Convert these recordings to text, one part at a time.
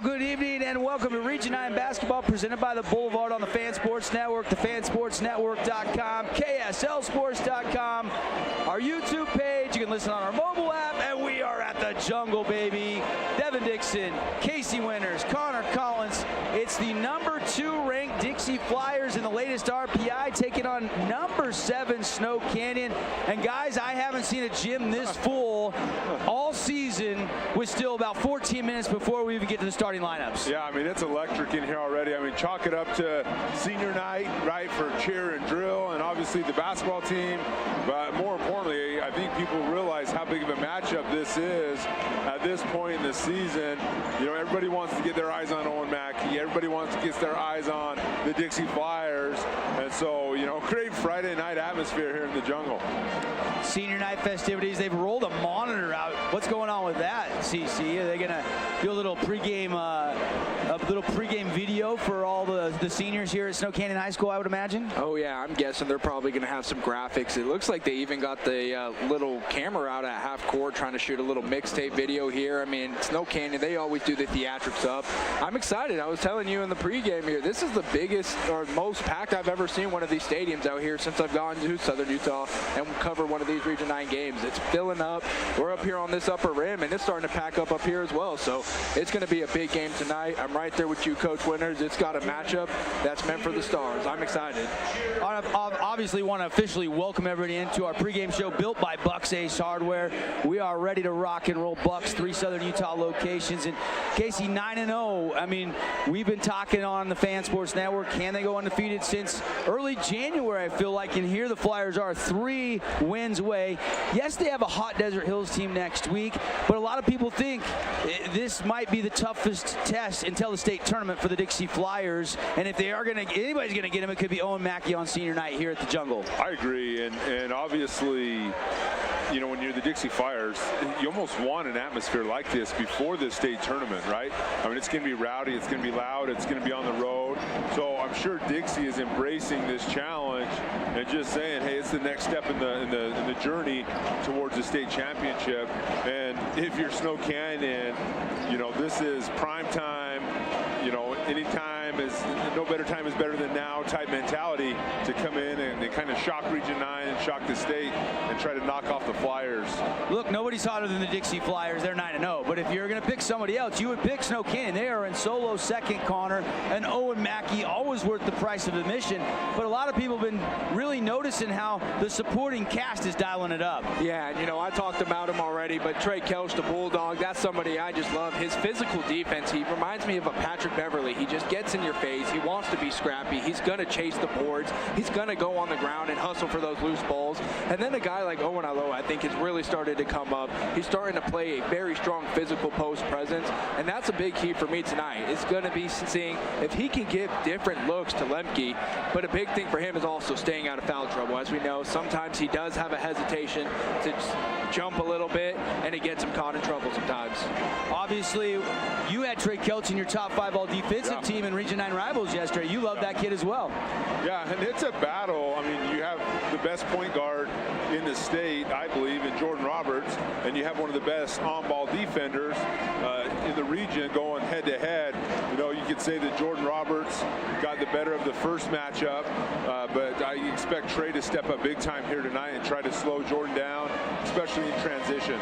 Well, good evening and welcome to Region 9 Basketball presented by the Boulevard on the Fan Sports Network, thefansportsnetwork.com, KSLSports.com, our YouTube page. You can listen on our mobile app, and we are at the Jungle, baby. Devin Dixon, Casey Winters, Connor Collins. It's the number 2 ranked Dixie Flyers in the latest RPI taking on number 7 Snow Canyon. And guys, I haven't seen a gym this full all season with still about 14 minutes before we even get to the starting lineups. Yeah, I mean, it's electric in here already. I mean, chalk it up to senior night, right, for cheer and drill, and obviously the basketball team. But more importantly, I think people realize how big of a matchup this is at this point in the season. You know, everybody wants to get their eyes on Owen Mackey. Everybody wants to get their eyes on the Dixie Flyers. And so, you know, great Friday night atmosphere here in the Jungle. Senior night festivities, they've rolled a monitor out. What's going on with that, CC? Are they going to do a little pregame video for all the seniors here at Snow Canyon High School, I would imagine? Oh yeah, I'm guessing they're probably going to have some graphics. It looks like they even got the little camera out at half court trying to shoot a little mixtape video here. I mean, Snow Canyon, they always do the theatrics up. I'm excited. I was telling you in the pregame here, this is the biggest or most packed I've ever seen one of these stadiums out here since I've gone to Southern Utah and covered one of these Region 9 games. It's filling up. We're up here on this upper rim, and it's starting to pack up here as well. So it's going to be a big game tonight. I'm right there with you, Coach Winters. It's got a matchup that's meant for the stars. I'm excited. I obviously want to officially welcome everybody into our pregame show built by Bucks Ace Hardware. We are ready to rock and roll. Bucks, 3 Southern Utah locations. And Casey, 9-0. I mean, we've been talking on the Fan Sports Network. Can they go undefeated since early January, I feel like, and here the Flyers are 3 wins away. Yes, they have a hot Desert Hills team next week, but a lot of people think this might be the toughest test until the state tournament for the Dixie Flyers. And if they are anybody's going to get him, it could be Owen Mackey on senior night here at the Jungle. I agree, and obviously, you know, when you're the Dixie Flyers, you almost want an atmosphere like this before the state tournament, right? I mean, it's going to be rowdy, it's going to be loud, it's going to be on the road. So I'm sure Dixie is embracing this challenge and just saying, hey, it's the next step in the journey towards the state championship. And if you're Snow Canyon, you know, this is prime time. You know, no better time is better than now type mentality to come in and kind of shock Region 9 and shock the state and try to knock off the Flyers. Look, nobody's hotter than the Dixie Flyers. They're 9-0. But if you're going to pick somebody else, you would pick Snow Canyon. They are in solo second, Connor, and Owen Mackey, always worth the price of admission. But a lot of people have been really noticing how the supporting cast is dialing it up. Yeah, and you know, I talked about him already, but Trey Kelch, the Bulldog, that's somebody I just love. His physical defense, he reminds me of a Patrick Beverly. He just gets in your face. He wants to be scrappy. He's going to chase the boards. He's going to go on the ground and hustle for those loose balls. And then a guy like Owen Aloha, I think, has really started to come up. He's starting to play a very strong physical post presence, and that's a big key for me tonight. It's going to be seeing if he can give different looks to Lemke, but a big thing for him is also staying out of foul trouble. As we know, sometimes he does have a hesitation to jump a little bit, and it gets him caught in trouble sometimes. Obviously, you had Trey Kelch in your top 5 all defensive team in Region 9 rivals yesterday. You love that kid as well. Yeah, and it's a battle. I mean, you have the best point guard in the state, I believe, in Jordan Roberts, and you have one of the best on-ball defenders in the region going head-to-head. You know, you could say that Jordan Roberts got the better of the first matchup, but I expect Trey to step up big time here tonight and try to slow Jordan down, especially in transition.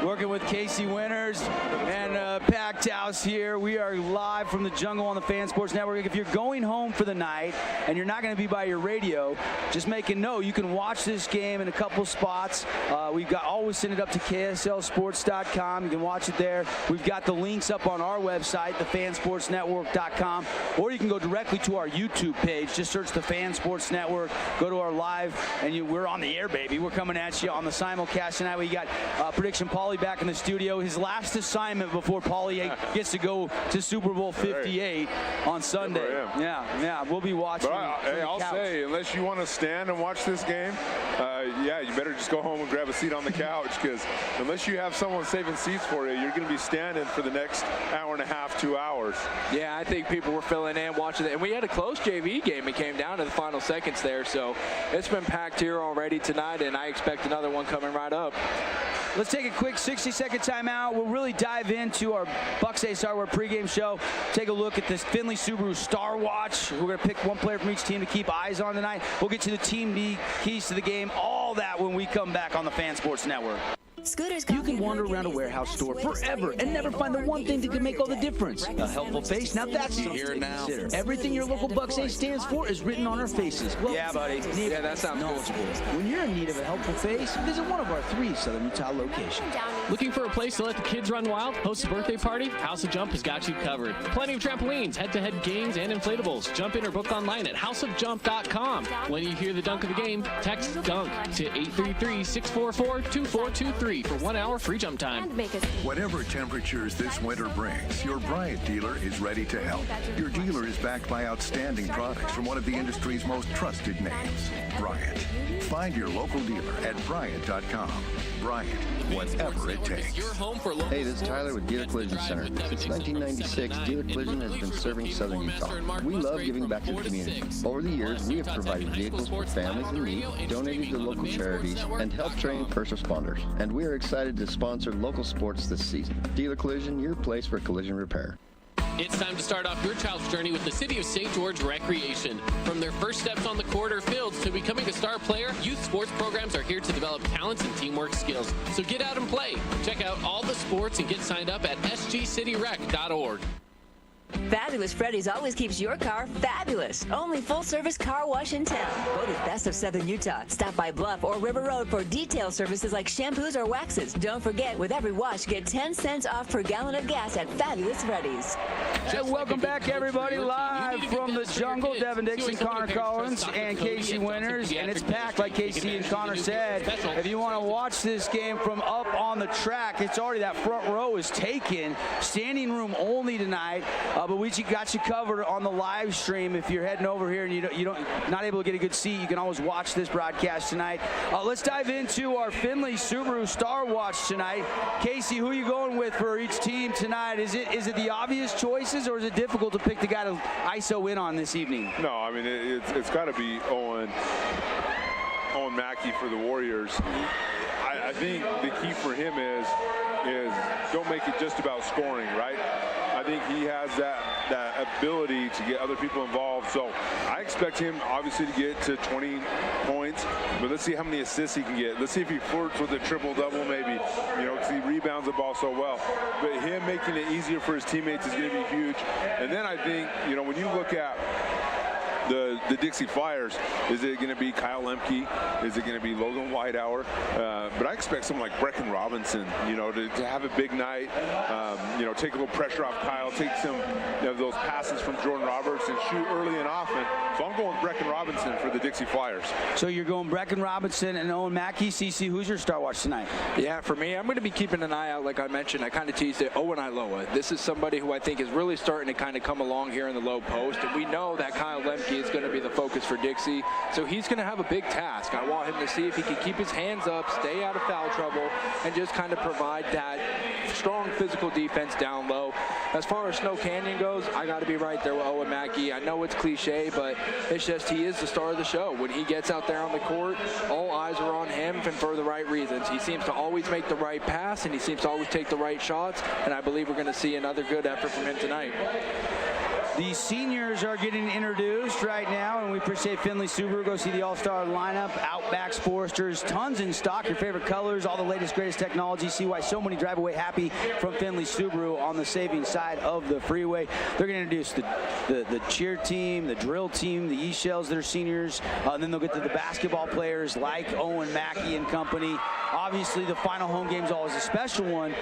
Working with Casey Winters and packed house here. We are live from the Jungle on the Fan Sports Network. If you're going home for the night and you're not going to be by your radio, just make a note. You can watch this game in a couple spots. We've got always send it up to KSLSports.com. You can watch it there. We've got the links up on our website, thefansportsnetwork.com, or you can go directly to our YouTube page. Just search the Fan Sports Network. Go to our live, and we're on the air, baby. We're coming at you on the simulcast tonight. We got Prediction Paulie back in the studio. His last assignment before Paulie gets to go to Super Bowl 58 on Sunday. Yeah, we'll be watching. Hey, I'll say, unless you want to stand and watch this game, yeah, you better just go home and grab a seat on the couch, because unless you have someone saving seats for you, you're going to be standing for the next hour and a half, 2 hours. Yeah, I think people were filling in watching it, and we had a close JV game. It came down to the final seconds there, so it's been packed here already tonight, and I expect another one coming right up. Let's take a quick 60-second timeout. We'll really dive into our Bucks A Star Wars pregame show. Take a look at this Findlay Subaru Star Watch. We're going to pick one player from each team to keep eyes on tonight. We'll get to the team keys to the game, all that when we come back on the Fan Sports Network. You can wander around a warehouse store forever and never find the one thing that can make all the difference. A helpful face. Now that's something to consider. Everything your local Bucks A stands for is written on our faces. Well, yeah, buddy. Yeah, that sounds knowledgeable. When you're in need of a helpful face, visit one of our 3 Southern Utah locations. Looking for a place to let the kids run wild? Host a birthday party? House of Jump has got you covered. Plenty of trampolines, head-to-head games, and inflatables. Jump in or book online at houseofjump.com. When you hear the dunk of the game, text DUNK to 833-644-2423 for 1 hour free jump time. Whatever temperatures this winter brings, your Bryant dealer is ready to help. Your dealer is backed by outstanding products from one of the industry's most trusted names, Bryant. Find your local dealer at Bryant.com. Bryant, whatever it takes. Hey, this is Tyler with Dealer Collision Center. Since 1996, Dealer Collision has been serving Southern Utah. We love giving back to the community. Over the years, we have provided vehicles for families in need, donated to local charities, and helped train first responders. And we are excited to sponsor local sports this season. Dealer Collision, your place for collision repair. It's time to start off your child's journey with the City of St. George Recreation. From their first steps on the court or fields to becoming a star player, youth sports programs are here to develop talents and teamwork skills. So get out and play. Check out all the sports and get signed up at sgcityrec.org. Fabulous Freddy's always keeps your car fabulous. Only full-service car wash in town. Voted best of Southern Utah. Stop by Bluff or River Road for detail services like shampoos or waxes. Don't forget, with every wash, get 10 cents off per gallon of gas at Fabulous Freddy's. Hey, welcome back, everybody, live from the jungle. Devin Dixie, Connor Collins, and Casey Winters. And it's packed, like Casey and Connor said. If you want to watch this game from up on the track, it's already that front row is taken. Standing room only tonight. But we got you covered on the live stream. If you're heading over here and you don't not able to get a good seat, you can always watch this broadcast tonight. Let's dive into our Findlay Subaru Star Watch tonight. Casey, who are you going with for each team tonight? Is it the obvious choices, or is it difficult to pick the guy to ISO in on this evening? No, I mean it's got to be Owen Mackey for the Warriors. I think the key for him is don't make it just about scoring, right? I think he has that ability to get other people involved. So I expect him obviously to get to 20 points, but let's see how many assists he can get. Let's see if he flirts with a triple-double maybe, because he rebounds the ball so well. But him making it easier for his teammates is going to be huge. And then I think, when you look at the Dixie Flyers, is it going to be Kyle Lemke? Is it going to be Logan Whitehour? But I expect someone like Brecken Robinson, to have a big night, take a little pressure off Kyle, take some those passes from Jordan Roberts and shoot early and often. So I'm going Brecken Robinson for the Dixie Flyers. So you're going Brecken Robinson and Owen Mackey. CC, who's your Star Watch tonight? Yeah, for me, I'm going to be keeping an eye out, like I mentioned. I kind of teased it, Owen Iloa. This is somebody who I think is really starting to kind of come along here in the low post. And we know that Kyle Lemke is going to be the focus for Dixie. So he's going to have a big task. I want him to see if he can keep his hands up, stay out of foul trouble, and just kind of provide that strong physical defense down low. As far as Snow Canyon goes, I got to be right there with Owen Mackey. I know it's cliche, but it's just he is the star of the show. When he gets out there on the court, all eyes are on him and for the right reasons. He seems to always make the right pass, and he seems to always take the right shots, and I believe we're going to see another good effort from him tonight. The seniors are getting introduced right now, and we appreciate Findlay Subaru. Go see the all-star lineup, Outback Sportsters, tons in stock, your favorite colors, all the latest, greatest technology. See why so many drive away happy from Findlay Subaru on the saving side of the freeway. They're going to introduce the cheer team, the drill team, the E-Shells that are seniors, and then they'll get to the basketball players like Owen Mackey and company. Obviously, the final home game is always a special one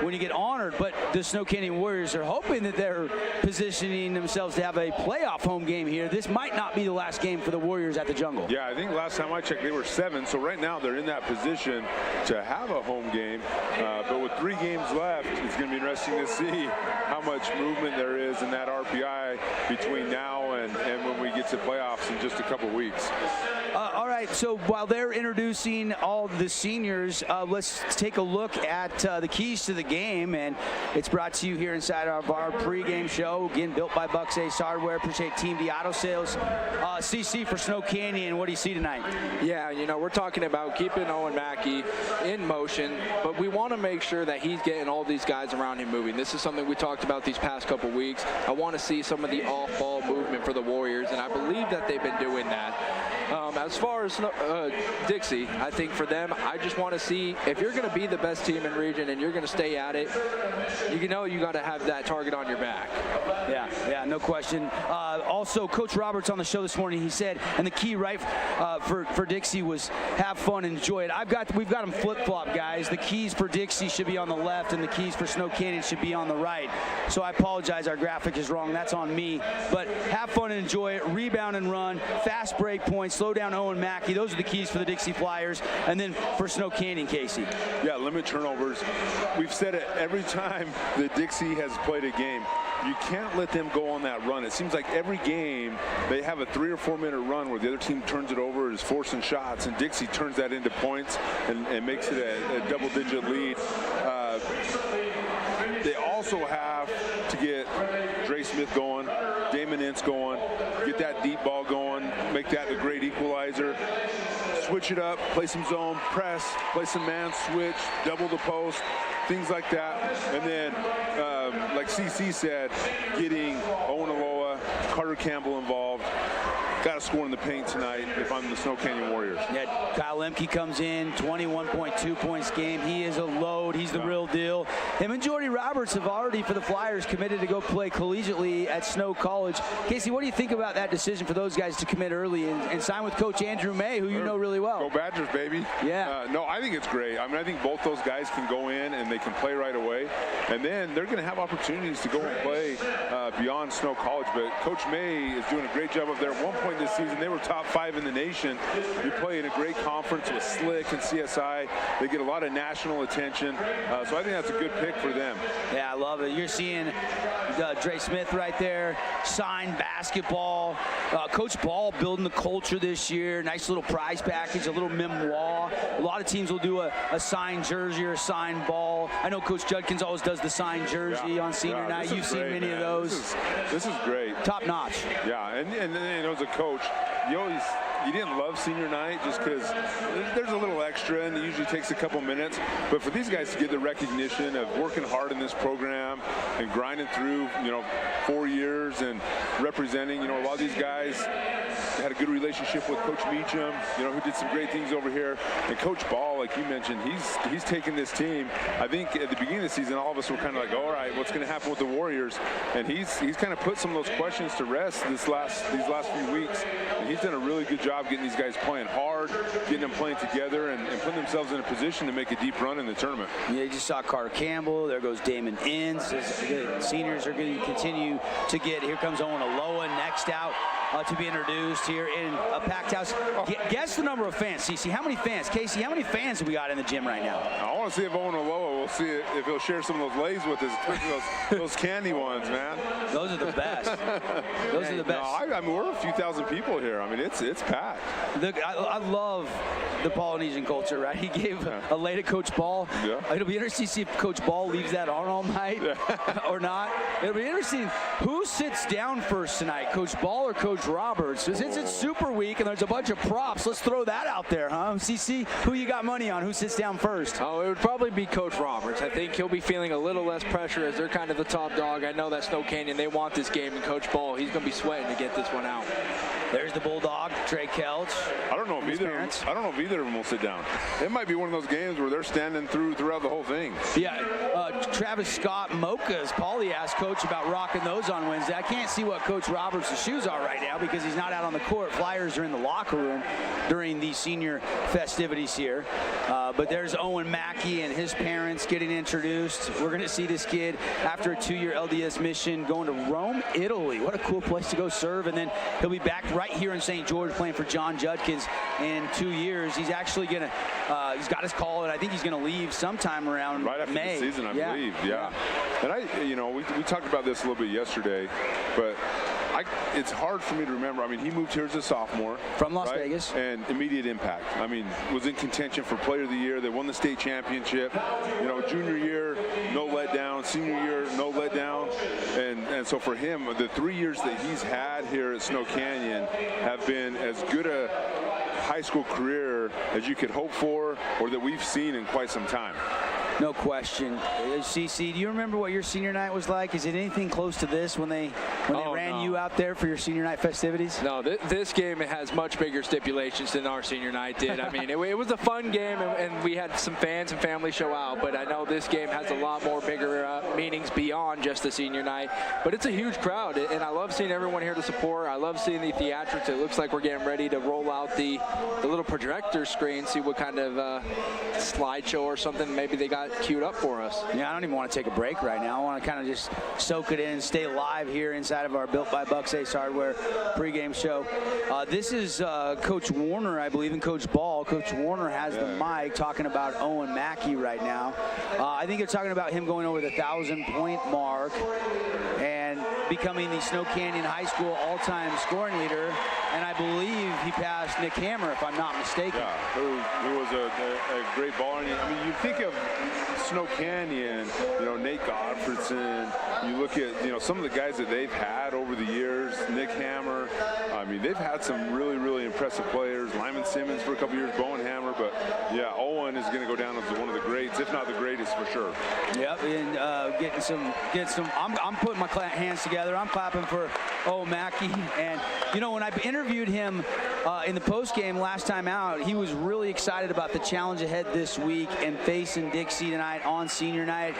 when you get honored, but the Snow Canyon Warriors are hoping that they're positioning themselves to have a playoff home game here. This might not be the last game for the Warriors at the Jungle. Yeah, I think last time I checked, they were 7. So right now they're in that position to have a home game. But with 3 games left, it's going to be interesting to see how much movement there is in that RPI between now and when we get to playoffs in just a couple weeks. All right, so while they're introducing all the seniors, let's take a look at the keys to the game, and it's brought to you here inside of our pregame show, again, built by Bucks Ace Hardware. Appreciate Team D Auto Sales. CC for Snow Canyon, what do you see tonight? Yeah, you know, we're talking about keeping Owen Mackey in motion, but we want to make sure that he's getting all these guys around him moving. This is something we talked about these past couple weeks. I want to see some of the off-ball movement for the Warriors, and I believe that they've been doing that. As far as Dixie, I think for them, I just want to see if you're going to be the best team in region and you're going to stay at it, you know you got to have that target on your back. Yeah, no question. Also, Coach Roberts on the show this morning, he said, and the key right for Dixie was have fun and enjoy it. We've got them flip-flop, guys. The keys for Dixie should be on the left and the keys for Snow Canyon should be on the right. So I apologize, our graphic is wrong. That's on me. But have fun and enjoy it. Rebound and run, fast break points, slow down Owen Mackey. Those are the keys for the Dixie Flyers. And then for Snow Canyon, Casey. Yeah, limit turnovers. We've said it every time that Dixie has played a game. You can't let them go on that run. It seems like every game they have a 3 or 4 minute run where the other team turns it over, is forcing shots, and Dixie turns that into points and makes it a double-digit lead. They also have to get Dre Smith going, Damon Ince going, get that deep ball going, make that the great equalizer. Switch it up, play some zone, press, play some man switch, double the post, things like that. And then, like CC said, getting Owen Aloha, Carter Campbell involved. Got to score in the paint tonight if I'm the Snow Canyon Warriors. Yeah, Kyle Lemke comes in, 21.2 points game. He is a load. He's the real deal. Him and Jordy Roberts have already, for the Flyers, committed to go play collegiately at Snow College. Casey, what do you think about that decision for those guys to commit early and sign with Coach Andrew May, who you know really well? Go Badgers, baby. Yeah. No, I think it's great. I mean, I think both those guys can go in and they can play right away. And then they're going to have opportunities to go and play beyond Snow College. But Coach May is doing a great job up there. At one point this season, they were top 5 in the nation. You play in a great conference with Slick and CSI. They get a lot of national attention. So I think that's a good pick for them. Yeah, I love it. You're seeing Dre Smith right there, signed basketball. Coach Ball building the culture this year. Nice little prize package, a little memoir. A lot of teams will do a signed jersey or a signed ball. I know Coach Judkins always does the signed jersey on senior night. You've seen many of those. This is great. Top notch. Yeah, and you know, as a coach, you didn't love senior night just because there's a little extra and it usually takes a couple minutes. But for these guys to get the recognition of working hard in this program and grinding through, 4 years and representing, a lot of these guys had a good relationship with Coach Meacham, who did some great things over here. And Coach Ball, like you mentioned, he's taken this team. I think at the beginning of the season, all of us were kind of like, all right, what's going to happen with the Warriors? And he's kind of put some of those questions to rest these last few weeks. And he's done a really good job getting these guys playing hard, getting them playing together, and putting themselves in a position to make a deep run in the tournament. Yeah, you just saw Carter Campbell. There goes Damon Ince. The seniors are going to continue to get. Here comes Owen Aloha next out to be introduced here in a packed house. Guess the number of fans, CC. How many fans? Casey, how many fans have we got in the gym right now? I want to see if Owen Aloha, we'll see if he'll share some of those lays with us, those candy ones, man. Those are the best. Those are the best. No, I mean, we're a few thousand people here. I mean, it's packed. I love the Polynesian culture, right? He gave a lay to Coach Ball. Yeah. It'll be interesting to see if Coach Ball leaves that on all night or not. It'll be interesting who sits down first tonight, Coach Ball or Coach Roberts. Since it's Super Week and there's a bunch of props, let's throw that out there, huh? CC, who you got money on? Who sits down first? Oh, it would probably be Coach Roberts. I think he'll be feeling a little less pressure as they're kind of the top dog. I know that Snow Canyon, they want this game, and Coach Ball, he's going to be sweating to get this one out. There's the Bulldog, Trey Kelch. I don't know if either of them will sit down. It might be one of those games where they're standing throughout the whole thing. Yeah, Travis Scott Mocha's. Paulie asked Coach about rocking those on Wednesday. I can't see what Coach Roberts' shoes are right now because he's not out on the court. Flyers are in the locker room during the senior festivities here. But there's Owen Mackey and his parents getting introduced. We're going to see this kid after a 2-year LDS mission going to Rome, Italy. What a cool place to go serve. And then he'll be back right here in St. George playing for John Judkins in 2 years. He's actually going to, he's got his call, and I think he's going to leave sometime around right after May. the season, I believe. Yeah. And we talked about this a little bit yesterday, but it's hard for me to remember. I mean, he moved here as a sophomore. From Las Vegas. And immediate impact. I mean, was in contention for Player of the Year. They won the state championship. You know, junior year, no letdown. Senior year, no letdown. And so for him, the 3 years that he's had here at Snow Canyon have been as good a high school career as you could hope for or that we've seen in quite some time. No question. CC, do you remember what your senior night was like? Is it anything close to this when they ran you out there for your senior night festivities? No, this game has much bigger stipulations than our senior night did. I mean, it was a fun game, and we had some fans and family show out, but I know this game has a lot more bigger meanings beyond just the senior night. But it's a huge crowd, and I love seeing everyone here to support. I love seeing the theatrics. It looks like we're getting ready to roll out the little projector screen, see what kind of slideshow or something maybe they got queued up for us. Yeah, I don't even want to take a break right now. I want to kind of just soak it in and stay live here inside of our Built by Bucks Ace Hardware pregame show. This is Coach Warner, I believe, and Coach Ball. Coach Warner has the mic talking about Owen Mackey right now. I think they're talking about him going over the 1,000-point mark and becoming the Snow Canyon High School all-time scoring leader. And I believe he passed Nick Hammer, if I'm not mistaken. Yeah, who was a great baller. I mean, you think of Snow Canyon, you know, Nate Godfredson. You look at, you know, some of the guys that they've had over the years, Nick Hammer. I mean, they've had some really, really impressive players. Lyman Simmons for a couple years, Bowen Hammer. But, yeah, Owen is going to go down as one of the greats, if not the greatest for sure. Yep, and getting some. I'm putting my hands together. I'm clapping for Owen Mackey. And, you know, when I interviewed him in the postgame last time out, he was really excited about the challenge ahead this week and facing Dixie tonight on senior night.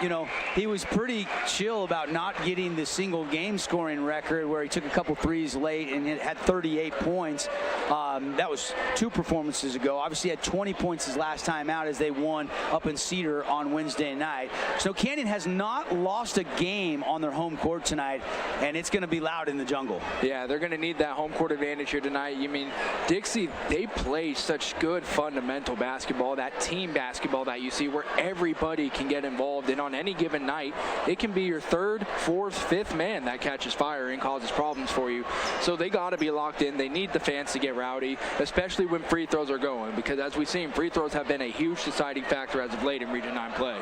You know, he was pretty chill about not getting the single game scoring record where he took a couple threes late and it had 38 points. That was 2 performances ago. Obviously had 20 points his last time out as they won up in Cedar on Wednesday night. Snow Canyon has not lost a game on their home court tonight, and it's going to be loud in the jungle. Yeah, they're going to need that home court advantage here tonight. You mean, Dixie, they play such good fundamental basketball, that team basketball that you see where everybody can get involved, and on any given night, it can be your 3rd, 4th, 5th man that catches fire and causes problems for you. So they got to be locked in. They need the fans to get rowdy, especially when free throws are going, because as we've seen, free throws have been a huge deciding factor as of late in Region 9 play.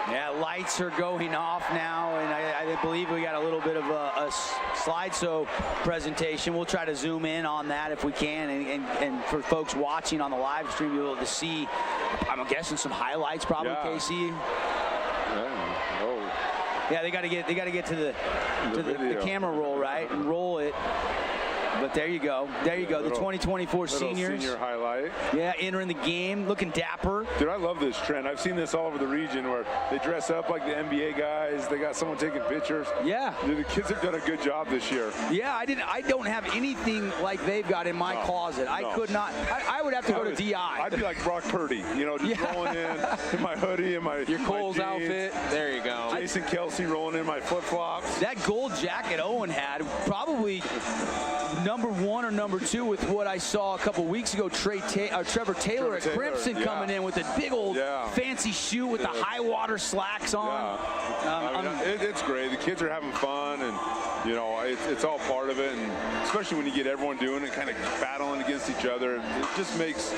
Yeah, lights are going off now, and I believe we got a little bit of a slideshow presentation. We'll try to zoom in on that if we can, and for folks watching on the live stream, you'll be able to see, I'm guessing, some highlights probably, KC. Yeah, they got to get to the camera roll, right, and roll it. But there you go. There you go. The 2024 seniors. Senior highlight. Yeah, entering the game, looking dapper. Dude, I love this trend. I've seen this all over the region where they dress up like the NBA guys. They got someone taking pictures. Yeah. Dude, the kids have done a good job this year. Yeah, I don't have anything like they've got in my closet. I could not. I would have to go to DI. I'd be like Brock Purdy, you know, just rolling in my hoodie and my Cole's my outfit. There you go. Jason Kelsey rolling in my flip-flops. That gold jacket Owen had, probably number 1 or number 2 with what I saw a couple weeks ago, Trevor Taylor at Crimson coming in with a big old fancy shoe with the high water slacks on. It's great. The kids are having fun, and you know, it's all part of it, and especially when you get everyone doing it, kind of battling against each other, it just makes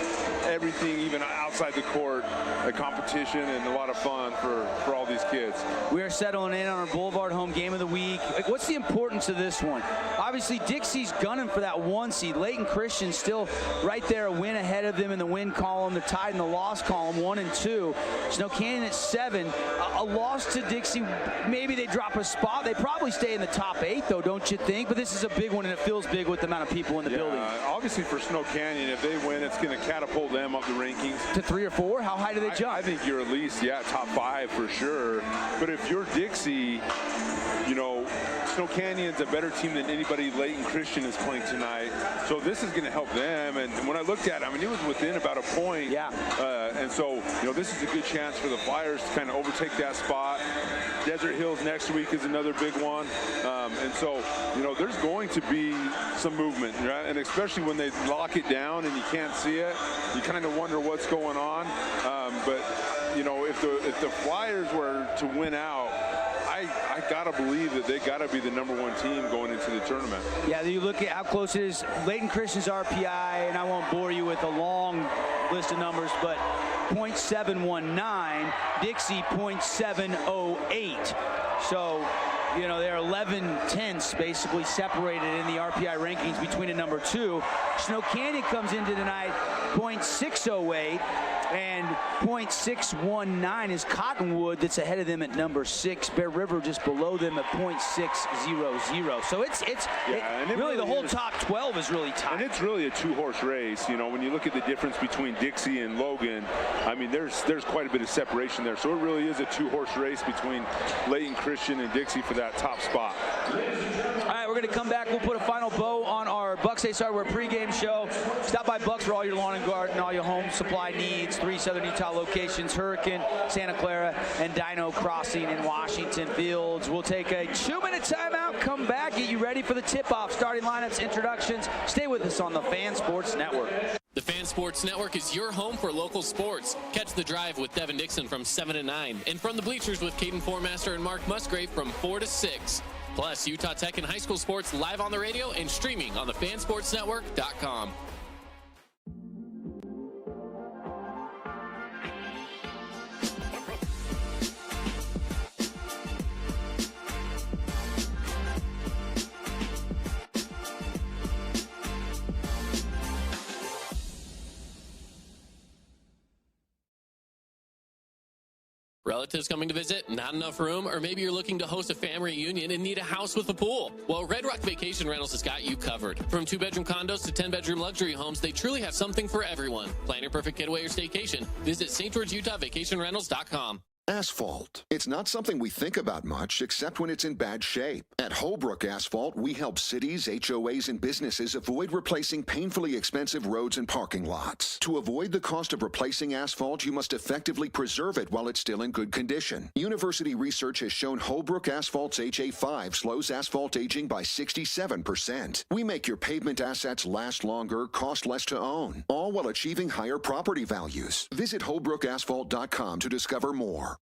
everything, even outside the court, a competition and a lot of fun for all these kids. We are settling in on our Boulevard home game of the week. What's the importance of this one? Obviously, Dixie's gunning for that 1 seed. Layton Christian still right there, a win ahead of them in the win column. They're tied in the loss column, 1 and 2. Snow Canyon at 7. A loss to Dixie, maybe they drop a spot. They probably stay in the top 8, though, don't you think? But this is a big one, and it feels big with the amount of people in the building. Obviously, for Snow Canyon, if they win, it's going to catapult them up the rankings. To 3 or 4? How high do they jump? I think you're at least, top 5 for sure. But if you're Dixie, you know, Snow Canyon's a better team than anybody Layton Christian is playing tonight. So this is going to help them. And when I looked at it, I mean, it was within about a point. Yeah. And so, you know, this is a good chance for the Flyers to kind of overtake that spot. Desert Hills next week is another big one. And so, you know, there's going to be some movement, right? And especially when they lock it down and you can't see it, you kind of wonder what's going on. But, you know, if the Flyers were to win out, I I gotta believe that they gotta be the #1 team going into the tournament. Yeah, you look at how close it is. Layton Christian's RPI, and I won't bore you with a long list of numbers, but 0.719, Dixie 0.708. So, you know, they're 11/10ths basically separated in the RPI rankings between a #2. Snow Canyon comes into tonight 0.608, and 0.619 is Cottonwood that's ahead of them at #6. Bear River just below them at 0.600. So really the whole top 12 is really tight. And it's really a two-horse race. You know, when you look at the difference between Dixie and Logan, I mean, there's quite a bit of separation there. So it really is a two-horse race between Layton Christian and Dixie for that top spot. All right, we're going to come back. We'll put a final bow on our Bucks Ace Hardware pregame show. Stop by Bucks for all your lawn and garden, all your home supply needs. 3 Southern Utah locations: Hurricane, Santa Clara, and Dino Crossing in Washington Fields. We'll take a 2-minute timeout, come back, get you ready for the tip-off, starting lineups, introductions. Stay with us on the Fan Sports Network. The Fan Sports Network is your home for local sports. Catch The Drive with Devin Dixon from 7 to 9. And From the Bleachers with Caden Formaster and Mark Musgrave from 4 to 6. Plus, Utah Tech and high school sports live on the radio and streaming on the fansportsnetwork.com. Relatives coming to visit, not enough room, or maybe you're looking to host a family reunion and need a house with a pool. Well, Red Rock Vacation Rentals has got you covered. From 2-bedroom condos to 10-bedroom luxury homes, they truly have something for everyone. Plan your perfect getaway or staycation. Visit St. George, Utah, vacationrentals.com. Asphalt. It's not something we think about much, except when it's in bad shape. At Holbrook Asphalt, we help cities, HOAs, and businesses avoid replacing painfully expensive roads and parking lots. To avoid the cost of replacing asphalt, you must effectively preserve it while it's still in good condition. University research has shown Holbrook Asphalt's HA5 slows asphalt aging by 67%. We make your pavement assets last longer, cost less to own, all while achieving higher property values. Visit holbrookasphalt.com to discover more.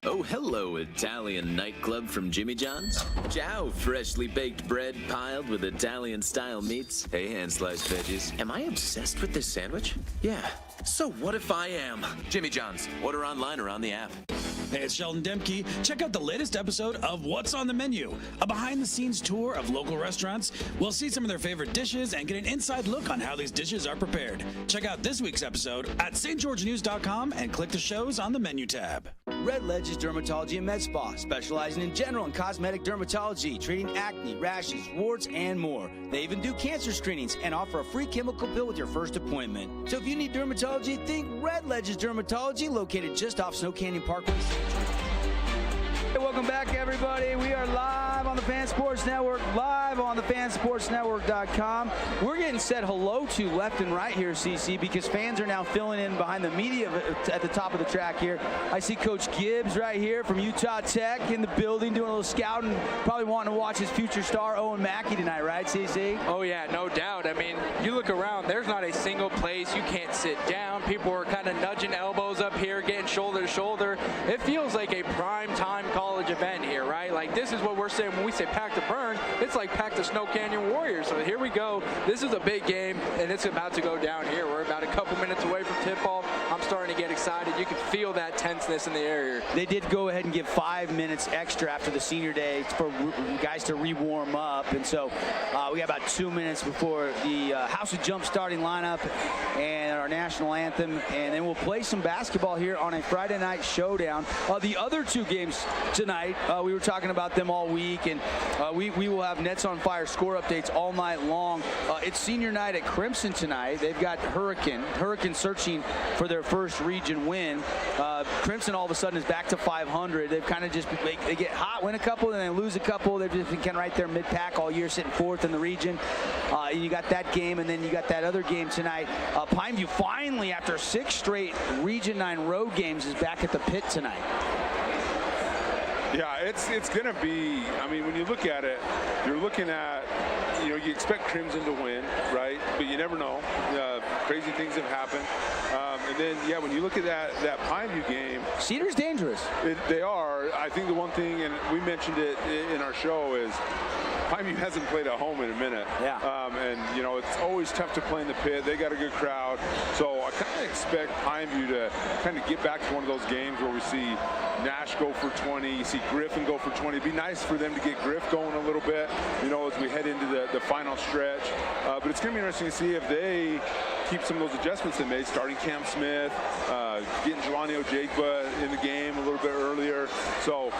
Oh, hello, Italian nightclub from Jimmy John's. Ciao, freshly baked bread piled with Italian-style meats. Hey, hand-sliced veggies. Am I obsessed with this sandwich? Yeah. So what if I am? Jimmy John's. Order online or on the app. Hey, it's Sheldon Demke. Check out the latest episode of What's on the Menu, a behind-the-scenes tour of local restaurants. We'll see some of their favorite dishes and get an inside look on how these dishes are prepared. Check out this week's episode at stgeorgenews.com and click the shows on the menu tab. Red Ledge's Dermatology and Med Spa, specializing in general and cosmetic dermatology, treating acne, rashes, warts, and more. They even do cancer screenings and offer a free chemical pill with your first appointment. So if you need dermatology, think Red Ledge's Dermatology, located just off Snow Canyon Parkway. Hey, welcome back, everybody. We are live on the Fan Sports Network, live on the fansportsnetwork.com. We're getting said hello to left and right here, CC, because fans are now filling in behind the media at the top of the track here. I see Coach Gibbs right here from Utah Tech in the building doing a little scouting, probably wanting to watch his future star, Owen Mackey, tonight, right, CC? Oh, yeah, no doubt. I mean, you look around, there's not a single place you can't sit down. People are kind of nudging elbows up here, getting shoulder to shoulder. It feels like a prime time college event here, right? Like, this is what we're saying when we say pack to burn. It's like pack the Snow Canyon Warriors. So here we go. This is a big game, and it's about to go down here. We're about a couple minutes away from tip-off. I'm starting to get excited. You can feel that tenseness in the air here. They did go ahead and give 5 minutes extra after the senior day for guys to re-warm up, and so we got about 2 minutes before the House of Jump starting lineup and our national anthem, and then we'll play some basketball here on a Friday night showdown. The other 2 games tonight, we were talking about them all week, and we will have Nets on Fire score updates all night long. It's senior night at Crimson tonight. They've got Hurricane searching for their first region win. Crimson all of a sudden is back to 500. They've kind of just, they get hot, win a couple, and then lose a couple. They've just been kind of right there mid-pack all year, sitting 4th in the region. You got that game, and then you got that other game tonight. Pineview finally, after 6 straight Region 9 road games, is back at the pit tonight. Yeah, it's going to be, I mean, when you look at it, you're looking at, you know, you expect Crimson to win, right? But you never know. crazy things have happened. And then, yeah, when you look at that Pineview game, Cedar's dangerous. They are. I think the one thing, and we mentioned it in our show, is Pineview hasn't played at home in a minute. Yeah. And, you know, it's always tough to play in the pit. They got a good crowd. So I kind of expect Pineview to kind of get back to one of those games where we see Nash go for 20, you see Griffin go for 20. It'd be nice for them to get Griff going a little bit, you know, as we head into the final stretch. But it's going to be interesting to see if they keep some of those adjustments they made, starting Cam Smith, getting Jelani Ojigba in the game a little bit earlier. So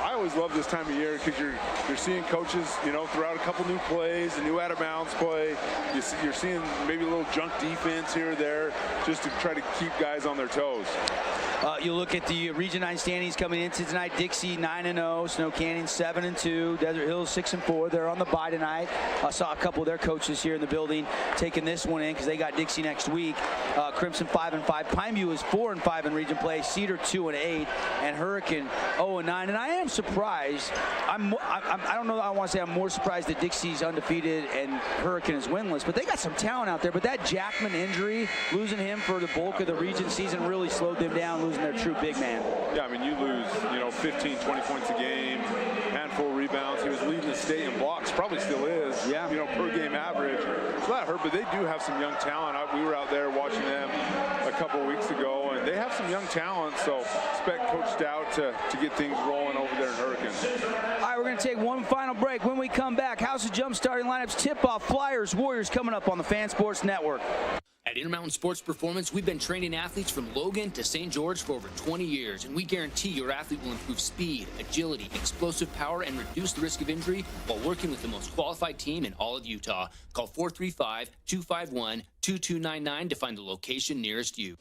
I always love this time of year because you're seeing coaches, you know, throw out a couple new plays, a new out-of-bounds play. You're seeing maybe a little junk defense here or there just to try to keep guys on their toes. You look at the Region 9 standings coming into tonight. Dixie 9-0, Snow Canyon 7-2, Desert Hills 6-4. They're on the bye tonight. I saw a couple of their coaches here in the building taking this one in because they got Dixie next week. Crimson 5-5. Pineview is 4-5 in region play. Cedar 2-8, and Hurricane 0-9. And I am surprised. I don't know. I want to say I'm more surprised that Dixie's undefeated and Hurricane is winless. But they got some talent out there. But that Jackman injury, losing him for the bulk of the region season, really slowed them down, losing their true big man. Yeah, I mean, you lose, you know, 15, 20 points a game, handful of rebounds. He was leading the state in blocks, probably still is, yeah, you know, per game average. So that hurt, but they do have some young talent. We were out there watching them a couple weeks ago, and they have some young talent, so expect Coach Stout to get things rolling over there in Hurricane. All right, we're going to take one final break. When we come back, House of Jump starting lineups, tip-off, Flyers, Warriors coming up on the Fan Sports Network. At Intermountain Sports Performance, we've been training athletes from Logan to St. George for over 20 years, and we guarantee your athlete will improve speed, agility, explosive power, and reduce the risk of injury while working with the most qualified team in all of Utah. Call 435-251-2299 to find the location nearest you.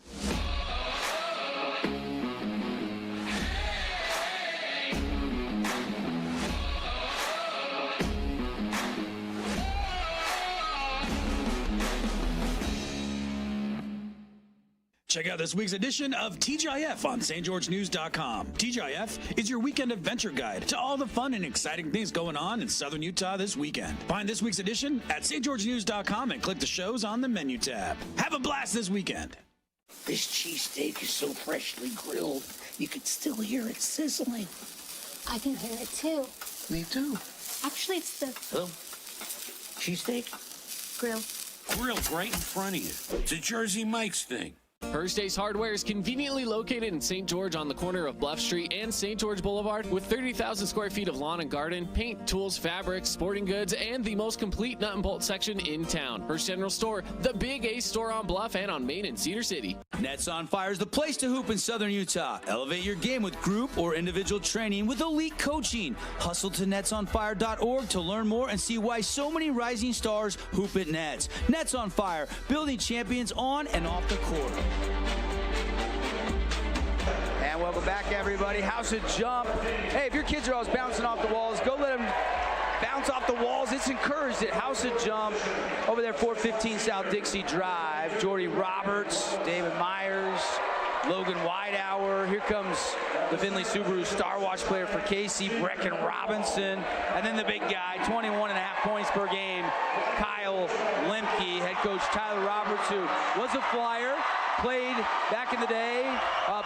Check out this week's edition of TGIF on stgeorgenews.com. TGIF is your weekend adventure guide to all the fun and exciting things going on in southern Utah this weekend. Find this week's edition at stgeorgenews.com and click the shows on the menu tab. Have a blast this weekend. This cheesesteak is so freshly grilled, you can still hear it sizzling. I can hear it too. Me too. Actually, it's the Hello? Cheesesteak? grill. Grilled right in front of you. It's a Jersey Mike's thing. First Ace Hardware is conveniently located in St. George on the corner of Bluff Street and St. George Boulevard with 30,000 square feet of lawn and garden, paint, tools, fabrics, sporting goods, and the most complete nut and bolt section in town. First General Store, the Big Ace store on Bluff and on Main in Cedar City. Nets on Fire is the place to hoop in southern Utah. Elevate your game with group or individual training with elite coaching. Hustle to netsonfire.org to learn more and see why so many rising stars hoop at Nets. Nets on Fire, building champions on and off the court. And welcome back, everybody. House of Jump. Hey, if your kids are always bouncing off the walls, go let them bounce off the walls. It's encouraged at House of Jump over there, 415 South Dixie Drive. Jordy Roberts, David Myers, Logan Whitehour. Here comes the Findlay Subaru Star Watch player for Casey, Brecken Robinson. And then the big guy, 21.5 points per game, Kyle Lemke. Head coach Tyler Roberts, who was a Flyer, played back in the day,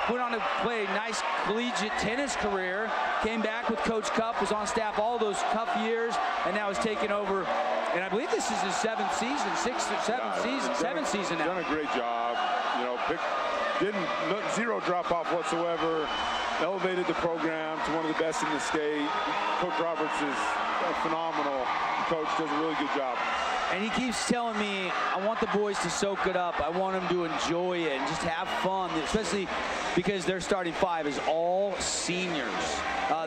went on to play a nice collegiate tennis career, came back with Coach Cup, was on staff all those Cup years, and now is taking over. And I believe this is his seventh season now. Done a great job. You know, zero drop-off whatsoever. Elevated the program to one of the best in the state. Coach Roberts is a phenomenal coach, does a really good job. And he keeps telling me, I want the boys to soak it up. I want them to enjoy it and just have fun, especially because their starting five is all seniors.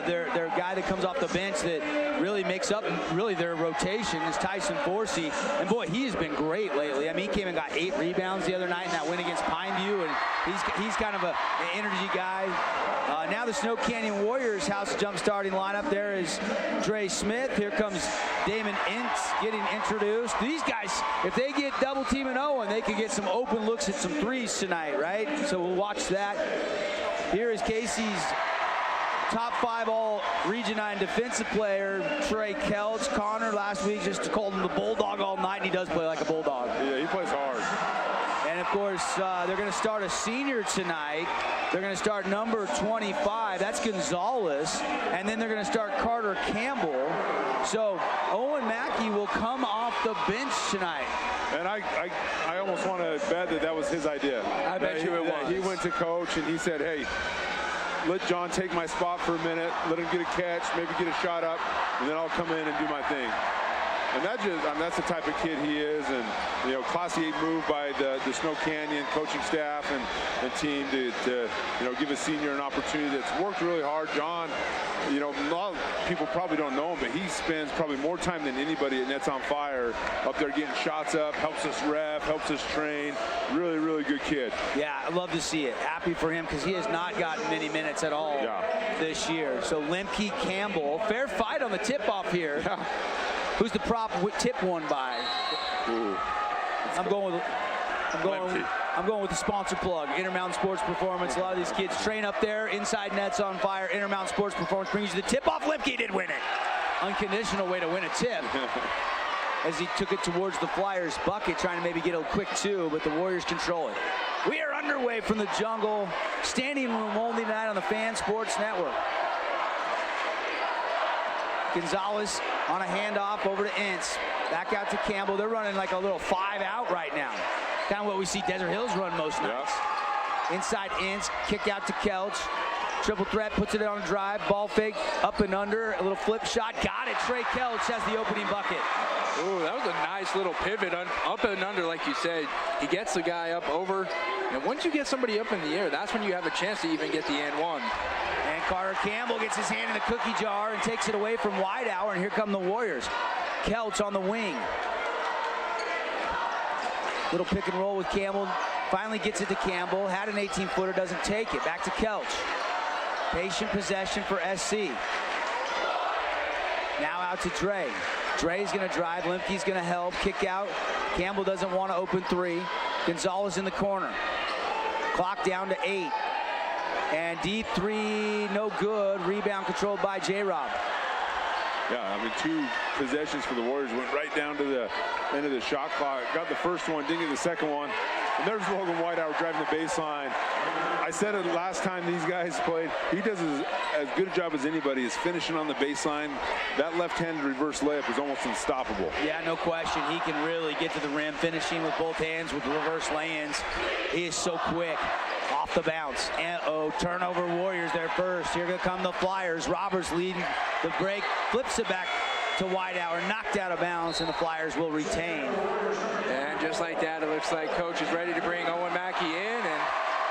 Their guy that comes off the bench that really makes up really their rotation is Tyson Forsey. And boy, he has been great lately. I mean, he came and got 8 rebounds the other night in that win against Pineview, and he's kind of an energy guy. Now the Snow Canyon Warriors House Jump starting lineup. There is Dre Smith. Here comes Damon Ince getting introduced. These guys, if they get double team and Owen, they could get some open looks at some threes tonight, right? So we'll watch that. Here is Casey's top 5 all Region 9 defensive player, Trey Kelch. Connor last week just called him the Bulldog all night, and he does play like a Bulldog. Yeah, he plays hard. And of course, they're going to start a senior tonight. They're going to start number 25. That's Gonzalez. And then they're going to start Carter Campbell. So Owen Mackey will come off the bench tonight. And I almost want to bet that was his idea. I bet you it was. He went to coach and he said, hey, let John take my spot for a minute, let him get a catch, maybe get a shot up, and then I'll come in and do my thing. And that's the type of kid he is, and Class 8 move by the Snow Canyon coaching staff and team to give a senior an opportunity that's worked really hard. John, a lot of people probably don't know him, but he spends probably more time than anybody at Nets on Fire up there getting shots up, helps us ref, helps us train. Really, really good kid. Yeah, I love to see it. Happy for him because he has not gotten many minutes at all this year. So Lemke Campbell, fair fight on the tip-off here. Yeah. Who's the prop tip won by? Ooh. I'm going with the sponsor plug, Intermountain Sports Performance. A lot of these kids train up there, inside Nets on Fire. Intermountain Sports Performance brings you the tip-off. Lemke did win it. Unconditional way to win a tip. As he took it towards the Flyers bucket, trying to maybe get a quick two, but the Warriors control it. We are underway from the jungle. Standing room only tonight on the Fan Sports Network. Gonzalez on a handoff over to Ince. Back out to Campbell. They're running like a little 5-out right now. Kind of what we see Desert Hills run most nights. Inside Ince, kick out to Kelch. Triple threat, puts it on a drive. Ball fake, up and under. A little flip shot. Got it. Trey Kelch has the opening bucket. Ooh, that was a nice little pivot up and under, like you said. He gets the guy up over. And once you get somebody up in the air, that's when you have a chance to even get the and one. And Carter Campbell gets his hand in the cookie jar and takes it away from Widehour, and here come the Warriors. Kelch on the wing. Little pick and roll with Campbell. Finally gets it to Campbell. Had an 18-footer, doesn't take it. Back to Kelch. Patient possession for SC. Now out to Dre. Dre's going to drive. Lemke's going to help. Kick out. Campbell doesn't want to open three. Gonzalez in the corner. Clock down to 8. And deep three, no good. Rebound controlled by J-Rob. Yeah, I mean, 2 possessions for the Warriors went right down to the end of the shot clock. Got the first one, didn't get the second one. And there's Logan Widehour driving the baseline. I said it last time these guys played. He does as good a job as anybody is finishing on the baseline. That left-handed reverse layup is almost unstoppable. Yeah, no question. He can really get to the rim, finishing with both hands with reverse lay-ins. He is so quick. Off the bounce. And turnover Warriors there first. Here come the Flyers. Roberts leading the break. Flips it back to Widehour. Knocked out of bounds, and the Flyers will retain. And just like that, it looks like Coach is ready to bring Owen Mackey in and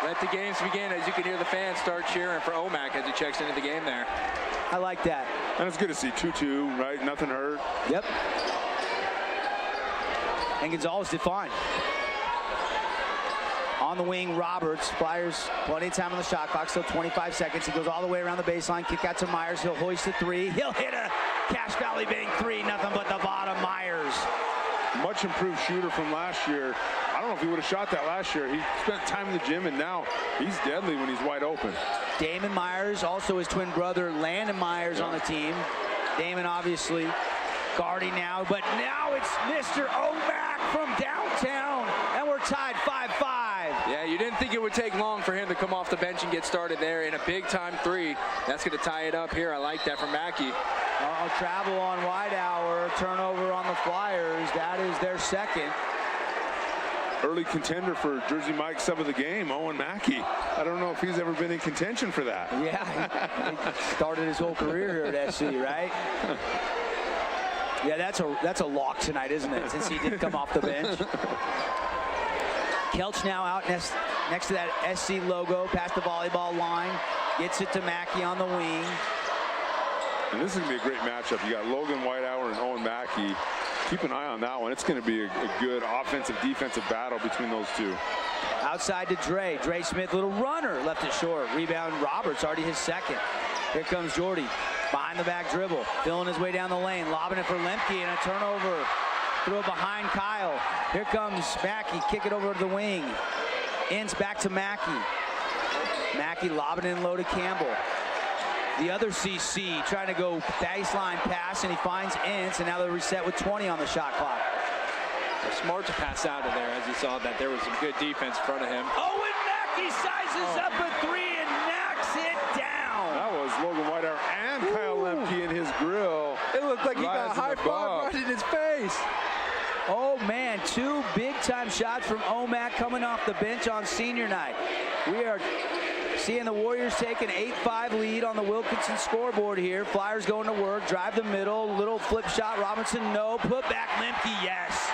let the games begin. As you can hear the fans start cheering for Omac as he checks into the game there. I like that. And it's good to see 2-2, right? Nothing hurt. Yep. And Gonzalez did fine. On the wing, Roberts. Flyers, plenty of time on the shot clock, still 25 seconds. He goes all the way around the baseline, kick out to Myers. He'll hoist a three. He'll hit a Cache Valley Bank three, nothing but the bottom. Myers. Much improved shooter from last year. I don't know if he would have shot that last year. He spent time in the gym, and now he's deadly when he's wide open. Damon Myers, also his twin brother, Landon Myers on the team. Damon obviously guarding now, but now it's Mr. Omac from downtown, and we're tied 5-5. Yeah, you didn't think it would take long for him to come off the bench and get started there in a big-time three. That's going to tie it up here. I like that from Mackey. Travel on Widehour, turnover on the Flyers. That is their second. Early contender for Jersey Mike sub of the game, Owen Mackey. I don't know if he's ever been in contention for that. Yeah, he started his whole career here at SC, right? Yeah, that's a lock tonight, isn't it? Since he didn't come off the bench. Kelch now out next to that SC logo, past the volleyball line. Gets it to Mackey on the wing. And this is going to be a great matchup. You got Logan Widehour and Owen Mackey. Keep an eye on that one. It's going to be a good offensive-defensive battle between those two. Outside to Dre. Dre Smith, little runner, left it short. Rebound Roberts, already his second. Here comes Jordy. Behind the back dribble. Filling his way down the lane. Lobbing it for Lemke, and a turnover. Throw it behind Kyle. Here comes Mackey. Kick it over to the wing. Ince back to Mackey. Mackey lobbing in low to Campbell. The other CC trying to go baseline pass, and he finds Ince, and now they're reset with 20 on the shot clock. Smart to pass out of there as he saw that there was some good defense in front of him. Owen Mackey sizes up a three and knocks it down. That was Logan Whitehour and Kyle Lemke in his grill. It looked like he got a high five right in his face. Oh man, two big-time shots from Omac coming off the bench on senior night. We are seeing the Warriors take an 8-5 lead on the Wilkinson scoreboard here. Flyers going to work, drive the middle, little flip shot. Robinson, no. Put back Lemke, yes.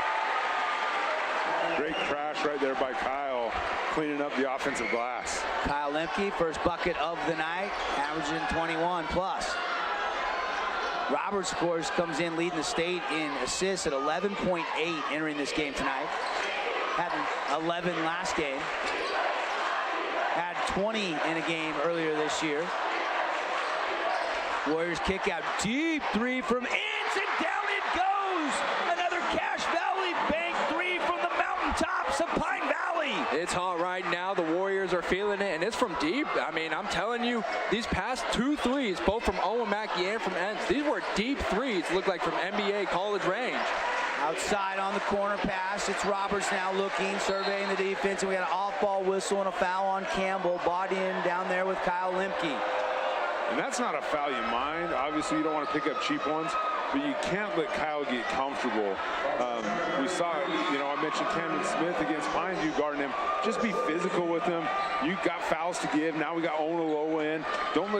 Great crash right there by Kyle, cleaning up the offensive glass. Kyle Lemke, first bucket of the night, averaging 21 plus. Roberts, of course, comes in leading the state in assists at 11.8 entering this game tonight. Had 11 last game. Had 20 in a game earlier this year. Warriors kick out deep three from Ince, and down it goes. Another Cache Valley bank three from the mountaintops of Pine Valley. It's hot right now. The Warriors are feeling it, and it's from deep. I mean, I'm telling you, these past 2 threes, both from Owen Mackey and from Ince, these were deep threes, look like from NBA college range. Outside on the corner pass, it's Roberts now looking, surveying the defense, and we got an off-ball whistle and a foul on Campbell, bodying down there with Kyle Lemke. And that's not a foul you mind. Obviously, you don't want to pick up cheap ones, but you can't let Kyle get comfortable. We saw, I mentioned Camden Smith against Pine View guarding him. Just be physical with him. You got fouls to give. Now we got Onalowo in. Don't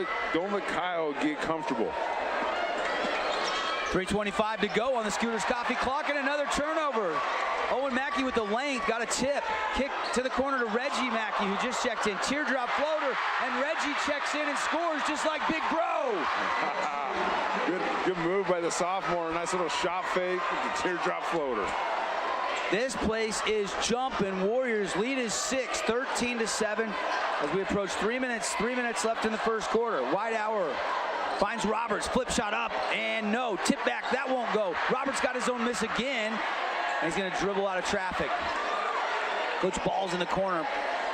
let Kyle get comfortable. 3:25 to go on the Scooters Coffee clock, and another turnover. Owen Mackey with the length, got a tip. Kick to the corner to Reggie Mackey, who just checked in. Teardrop floater, and Reggie checks in and scores just like Big Bro. Good move by the sophomore. Nice little shot fake with the teardrop floater. This place is jumping. Warriors lead is 6, 13-7 as we approach 3 minutes. 3 minutes left in the first quarter. Whitehour finds Roberts, flip shot up, and no, tip back, that won't go. Roberts got his own miss again, and he's gonna dribble out of traffic. Coach Ball's in the corner,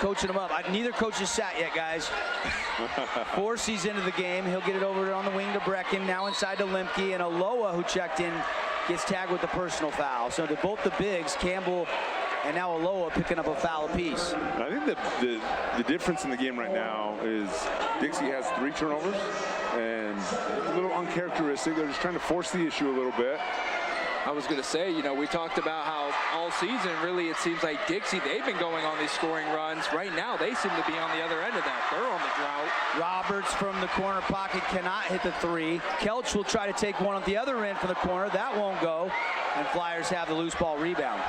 coaching him up. Neither coach has sat yet, guys. 4 sees into the game. He'll get it over on the wing to Brecken, now inside to Lemke, and Aloha, who checked in, gets tagged with the personal foul. So to both the bigs, Campbell and now Aloha picking up a foul apiece. I think the difference in the game right now is Dixie has 3 turnovers, and a little uncharacteristic. They're just trying to force the issue a little bit. I was going to say, we talked about how all season, really, it seems like Dixie, they've been going on these scoring runs. Right now, they seem to be on the other end of that. They're on the drought. Roberts from the corner pocket cannot hit the 3. Kelch will try to take one at the other end from the corner. That won't go. And Flyers have the loose ball rebound.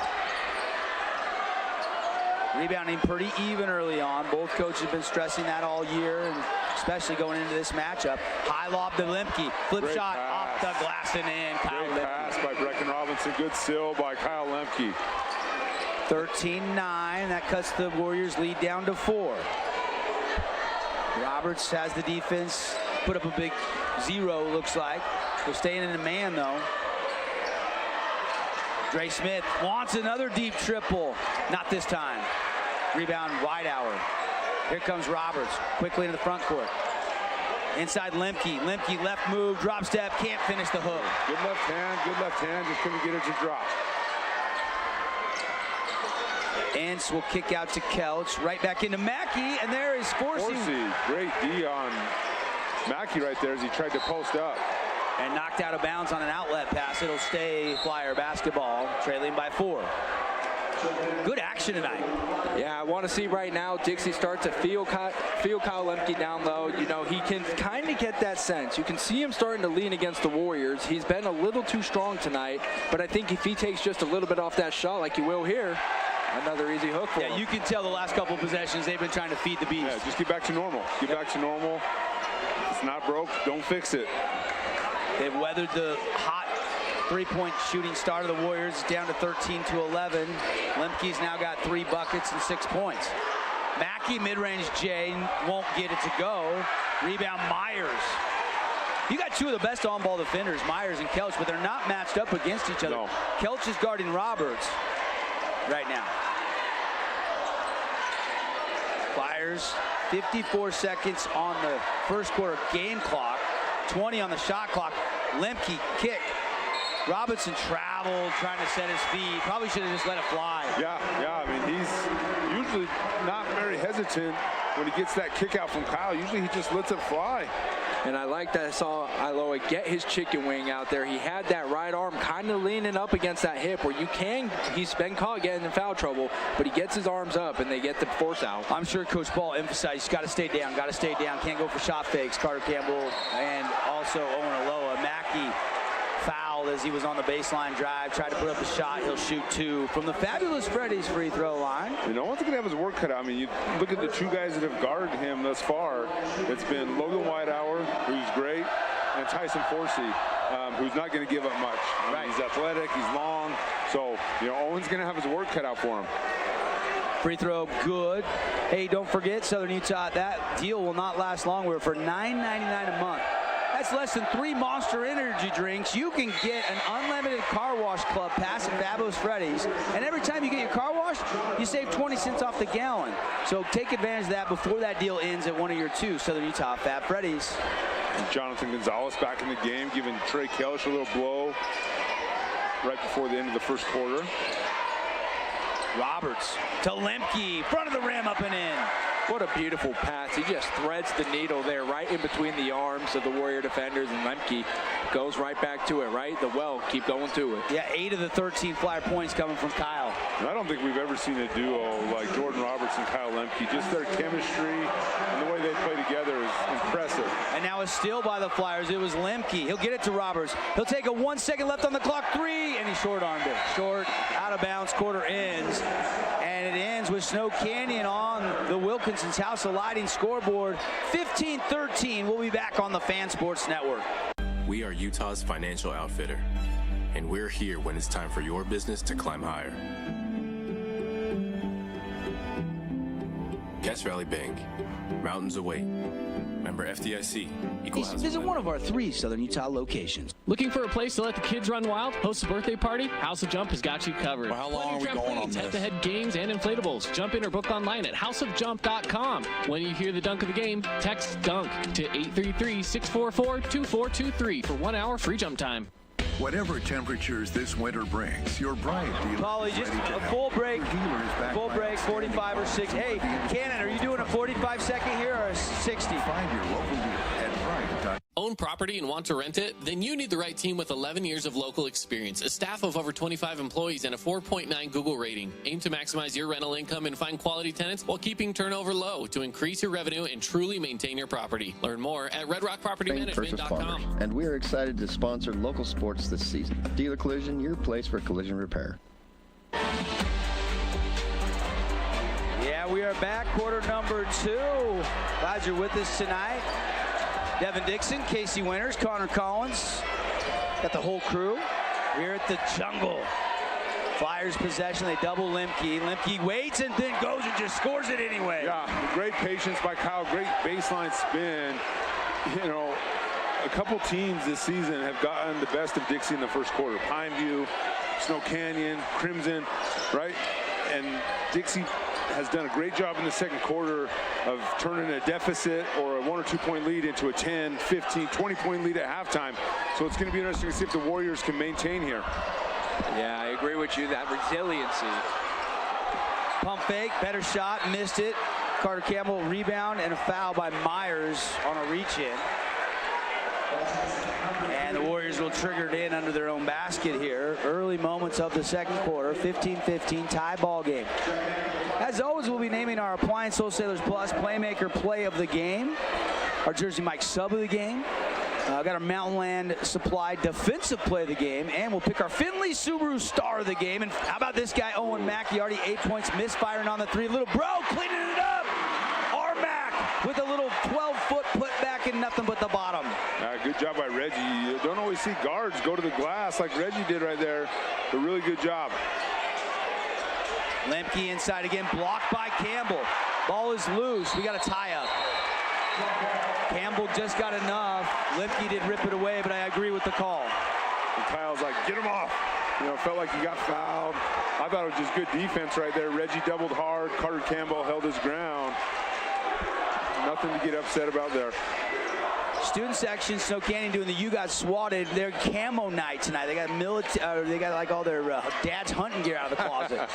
Rebounding pretty even early on. Both coaches have been stressing that all year, and especially going into this matchup. High lob to Lemke. Flip Great shot pass. off the glass and in. Kyle Great Lemke. pass by Brecken Robinson. Good seal by Kyle Lemke. 13-9. That cuts the Warriors lead down to 4. Roberts has the defense. Put up a big 0, looks like. They're staying in the man, though. Dre Smith wants another deep triple. Not this time. Rebound, Whitehour. Here comes Roberts, quickly into the front court. Inside Lemke. Lemke left move, drop step, can't finish the hook. Good left hand, just couldn't get it to drop. Ince will kick out to Kelch, right back into Mackey, and there is forcing. Great D on Mackey right there as he tried to post up. And knocked out of bounds on an outlet pass. It'll stay Flyer basketball, trailing by 4. Good action tonight. Yeah, I want to see right now Dixie start to feel Kyle Lemke down low. He can kind of get that sense. You can see him starting to lean against the Warriors. He's been a little too strong tonight, but I think if he takes just a little bit off that shot like he will here, another easy hook for him. Yeah, you can tell the last couple of possessions they've been trying to feed the beast. Yeah, just get back to normal. Get back to normal. If it's not broke, don't fix it. They've weathered the hot 3-point shooting start of the Warriors down to 13-11. Lemke's now got 3 buckets and 6 points. Mackey, mid-range J, won't get it to go. Rebound, Myers. You got 2 of the best on-ball defenders, Myers and Kelch, but they're not matched up against each other. No. Kelch is guarding Roberts right now. Flyers, 54 seconds on the first quarter game clock. 20 on the shot clock. Lemke kick. Robinson traveled, trying to set his feet. Probably should have just let it fly. Yeah. I mean, he's usually not very hesitant when he gets that kick out from Kyle. Usually he just lets it fly. And I like that I saw Iloa get his chicken wing out there. He had that right arm kind of leaning up against that hip where he's been caught getting in foul trouble, but he gets his arms up and they get the force out. I'm sure Coach Ball emphasized, you got to stay down, can't go for shot fakes. Carter Campbell and also Owen Iloa. Mackey fouled as he was on the baseline drive, tried to put up a shot. He'll shoot 2 from the fabulous Freddy's free throw line. No one's going to have his work cut out. I mean, you look at the 2 guys that have guarded him thus far. It's been Logan Whitehour, who's great, and Tyson Forsey, who's not going to give up much. Right. He's athletic, he's long, so Owen's going to have his work cut out for him. Free throw good. Hey, don't forget, Southern Utah, that deal will not last long. We're for $9.99 a month. That's less than 3 Monster Energy drinks. You can get an unlimited car wash club pass at Fabulous Freddy's. And every time you get your car washed, you save 20 cents off the gallon. So take advantage of that before that deal ends at one of your 2 Southern Utah Fab Freddy's. And Jonathan Gonzalez back in the game, giving Trey Kelch a little blow right before the end of the first quarter. Roberts to Lemke, front of the rim, up and in. What a beautiful pass. He just threads the needle there right in between the arms of the Warrior defenders, and Lemke goes right back to it, right? The well, keep going to it. Yeah, 8 of the 13 Flyer points coming from Kyle. And I don't think we've ever seen a duo like Jordan Roberts and Kyle Lemke. Just their chemistry and the way they play together is impressive. And now a steal by the Flyers. It was Lemke. He'll get it to Roberts. He'll take a 1 second left on the clock, 3, and he short-armed it. Short, out of bounds, quarter ends. And it ends with Snow Canyon on the Wilkinson's House of Lighting scoreboard. 15-13. We'll be back on the Fan Sports Network. We are Utah's financial outfitter, and we're here when it's time for your business to climb higher. Cache Valley Bank, mountains await. Member FDIC, equal housing. Visit one of our 3 Southern Utah locations. Looking for a place to let the kids run wild? Host a birthday party? House of Jump has got you covered. Well, how long are we going on this? Head-to-head games and inflatables. Jump in or book online at houseofjump.com. When you hear the dunk of the game, text DUNK to 833-644-2423 for 1 hour free jump time. Whatever temperatures this winter brings, your Bryant dealer Polly, just a full break, 45 or 6. Hey, Cannon, are you doing a 45-second here or a 60? Find your local dealer at Bryant. Own property and want to rent it? Then you need the right team with 11 years of local experience, a staff of over 25 employees, and a 4.9 Google rating. Aim to maximize your rental income and find quality tenants while keeping turnover low to increase your revenue and truly maintain your property. Learn more at redrockpropertymanagement.com. And we are excited to sponsor local sports this season. Dealer Collision, your place for collision repair. Yeah, we are back, quarter number 2. Glad you're with us tonight. Devin Dixon, Casey Winters, Connor Collins, got the whole crew. We're at the Jungle. Flyers possession, they double Lemke. Lemke waits and then goes and just scores it anyway. Yeah, great patience by Kyle, great baseline spin. A couple teams this season have gotten the best of Dixie in the first quarter. Pineview, Snow Canyon, Crimson, right? And Dixie has done a great job in the second quarter of turning a deficit or a 1 or 2 point lead into a 10, 15, 20 point lead at halftime. So it's going to be interesting to see if the Warriors can maintain here. Yeah, I agree with you, that resiliency. Pump fake, better shot, missed it. Carter Campbell rebound and a foul by Myers on a reach-in. And the Warriors will trigger it in under their own basket here. Early moments of the second quarter, 15-15 tie ball game. As always, we'll be naming our Appliance Wholesalers Plus Playmaker Play of the Game, our Jersey Mike Sub of the Game. Got our Mountain Land Supply Defensive Play of the Game, and we'll pick our Finley Subaru Star of the Game. And how about this guy, Owen Mackey, already 8 points, misfiring on the 3. Little bro cleaning it up. R-Mac with a little 12-foot put back in nothing but the bottom. Good job by Reggie. You don't always see guards go to the glass like Reggie did right there. A really good job. Lemke inside again, blocked by Campbell. Ball is loose. We got a tie-up. Campbell just got enough. Lemke did rip it away, but I agree with the call. And Kyle's like, get him off. Felt like he got fouled. I thought it was just good defense right there. Reggie doubled hard. Carter Campbell held his ground. Nothing to get upset about there. Student section, Snow Canyon doing the You Got Swatted. Their camo night tonight. They got they got like all their dad's hunting gear out of the closet,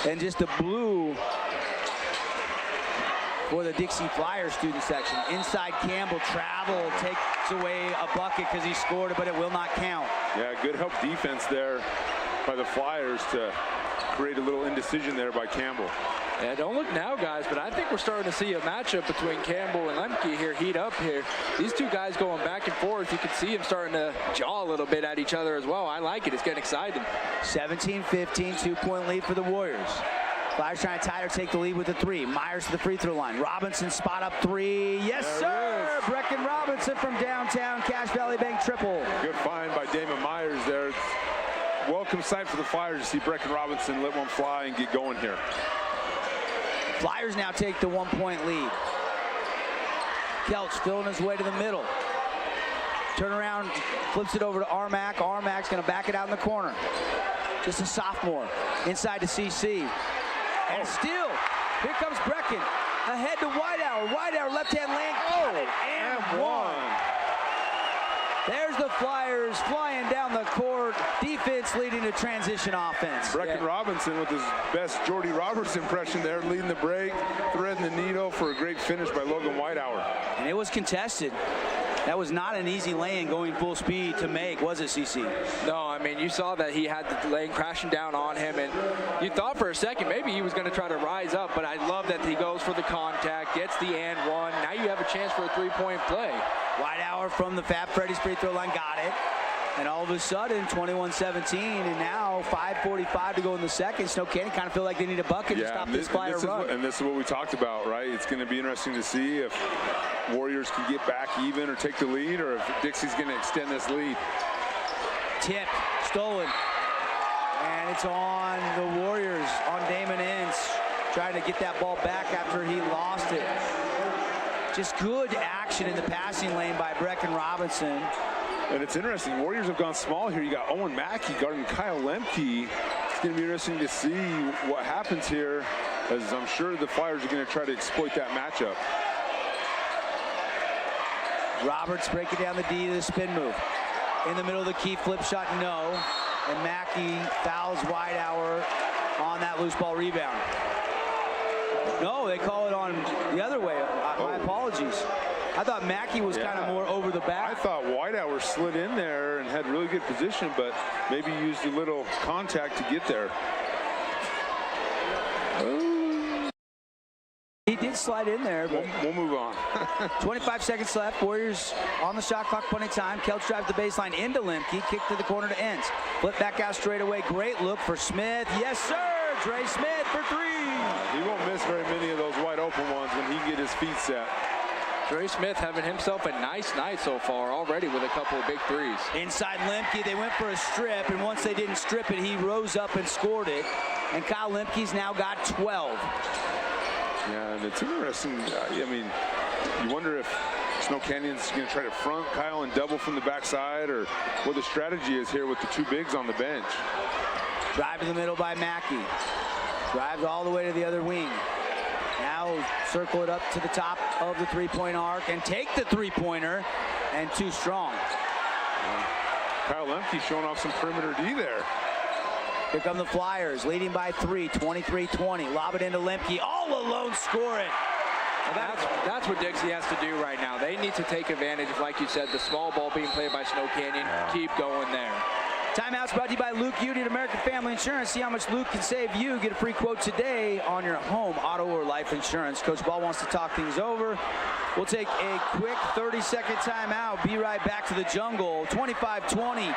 and just the blue for the Dixie Flyers student section. Inside Campbell, travel, takes away a bucket because he scored it, but it will not count. Yeah, good help defense there by the Flyers to create a little indecision there by Campbell. Yeah, don't look now, guys, but I think we're starting to see a matchup between Campbell and Lemke here heat up here. These two guys going back and forth. You can see them starting to jaw a little bit at each other as well. I like it. It's getting exciting. 17-15, 2-point lead for the Warriors. Flyers trying to tie or take the lead with a 3. Myers to the free throw line. Robinson spot up 3. Yes, sir! Brecken Robinson from downtown. Cache Valley Bank triple. Good find by Damon Myers there. Welcome sight for the Flyers to see Brecken Robinson let one fly and get going here. Flyers now take the 1-point lead. Kelch filling his way to the middle. Turn around, flips it over to Armack. Armack's going to back it out in the corner. Just a sophomore. Inside to CC. And still, here comes Brecken. Ahead to Whitehour. Whitehour, left-hand lane. And one. There's the Flyers flying down the court. Defense leading to transition offense. Brecken Robinson with his best Jordy Roberts impression there, leading the break, threading the needle for a great finish by Logan Whitehour. And it was contested. That was not an easy lane going full speed to make, was it, CC? No, I mean, you saw that he had the lane crashing down on him, and you thought for a second maybe he was going to try to rise up, but I love that he goes for the contact, gets the and one. Now you have a chance for a 3-point play. Whitehour from the Fat Freddy's free throw line got it. And all of a sudden, 21-17, and now 5:45 to go in the second. Snow Canyon kind of feel like they need a bucket to stop this Flyer run. And this is what we talked about, right? It's going to be interesting to see if Warriors can get back even or take the lead, or if Dixie's going to extend this lead. Tip, stolen. And it's on the Warriors, on Damon Ince, trying to get that ball back after he lost it. Just good action in the passing lane by Brecken Robinson. And it's interesting, Warriors have gone small here. You got Owen Mackey guarding Kyle Lemke. It's going to be interesting to see what happens here, as I'm sure the Flyers are going to try to exploit that matchup. Roberts breaking down the D to the spin move. In the middle of the key, flip shot, no. And Mackey fouls Whitehour on that loose ball rebound. No, they call it on the other way. My apologies. I thought Mackey was kind of more over the back. I thought Whitehour slid in there and had really good position, but maybe used a little contact to get there. He did slide in there, but we'll move on. 25 seconds left. Warriors on the shot clock, plenty of time. Kelch drives the baseline into Lemke, kick to the corner to Ince. Flip back out straight away. Great look for Smith. Yes, sir. Dre Smith for 3. He won't miss very many of those wide open ones when he get his feet set. Dre Smith having himself a nice night so far already with a couple of big threes. Inside Lemke, they went for a strip, and once they didn't strip it, he rose up and scored it. And Kyle Lemke's now got 12. Yeah, and it's interesting. I mean, you wonder if Snow Canyon's going to try to front Kyle and double from the backside, or what the strategy is here with the two bigs on the bench. Drive to the middle by Mackey. Drives all the way to the other wing. Now circle it up to the top of the three-point arc and take the three-pointer, and too strong. Kyle Lemke showing off some perimeter D there. Here come the Flyers, leading by 3, 23-20. Lob it into Lemke, all alone, score it. That's what Dixie has to do right now. They need to take advantage of, like you said, the small ball being played by Snow Canyon. Keep going there. Timeout's brought to you by Luke Udy at American Family Insurance. See how much Luke can save you. Get a free quote today on your home, auto, or life insurance. Coach Ball wants to talk things over. We'll take a quick 30-second timeout. Be right back to the jungle. 25-20.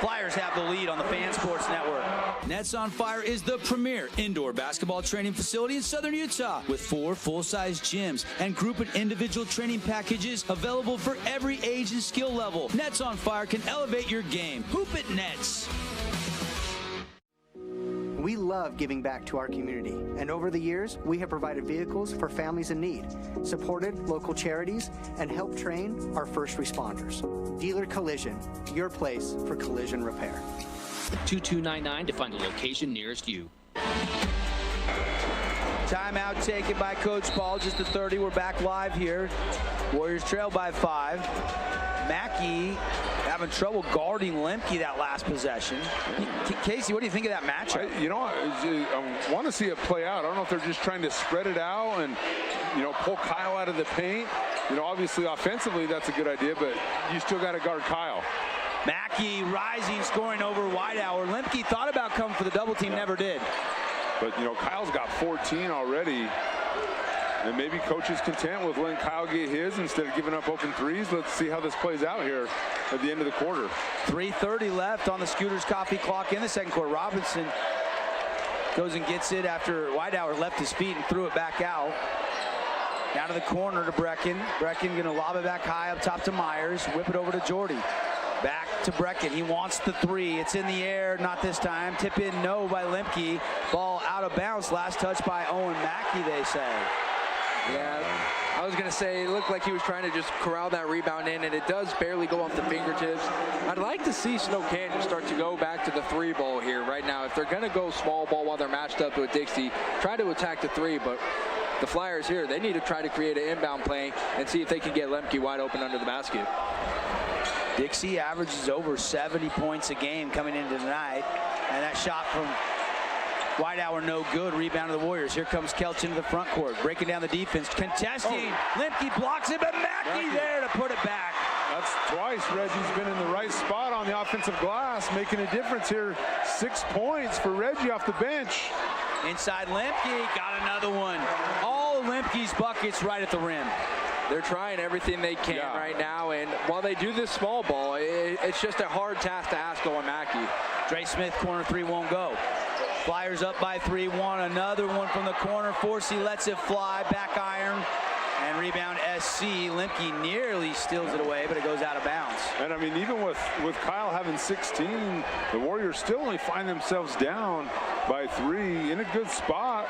Flyers have the lead on the Fan Sports Network. Nets on Fire is the premier indoor basketball training facility in Southern Utah with 4 full-size gyms and group and individual training packages available for every age and skill level. Nets on Fire can elevate your game. Hoop it, Nets. We love giving back to our community, and over the years, we have provided vehicles for families in need, supported local charities, and helped train our first responders. Dealer Collision, your place for collision repair. 2299 to find a location nearest you. Timeout taken by Coach Paul, just at 30. We're back live here. Warriors trail by 5. Mackey having trouble guarding Lemke that last possession. Casey, what do you think of that matchup? I want to see it play out. I don't know if they're just trying to spread it out and, pull Kyle out of the paint. Obviously offensively that's a good idea, but you still got to guard Kyle. Mackey rising, scoring over Whitehour. Lemke thought about coming for the double team, never did. But, Kyle's got 14 already. And maybe coach is content with letting Kyle get his instead of giving up open threes. Let's see how this plays out here at the end of the quarter. 3:30 left on the Scooters Coffee clock in the second quarter. Robinson goes and gets it after Whitehour left his feet and threw it back out. Down to the corner to Brecken. Brecken going to lob it back high up top to Myers. Whip it over to Jordy. Back to Brecken. He wants the three. It's in the air. Not this time. Tip in, no, by Lemke. Ball out of bounds. Last touch by Owen Mackey, they say. Yeah, I was going to say it looked like he was trying to just corral that rebound in, and it does barely go off the fingertips. I'd like to see Snow Canyon start to go back to the 3 ball here right now. If they're going to go small ball while they're matched up with Dixie, try to attack the 3, but the Flyers here, they need to try to create an inbound play and see if they can get Lemke wide open under the basket. Dixie averages over 70 points a game coming into tonight, and that shot from Whitehour no good. Rebound to the Warriors. Here comes Kelch into the front court, breaking down the defense, contesting. Lemke blocks it, but Mackey there to put it back. That's twice Reggie's been in the right spot on the offensive glass, making a difference here. 6 points for Reggie off the bench. Inside Lemke, got another one. All of Lemke's buckets right at the rim. They're trying everything they can right now, and while they do this small ball, it's just a hard task to ask Owen Mackey. Dre Smith, corner 3 won't go. Flyers up by 3-1. Another one from the corner. Forsey lets it fly. Back iron. And rebound SC. Lemke nearly steals it away, but it goes out of bounds. And I mean, even with Kyle having 16, the Warriors still only find themselves down by 3 in a good spot.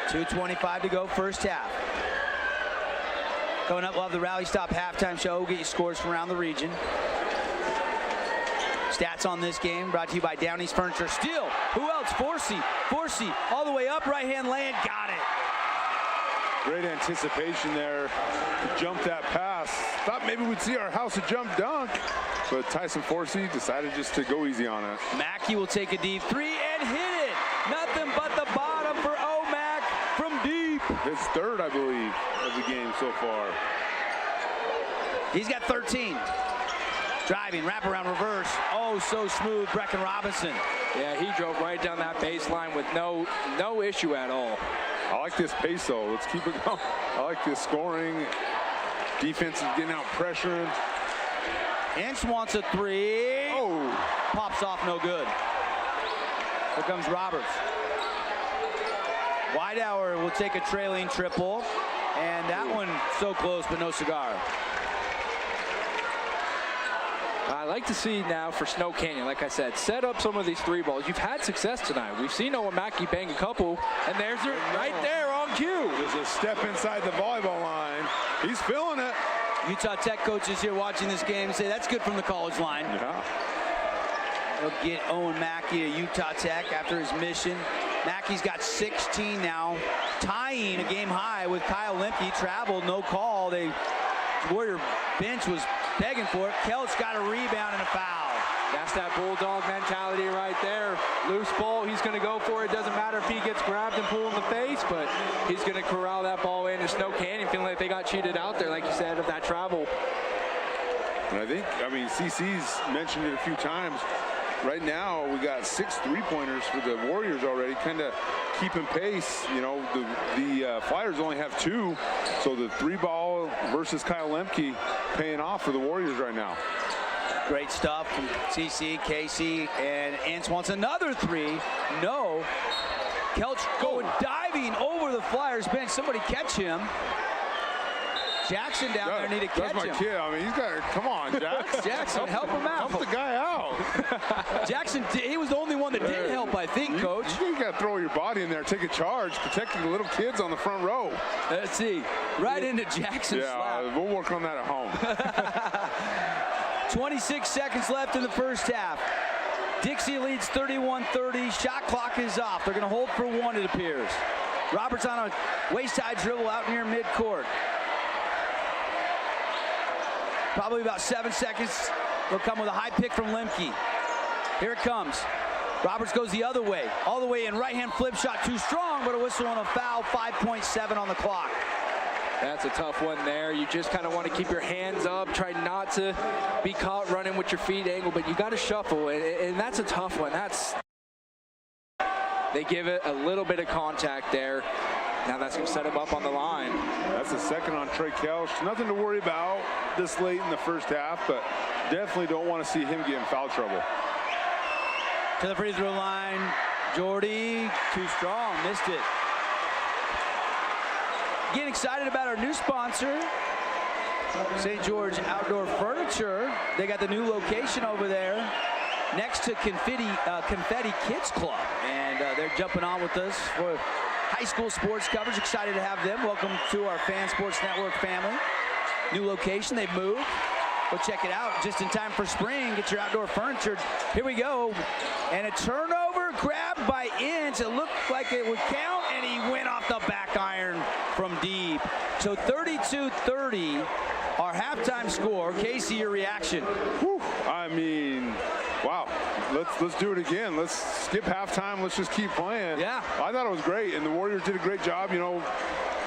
2:25 to go, first half. Coming up, we'll have the Rally Stop halftime show. We'll get you scores from around the region. Stats on this game brought to you by Downey's Furniture. Steal. Who else? Forsey. Forsey all the way up. Right-hand lane. Got it. Great anticipation there to jump that pass. Thought maybe we'd see our house a jump dunk, but Tyson Forsey decided just to go easy on it. Mackey will take a deep 3 and hit it. Nothing but the bottom for O'Mac from deep. His 3rd, I believe, of the game so far. He's got 13. Driving, wraparound reverse. Oh, so smooth, Brecken Robinson. Yeah, he drove right down that baseline with no issue at all. I like this pace, though. Let's keep it going. I like this scoring. Defense is getting out pressuring. Ince wants a 3. Oh. Pops off, no good. Here comes Roberts. Whitehour will take a trailing triple. And that one so close, but no cigar. I like to see now for Snow Canyon, like I said, set up some of these 3 balls. You've had success tonight. We've seen Owen Mackey bang a couple, and there's it right there on cue. There's a step inside the volleyball line. He's feeling it. Utah Tech coaches here watching this game say that's good from the college line. Yeah. They'll get Owen Mackey at Utah Tech after his mission. Mackey's got 16 now, tying a game high with Kyle Lemke. Traveled, no call. The Warrior bench was begging for it. Kelch got a rebound and a foul. That's that bulldog mentality right there. Loose ball, he's going to go for it. Doesn't matter if he gets grabbed and pulled in the face, but he's going to corral that ball in. And Snow Canyon feeling like they got cheated out there, like you said, of that travel. And I mean, CC's mentioned it a few times. Right now, we got 6 3-pointers for the Warriors already, kind of keeping pace. You know, the Flyers only have 2, so the 3-ball versus Kyle Lemke paying off for the Warriors right now. Great stuff from CC, Casey, and Ince wants another 3. No. Kelch going diving over the Flyers bench. Somebody catch him. Jackson down there need to catch him. That's my kid. I mean, he's got to, come on, Jackson. Jackson, help him out. Help the guy out. Jackson, he was the only one that did help, I think, Coach. You got to throw your body in there, take a charge, protecting the little kids on the front row. Let's see. Right into Jackson's slap. We'll work on that at home. 26 seconds left in the first half. Dixie leads 31-30. Shot clock is off. They're going to hold for one, it appears. Roberts on a waist-high dribble out near midcourt. Probably about 7 seconds. They'll come with a high pick from Lemke. Here it comes. Roberts goes the other way. All the way in. Right-hand flip shot too strong, but a whistle on a foul. 5.7 on the clock. That's a tough one there. You just kind of want to keep your hands up, try not to be caught running with your feet angled, but you got to shuffle, and that's a tough one. They give it a little bit of contact there. Now that's going to set him up on the line. That's the second on Trey Kelch. Nothing to worry about this late in the first half, but definitely don't want to see him get in foul trouble. To the free throw line, Jordy, too strong, missed it. Getting excited about our new sponsor, St. George Outdoor Furniture. They got the new location over there next to Confetti Kids Club, and they're jumping on with us for high school sports coverage. Excited to have them. Welcome to our Fan Sports Network family. New location, they've moved. Go check it out just in time for spring. Get your outdoor furniture. Here we go. And a turnover grabbed by Ince. It looked like it would count, and he went off the back iron from deep. So 32-30, our halftime score. Casey, your reaction? Whew. I mean, wow. Let's do it again. Let's skip halftime. Let's just keep playing. Yeah. I thought it was great, and the Warriors did a great job. You know,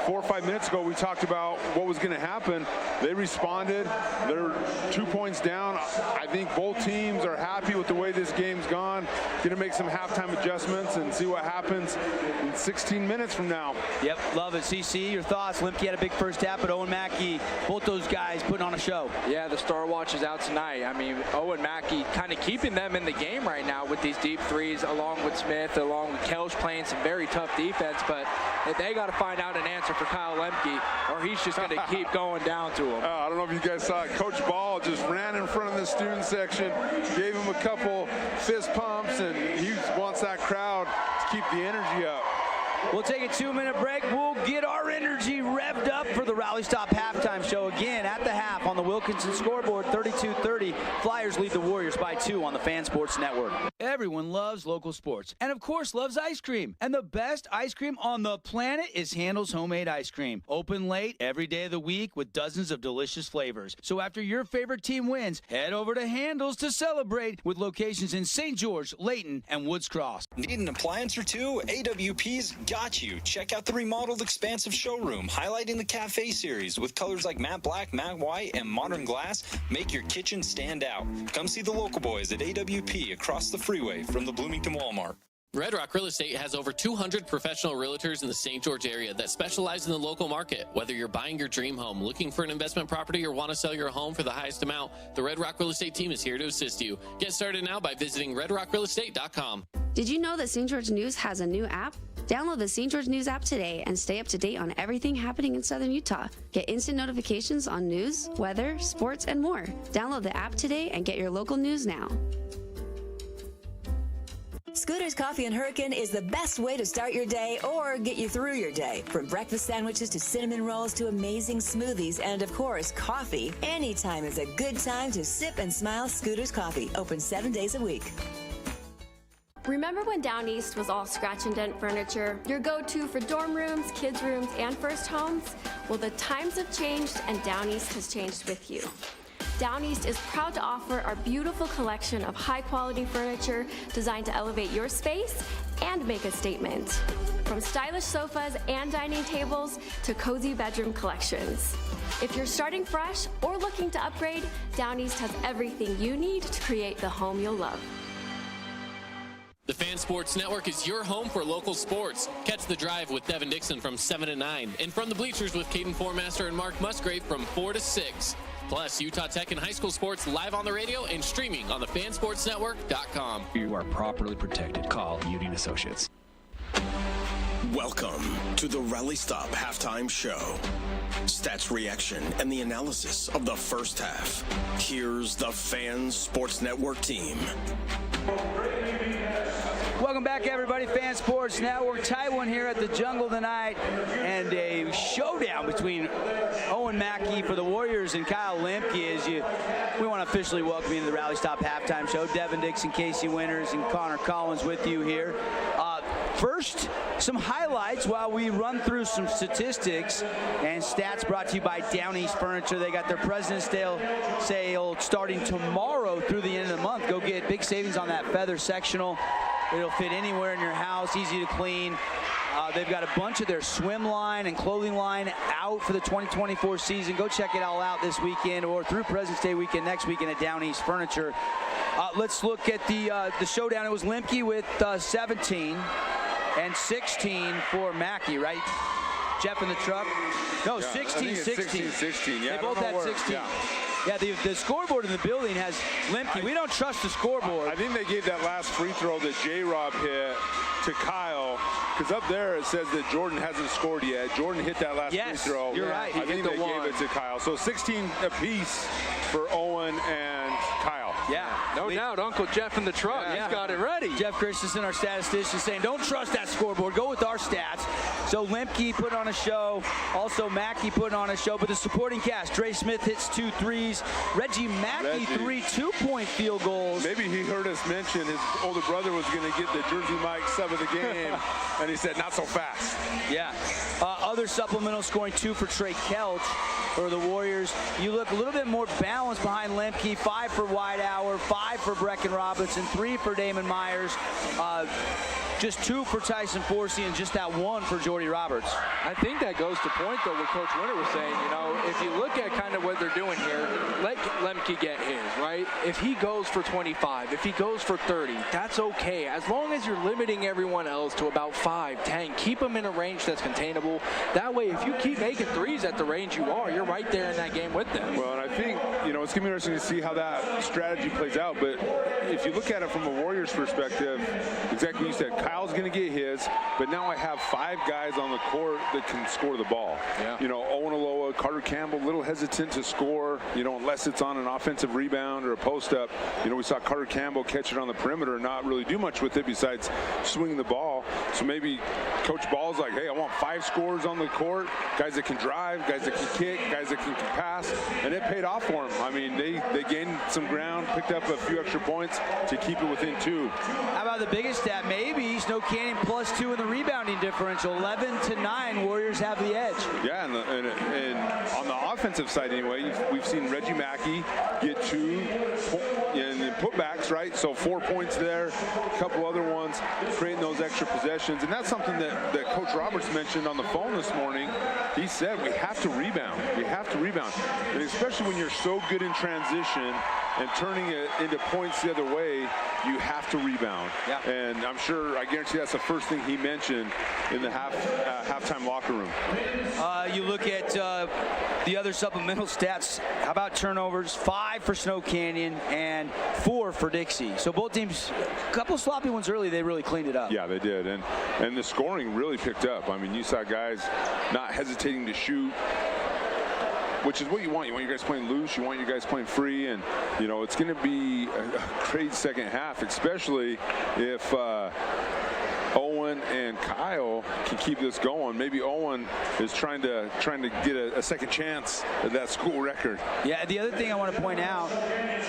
4 or 5 minutes ago, we talked about what was going to happen. They responded. They're 2 points down. I think both teams are happy with the way this game's gone. Going to make some halftime adjustments and see what happens in 16 minutes from now. Yep, love it. CC, your thoughts? Lemke had a big first half, but Owen Mackey, both those guys putting on a show. Yeah, the Star Watch is out tonight. I mean, Owen Mackey kind of keeping them in the game right now with these deep threes, along with Smith, along with Kelch playing some very tough defense, but they got to find out an answer for Kyle Lemke, or he's just going to keep going down to him. I don't know if you guys saw it. Coach Ball just ran in front of the student section, gave him a couple fist pumps, and he wants that crowd to keep the energy up. We'll take a 2-minute break. We'll get our energy revved up for the Rally Stop halftime show again at the half on the Wilkinson scoreboard. 32-30. Flyers lead the Warriors by 2 on the Fan Sports Network. Everyone loves local sports and, of course, loves ice cream. And the best ice cream on the planet is Handel's Homemade Ice Cream. Open late every day of the week with dozens of delicious flavors. So after your favorite team wins, head over to Handel's to celebrate with locations in St. George, Layton, and Woods Cross. Need an appliance or two? AWP's got you. Check out the remodeled expansive showroom, highlighting the Cafe series with colors like matte black, matte white, and modern glass. Make your kitchen stand out. Come see the local boys at AWP across the freeway from the Bloomington Walmart. Red Rock Real Estate has over 200 professional realtors in the St. George area that specialize in the local market. Whether you're buying your dream home, looking for an investment property, or want to sell your home for the highest amount, the Red Rock Real Estate team is here to assist you. Get started now by visiting redrockrealestate.com. Did you know that St. George News has a new app? Download the St. George News app today and stay up to date on everything happening in Southern Utah. Get instant notifications on news, weather, sports, and more. Download the app today and get your local news now. Scooter's Coffee and Hurricane is the best way to start your day or get you through your day. From breakfast sandwiches to cinnamon rolls to amazing smoothies and, of course, coffee. Anytime is a good time to sip and smile. Scooter's Coffee, open 7 days a week. Remember when Down East was all scratch and dent furniture? Your go-to for dorm rooms, kids' rooms, and first homes? Well, the times have changed and Down East has changed with you. Down East is proud to offer our beautiful collection of high-quality furniture designed to elevate your space and make a statement. From stylish sofas and dining tables to cozy bedroom collections. If you're starting fresh or looking to upgrade, Down East has everything you need to create the home you'll love. The Fan Sports Network is your home for local sports. Catch The Drive with Devin Dixon from 7 to 9. And From the Bleachers with Caden Formaster and Mark Musgrave from 4 to 6. Plus, Utah Tech and high school sports live on the radio and streaming on the fansportsnetwork.com. You are properly protected. Call Udine Associates. Welcome to the Rally Stop halftime show. Stats reaction and the analysis of the first half. Here's the Fan Sports Network team. Welcome back, everybody. Fan Sports Network. Tight one here at the Jungle tonight, and a showdown between Owen Mackey for the Warriors and Kyle Lemke as we want to officially welcome you to the Rally Stop halftime show. Devin Dixon, Casey Winters, and Connor Collins with you here. First, some highlights while we run through some statistics and stats brought to you by Down East Furniture. They got their President's Day sale starting tomorrow through the end of the month. Go get big savings on that feather sectional. It'll fit anywhere in your house, easy to clean. They've got a bunch of their swim line and clothing line out for the 2024 season. Go check it all out this weekend or through President's Day weekend next weekend at Down East Furniture. Let's look at the showdown. It was Lemke with 17 and 16 for Mackey, right? Jeff in the truck? No, 16-16. 16-16, yeah. They both had 16. Yeah, the scoreboard in the building has Lemke. We don't trust the scoreboard. I think they gave that last free throw that J-Rob hit to Kyle, because up there it says that Jordan hasn't scored yet. Jordan hit that last free throw. You're right. I think they gave it to Kyle. So 16 apiece for Owen and Kyle. Yeah. No doubt, Uncle Jeff in the truck. Yeah. He's got it ready. Jeff Christensen, our statistician, saying don't trust that scoreboard. Go with our stats. So Lemke put on a show. Also Mackey put on a show. But the supporting cast, Dre Smith hits 2 threes. Reggie Mackey 3 2-point field goals. Maybe he heard us mention his older brother was going to get the Jersey Mike sub of the game. And he said, not so fast. Yeah. Other supplemental scoring 2 for Trey Kelch for the Warriors. You look a little bit more balanced behind Lemke. 5 for Whitehour, 5 for Brecken Robinson, 3 for Damon Myers. Just 2 for Tyson Forsey and just that 1 for Jordy Roberts. I think that goes to point, though, what Coach Winter was saying. You know, if you look at kind of what they're doing here, let Lemke get his, right? If he goes for 25, if he goes for 30, that's okay. As long as you're limiting everyone else to about 5, 10, keep them in a range that's containable. That way, if you keep making threes at the range you are, you're right there in that game with them. Well, and I think, you know, it's going to be interesting to see how that strategy plays out. But if you look at it from a Warriors perspective, exactly what you said, Kyle's going to get his, but now I have 5 guys on the court that can score the ball. Yeah. You know, Owen Aloha, Carter Campbell, a little hesitant to score, you know, unless it's on an offensive rebound or a post-up. You know, we saw Carter Campbell catch it on the perimeter and not really do much with it besides swing the ball. So maybe Coach Ball's like, hey, I want 5 scorers on the court, guys that can drive, guys that can kick, guys that can pass, and it paid off for them. I mean, they gained some ground, picked up a few extra points to keep it within 2. How about the biggest stat? Maybe Snow Canyon +2 in the rebounding differential. 11-9, Warriors have the edge. Yeah, and on the offensive side anyway, we've seen Reggie Mackey get 2 in putbacks, right? So 4 points there, a couple other ones, creating those extra possessions. And that's something that Coach Roberts mentioned on the phone this morning. He said we have to rebound. We have to rebound. And especially when you're so good in transition and turning it into points the other way, you have to rebound. Yeah. And I'm sure, I guarantee that's the first thing he mentioned in the halftime locker room. You look at the other supplemental stats. How about turnovers? 5 for Snow Canyon and 4 for Dixie. So both teams, a couple of sloppy ones early, they really cleaned it up. Yeah, they did. And the scoring really picked up. I mean, you saw guys not hesitating to shoot, which is what you want. You want your guys playing loose. You want your guys playing free. And, you know, it's going to be a great second half, especially if Owen and Kyle can keep this going. Maybe Owen is trying to get a second chance at that school record. Yeah, the other thing I want to point out,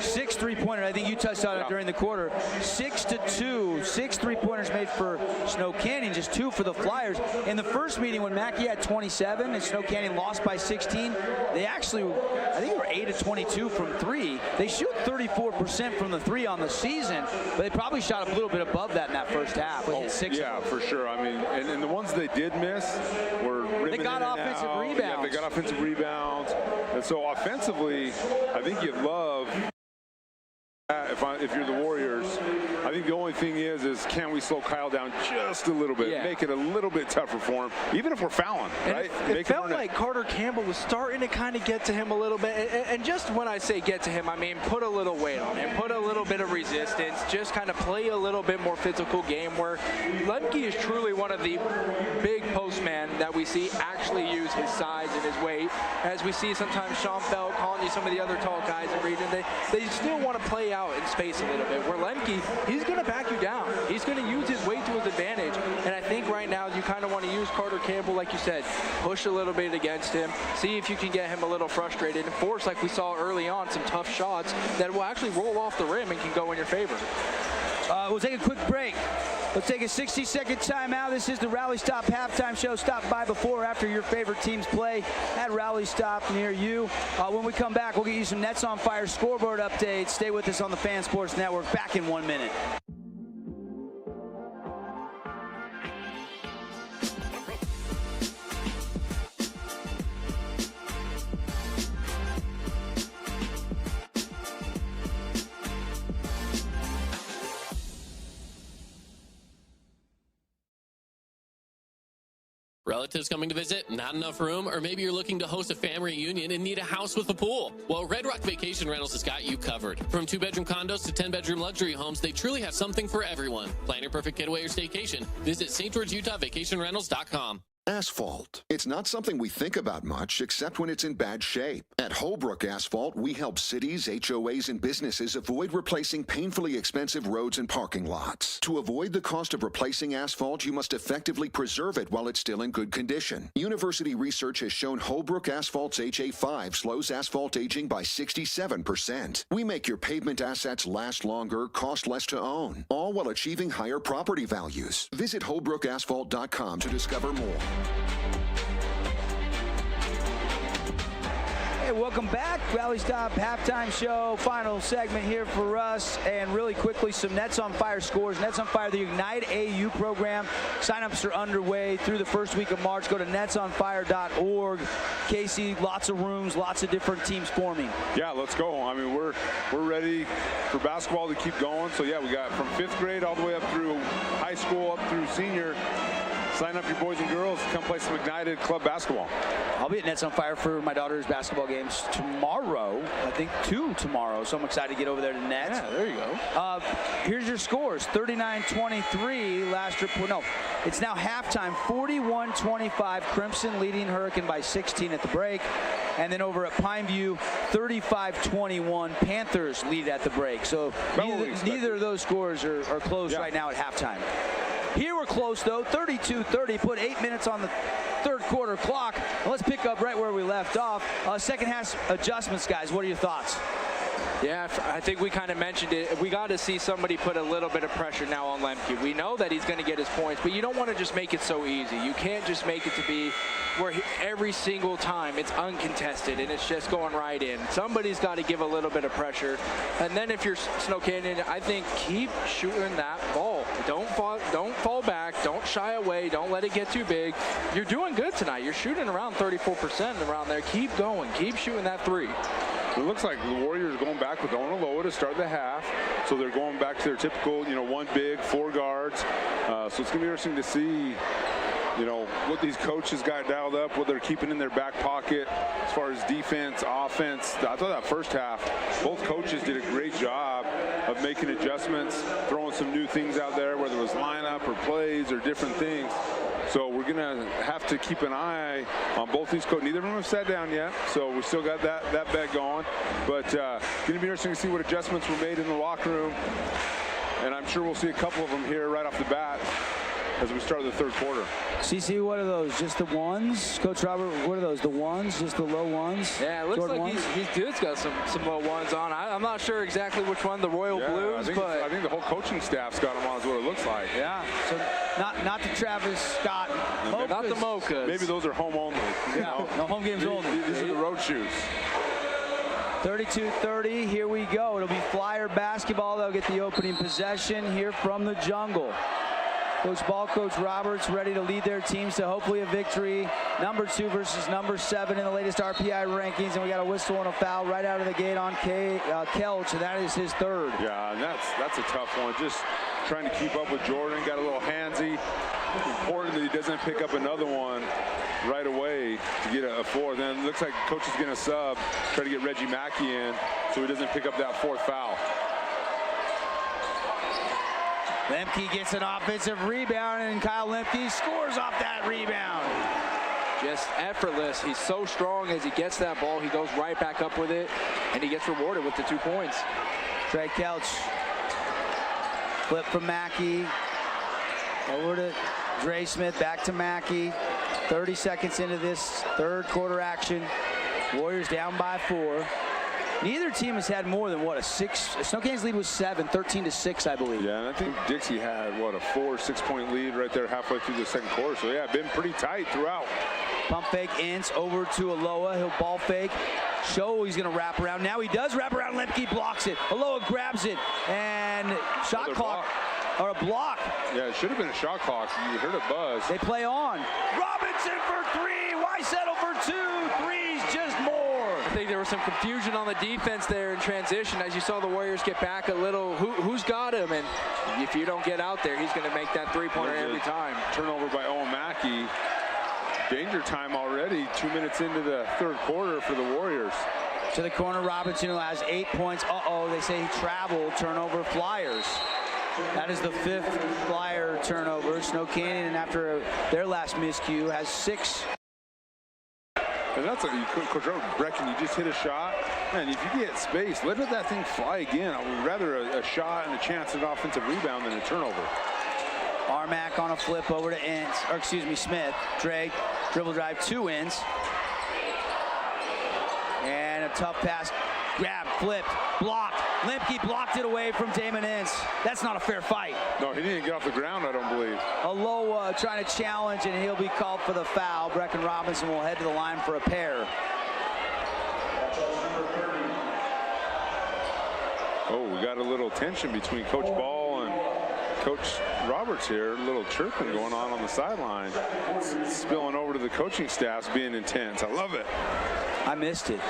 6 3-pointers. I think you touched on it during the quarter. 6-2, 6 3-pointers made for Snow Canyon, just 2 for the Flyers. In the first meeting when Mackey had 27 and Snow Canyon lost by 16, they actually, I think they were 8-22 from 3. They shoot 34% from the 3 on the season, but they probably shot a little bit above that in that first half. Yeah, for sure. I mean, and the ones they did miss were they got offensive rebounds. Yeah, they got offensive rebounds. And so offensively, I think you love, if you're the Warriors, I think the only thing is can we slow Kyle down just a little bit, make it a little bit tougher for him, even if we're fouling, right? It felt like Carter Campbell was starting to kind of get to him a little bit. And just when I say get to him, I mean put a little weight on him, put a little bit of resistance, just kind of play a little bit more physical game where Lemke is truly one of the big postmen that we see actually use his size and his weight. As we see sometimes Sean Felt calling you some of the other tall guys in the region, they still want to play out in space a little bit. Where Lemke, he's he's going to back you down. He's going to use his weight to his advantage. And I think right now you kind of want to use Carter Campbell, like you said, push a little bit against him, see if you can get him a little frustrated, and force, like we saw early on, some tough shots that will actually roll off the rim and can go in your favor. We'll take a quick break. Let's take a 60-second timeout. This is the Rally Stop halftime show. Stop by before or after your favorite teams play at Rally Stop near you. When we come back, we'll get you some Nets on Fire scoreboard updates. Stay with us on the Fan Sports Network. Back in 1 minute. Relatives coming to visit, not enough room, or maybe you're looking to host a family reunion and need a house with a pool. Well, Red Rock Vacation Rentals has got you covered. From 2-bedroom condos to 10-bedroom luxury homes, they truly have something for everyone. Plan your perfect getaway or staycation. Visit St. George, Utah, vacationrentals.com. Asphalt. It's not something we think about much, except when it's in bad shape. At Holbrook Asphalt, we help cities, HOAs, and businesses avoid replacing painfully expensive roads and parking lots. To avoid the cost of replacing asphalt, you must effectively preserve it while it's still in good condition. University research has shown Holbrook Asphalt's HA5 slows asphalt aging by 67%. We make your pavement assets last longer, cost less to own, all while achieving higher property values. Visit holbrookasphalt.com to discover more. Hey, welcome back. Rally Stop halftime show, final segment here for us. And really quickly, some Nets on Fire scores. Nets on Fire, the Ignite AU program. Sign-ups are underway through the first week of March. Go to netsonfire.org. Casey, lots of rooms, lots of different teams forming. Yeah, let's go. I mean, we're ready for basketball to keep going. So, yeah, we got from 5th grade all the way up through high school, up through senior. Sign up your boys and girls to come play some Ignited Club basketball. I'll be at Nets on Fire for my daughter's basketball games tomorrow. I think 2 tomorrow, so I'm excited to get over there to Nets. Yeah, there you go. Here's your scores. 39-23 last report. No, it's now halftime. 41-25. Crimson leading Hurricane by 16 at the break. And then over at Pineview, 35-21. Panthers lead at the break. So neither of those scores are close right now at halftime. Here we're close, though, 32-30. Put 8 minutes on the third quarter clock. Let's pick up right where we left off. Second half adjustments, guys. What are your thoughts? Yeah, I think we kind of mentioned it. We got to see somebody put a little bit of pressure now on Lemke. We know that he's going to get his points, but you don't want to just make it so easy. You can't just make it to be where every single time it's uncontested and it's just going right in. Somebody's got to give a little bit of pressure. And then if you're Snow Canyon, I think keep shooting that ball. Don't fall back. Don't shy away. Don't let it get too big. You're doing good tonight. You're shooting around 34% around there. Keep going. Keep shooting that three. It looks like the Warriors going back with Onaloa to start the half. So they're going back to their typical, one big, 4 guards. So it's going to be interesting to see, what these coaches got dialed up, what they're keeping in their back pocket as far as defense, offense. I thought that first half, both coaches did a great job of making adjustments, throwing some new things out there, whether it was lineup or plays or different things. So we're going to have to keep an eye on both these coaches. Neither of them have sat down yet, so we still got that bet going. But going to be interesting to see what adjustments were made in the locker room. And I'm sure we'll see a couple of them here right off the bat as we start the third quarter. CC, what are those? Just the ones? Coach Robert, what are those? The ones? Just the low ones? Yeah, it looks Jordan like ones? he's dude's got some low ones on. I'm not sure exactly which one, the Royal Blues, but I think the whole coaching staff's got them on is what it looks like. Yeah, so not the Travis Scott. Not the Mochas. Maybe those are home only. No home games only. These are the road shoes. 32-30, here we go. It'll be Flyer basketball. They'll get the opening possession here from the jungle. Coach Ball, Coach Roberts ready to lead their teams to hopefully a victory. Number 2 versus number 7 in the latest RPI rankings. And we got a whistle and a foul right out of the gate on Kelch, and that is his third. Yeah, and that's a tough one. Just trying to keep up with Jordan. Got a little handsy. Important that he doesn't pick up another one right away to get a fourth. Then it looks like coach is going to sub, try to get Reggie Mackey in so he doesn't pick up that 4th foul. Lemke gets an offensive rebound, and Kyle Lemke scores off that rebound. Just effortless. He's so strong as he gets that ball. He goes right back up with it, and he gets rewarded with the 2 points. Trey Kelch Flip from Mackey. Over to Dre Smith, back to Mackey. 30 seconds into this third quarter action. Warriors down by 4. Neither team has had more than, what, a 6? Snow Canyon's lead was 7, 13-6, I believe. Yeah, and I think Dixie had, what, a 4-6-point lead right there halfway through the second quarter. So, yeah, been pretty tight throughout. Pump fake, Ince over to Aloha. He'll ball fake. Show he's going to wrap around. Now he does wrap around. Lemke blocks it. Aloha grabs it. And shot clock. Or a block. Yeah, it should have been a shot clock. You heard a buzz. They play on. Robinson for 3. Why settle for 2? 3's just more. I think there was some confusion on the defense there in transition as you saw the Warriors get back a little. Who's got him? And if you don't get out there, he's going to make that three-pointer every time. Turnover by Owen Mackey. Danger time already. 2 minutes into the third quarter for the Warriors. To the corner, Robinson, who has 8 points. Uh-oh, they say he traveled. Turnover, Flyers. That is the 5th Flyer turnover. Snow Canyon, after their last miscue, has 6. And that's what Coach Brecken, you just hit a shot. Man, if you get space, let that thing fly again. I would rather a shot and a chance at an offensive rebound than a turnover. Armack on a flip over to Ince, or excuse me, Smith. Dre, dribble drive to Ince. And a tough pass. Grab, flipped, blocked. Lemke blocked it away from Damon Ince. That's not a fair fight. No, he didn't get off the ground, I don't believe. Aloha trying to challenge, and he'll be called for the foul. Brecken Robinson will head to the line for a pair. Oh, we got a little tension between Coach Ball and Coach Roberts here. A little chirping going on the sideline. Spilling over to the coaching staff's being intense. I love it. I missed it.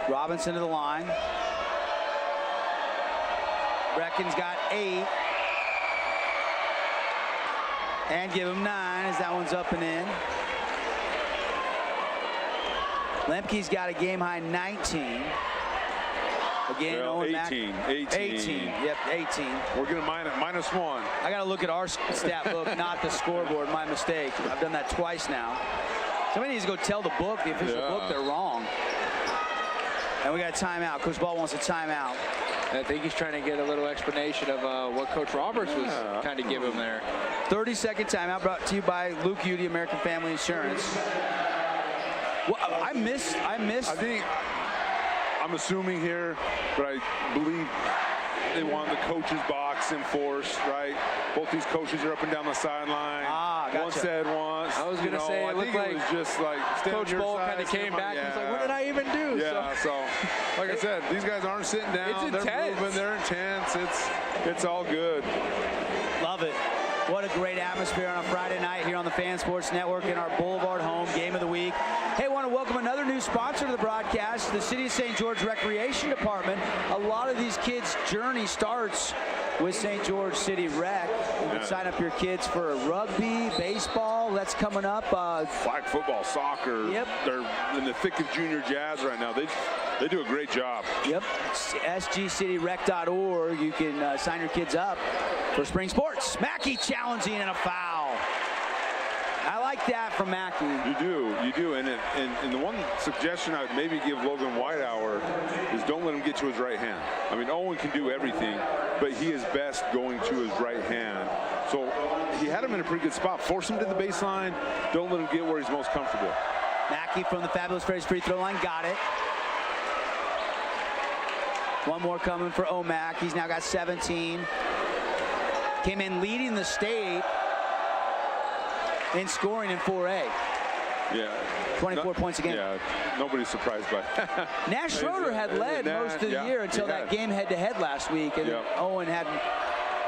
Robinson to the line. Brecken's got 8. And give him 9 as that one's up and in. Lemke's got a game-high 19. Again, well, 18. 18. Yep, 18. We're going to -1. I got to look at our stat book, not the scoreboard. My mistake. I've done that twice now. Somebody needs to go tell the book, the official book, they're wrong. And we got a timeout. Coach Ball wants a timeout. I think he's trying to get a little explanation of what Coach Roberts was kind of giving him there. 30-second timeout brought to you by Luke Udy, American Family Insurance. Well, I missed. I'm assuming here, but I believe they want the coach's box enforced, right? Both these coaches are up and down the sideline. Gotcha. One said once. I was going to say, it looked like it was just like Coach Ball kind of came back and was like, what did I even do? Yeah, so like I said, these guys aren't sitting down. It's intense. They're moving, they're intense. It's all good. Love it. What a great atmosphere on a Friday night here on the Fan Sports Network in our Boulevard home game of the week. Hey, I want to welcome another new sponsor to the broadcast, the City of St. George Recreation Department. A lot of these kids' journey starts with St. George City Rec. You can sign up your kids for rugby, baseball. That's coming up. Flag football, soccer. Yep. They're in the thick of junior jazz right now. They do a great job. Yep. sgcityrec.org. You can sign your kids up for spring sports. Mackey challenging and a foul. I like that from Mackey. You do. And the one suggestion I would maybe give Logan Whitehour is don't let him get to his right hand. I mean, Owen can do everything, but he is best going to his right hand. So he had him in a pretty good spot. Force him to the baseline. Don't let him get where he's most comfortable. Mackey from the Fabulous Freddy's free throw line. Got it. One more coming for Omac. He's now got 17. Came in leading the state in scoring in 4A. Yeah. 24 points a game. Yeah, nobody's surprised by that. Nash Schroeder had led most of the year until that game head-to-head last week, and then Owen had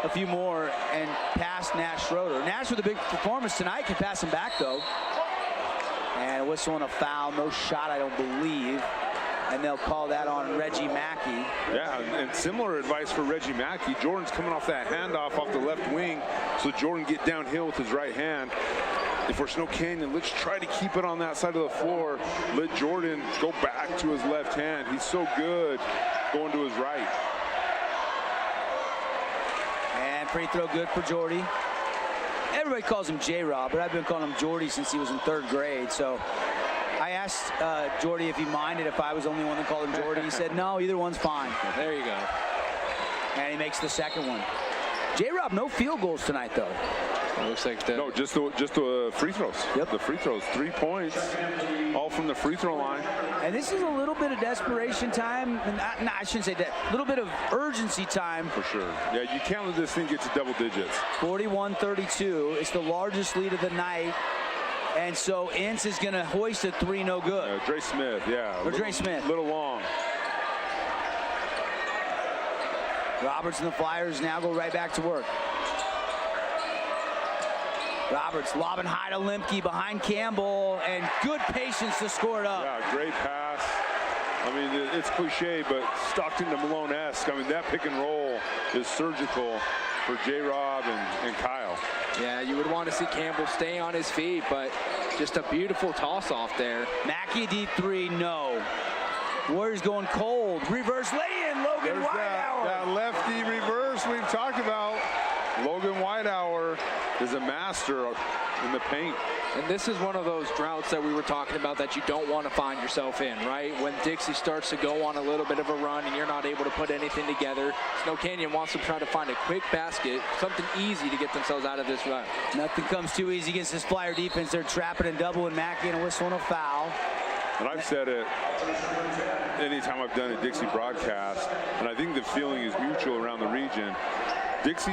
a few more and passed Nash Schroeder. Nash with a big performance tonight, can pass him back though. And a whistle and a foul, no shot I don't believe. And they'll call that on Reggie Mackey. Yeah, and similar advice for Reggie Mackey. Jordan's coming off that handoff off the left wing, so Jordan get downhill with his right hand. If we're Snow Canyon, let's try to keep it on that side of the floor. Let Jordan go back to his left hand. He's so good going to his right. And free throw good for Jordy. Everybody calls him J-Rob, but I've been calling him Jordy since he was in 3rd grade, so I asked Jordy if he minded if I was the only one that called him Jordy. He said, no, either one's fine. There you go. And he makes the second one. J-Rob, no field goals tonight, though. It looks like No, just the free throws. Yep. The free throws, 3 points, all from the free throw line. And this is a little bit of desperation time. I shouldn't say that. A little bit of urgency time. For sure. Yeah, you can't let this thing get to double digits. 41-32. It's the largest lead of the night. And so Ince is going to hoist a three, no good. Dre Smith, yeah. Or Dre Smith. Little long. Roberts and the Flyers now go right back to work. Roberts lobbing high to Lemke behind Campbell, and good patience to score it up. Yeah, great pass. I mean, it's cliche, but Stockton to Malone-esque. I mean, that pick and roll is surgical for J-Rob and Kyle. Yeah, you would want to see Campbell stay on his feet, but just a beautiful toss-off there. Mackey deep three, no. Warriors going cold. Reverse lay-in, Logan Whitehour. That lefty reverse we've talked about. Logan Whitehour is a master in the paint. And this is one of those droughts that we were talking about that you don't want to find yourself in, right? When Dixie starts to go on a little bit of a run and you're not able to put anything together, Snow Canyon wants to try to find a quick basket, something easy to get themselves out of this run. Nothing comes too easy against this Flyer defense. They're trapping and doubling Mackey and a whistle and a foul. And I've said it anytime I've done a Dixie broadcast, and I think the feeling is mutual around the region. Dixie,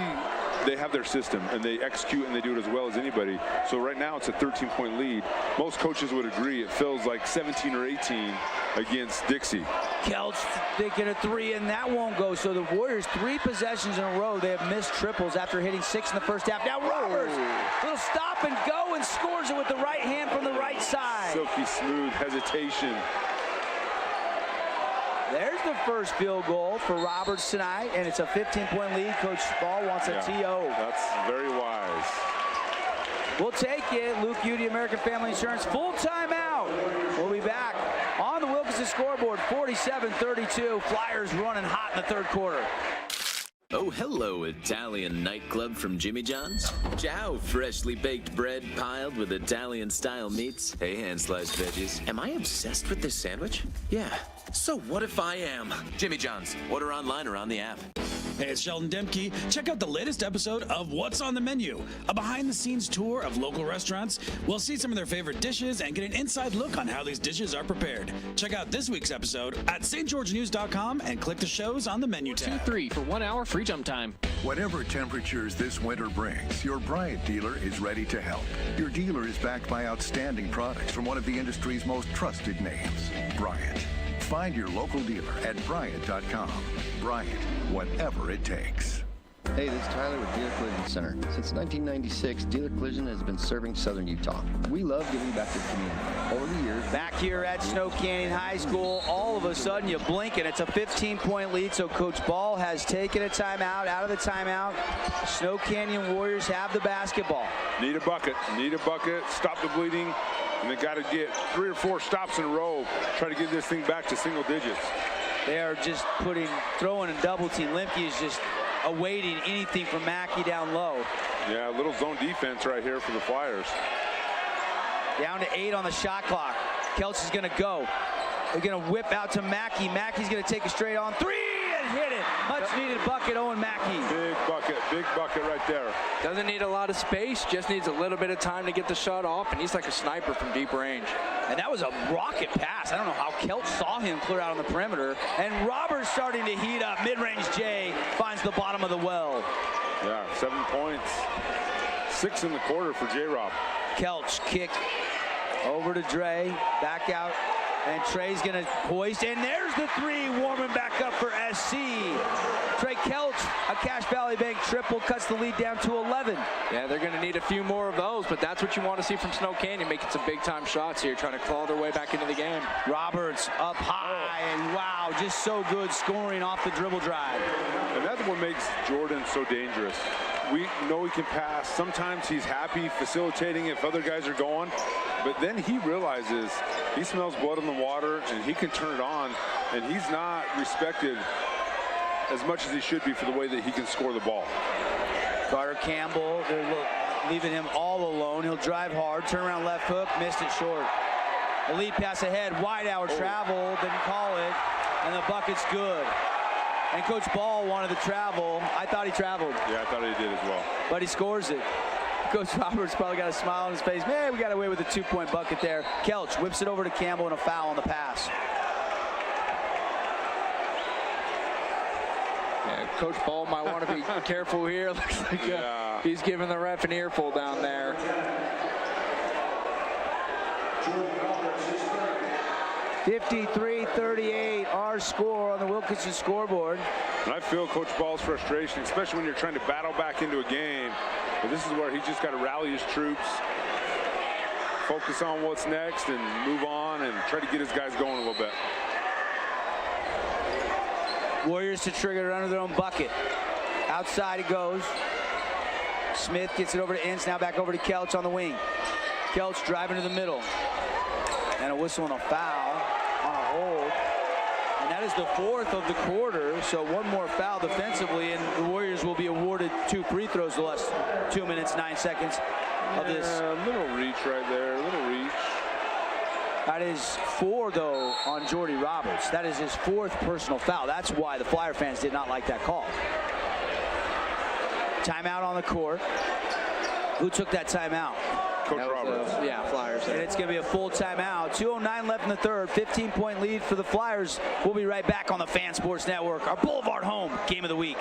they have their system, and they execute, and they do it as well as anybody. So right now, it's a 13-point lead. Most coaches would agree it feels like 17 or 18 against Dixie. Kelch thinking a three, and that won't go. So the Warriors, 3 possessions in a row. They have missed triples after hitting 6 in the first half. Now Roberts, little stop and go, and scores it with the right hand from the right side. Silky smooth hesitation. There's the first field goal for Roberts tonight, and it's a 15-point lead. Coach Ball wants a TO. That's very wise. We'll take it. Luke Udy, American Family Insurance, full timeout. We'll be back on the Wilkinson scoreboard, 47-32. Flyers running hot in the third quarter. Oh, hello, Italian nightclub from Jimmy John's. Ciao, freshly baked bread piled with Italian-style meats. Hey, hand-sliced veggies. Am I obsessed with this sandwich? Yeah. So what if I am? Jimmy John's. Order online or on the app. Hey, it's Sheldon Demke. Check out the latest episode of What's on the Menu, a behind-the-scenes tour of local restaurants. We'll see some of their favorite dishes and get an inside look on how these dishes are prepared. Check out this week's episode at stgeorgenews.com and click the shows on the menu tab. 2-3 for 1 hour free jump time. Whatever temperatures this winter brings, your Bryant dealer is ready to help. Your dealer is backed by outstanding products from one of the industry's most trusted names, Bryant. Find your local dealer at Bryant.com. Bryant, whatever it takes. Hey, this is Tyler with Dealer Collision Center. Since 1996, Dealer Collision has been serving Southern Utah. We love giving back to the community. Over the years, back here at Snow Canyon High School, all of a sudden you blink and it's a 15-point lead, so Coach Ball has taken a timeout. Out of the timeout, Snow Canyon Warriors have the basketball. Need a bucket, stop the bleeding, and they got to get 3 or 4 stops in a row, try to get this thing back to single digits. They are just throwing a double team. Lemke is just awaiting anything from Mackey down low. Yeah, a little zone defense right here for the Flyers. Down to 8 on the shot clock. Kelch is going to go. They're going to whip out to Mackey. Mackey's going to take a straight on 3 and hit it. Much needed bucket, Owen Mackey. Big bucket right there. Doesn't need a lot of space, just needs a little bit of time to get the shot off, and he's like a sniper from deep range. And that was a rocket pass. I don't know how Kelch saw him clear out on the perimeter. And Roberts starting to heat up. Mid-range J finds the bottom of the well. Yeah, 7 points. 6 in the quarter for J-Rob. Kelch kick over to Dre. Back out. And Trey's going to hoist. And there's the 3 warming back up for SC. Trey Kelch, a Cache Valley Bank triple, cuts the lead down to 11. Yeah, they're going to need a few more of those, but that's what you want to see from Snow Canyon, making some big-time shots here, trying to claw their way back into the game. Roberts up high, and wow, just so good scoring off the dribble drive. And that's what makes Jordan so dangerous. We know he can pass. Sometimes he's happy facilitating if other guys are going, but then he realizes he smells blood in the water, and he can turn it on, and he's not respected as much as he should be for the way that he can score the ball. Carter Campbell, they're leaving him all alone. He'll drive hard, turn around left hook, missed it short. The lead pass ahead, Whitehour travel, didn't call it, and the bucket's good. And Coach Ball wanted to travel. I thought he traveled. Yeah, I thought he did as well. But he scores it. Coach Roberts probably got a smile on his face. Man, we got away with a 2-point bucket there. Kelch whips it over to Campbell and a foul on the pass. Yeah, Coach Ball might want to be careful here. Looks like he's giving the ref an earful down there. (53-38) our score on the Wilkinson scoreboard. And I feel Coach Ball's frustration, especially when you're trying to battle back into a game. But this is where he's just got to rally his troops, focus on what's next, and move on and try to get his guys going a little bit. Warriors to trigger it under their own bucket. Outside it goes. Smith gets it over to Ince, now back over to Kelch on the wing. Kelch driving to the middle. And a whistle and a foul on a hold. And that is the 4th of the quarter, so one more foul defensively, and the Warriors will be awarded 2 free throws the last 2 minutes, 9 seconds of this. A little reach right there, a little reach. That is 4, though, on Jordy Roberts. That is his 4th personal foul. That's why the Flyer fans did not like that call. Timeout on the court. Who took that timeout? Coach Roberts. Yeah, Flyers. And it's going to be a full timeout. 2:09 left in the third. 15-point lead for the Flyers. We'll be right back on the Fan Sports Network, our Boulevard home game of the week.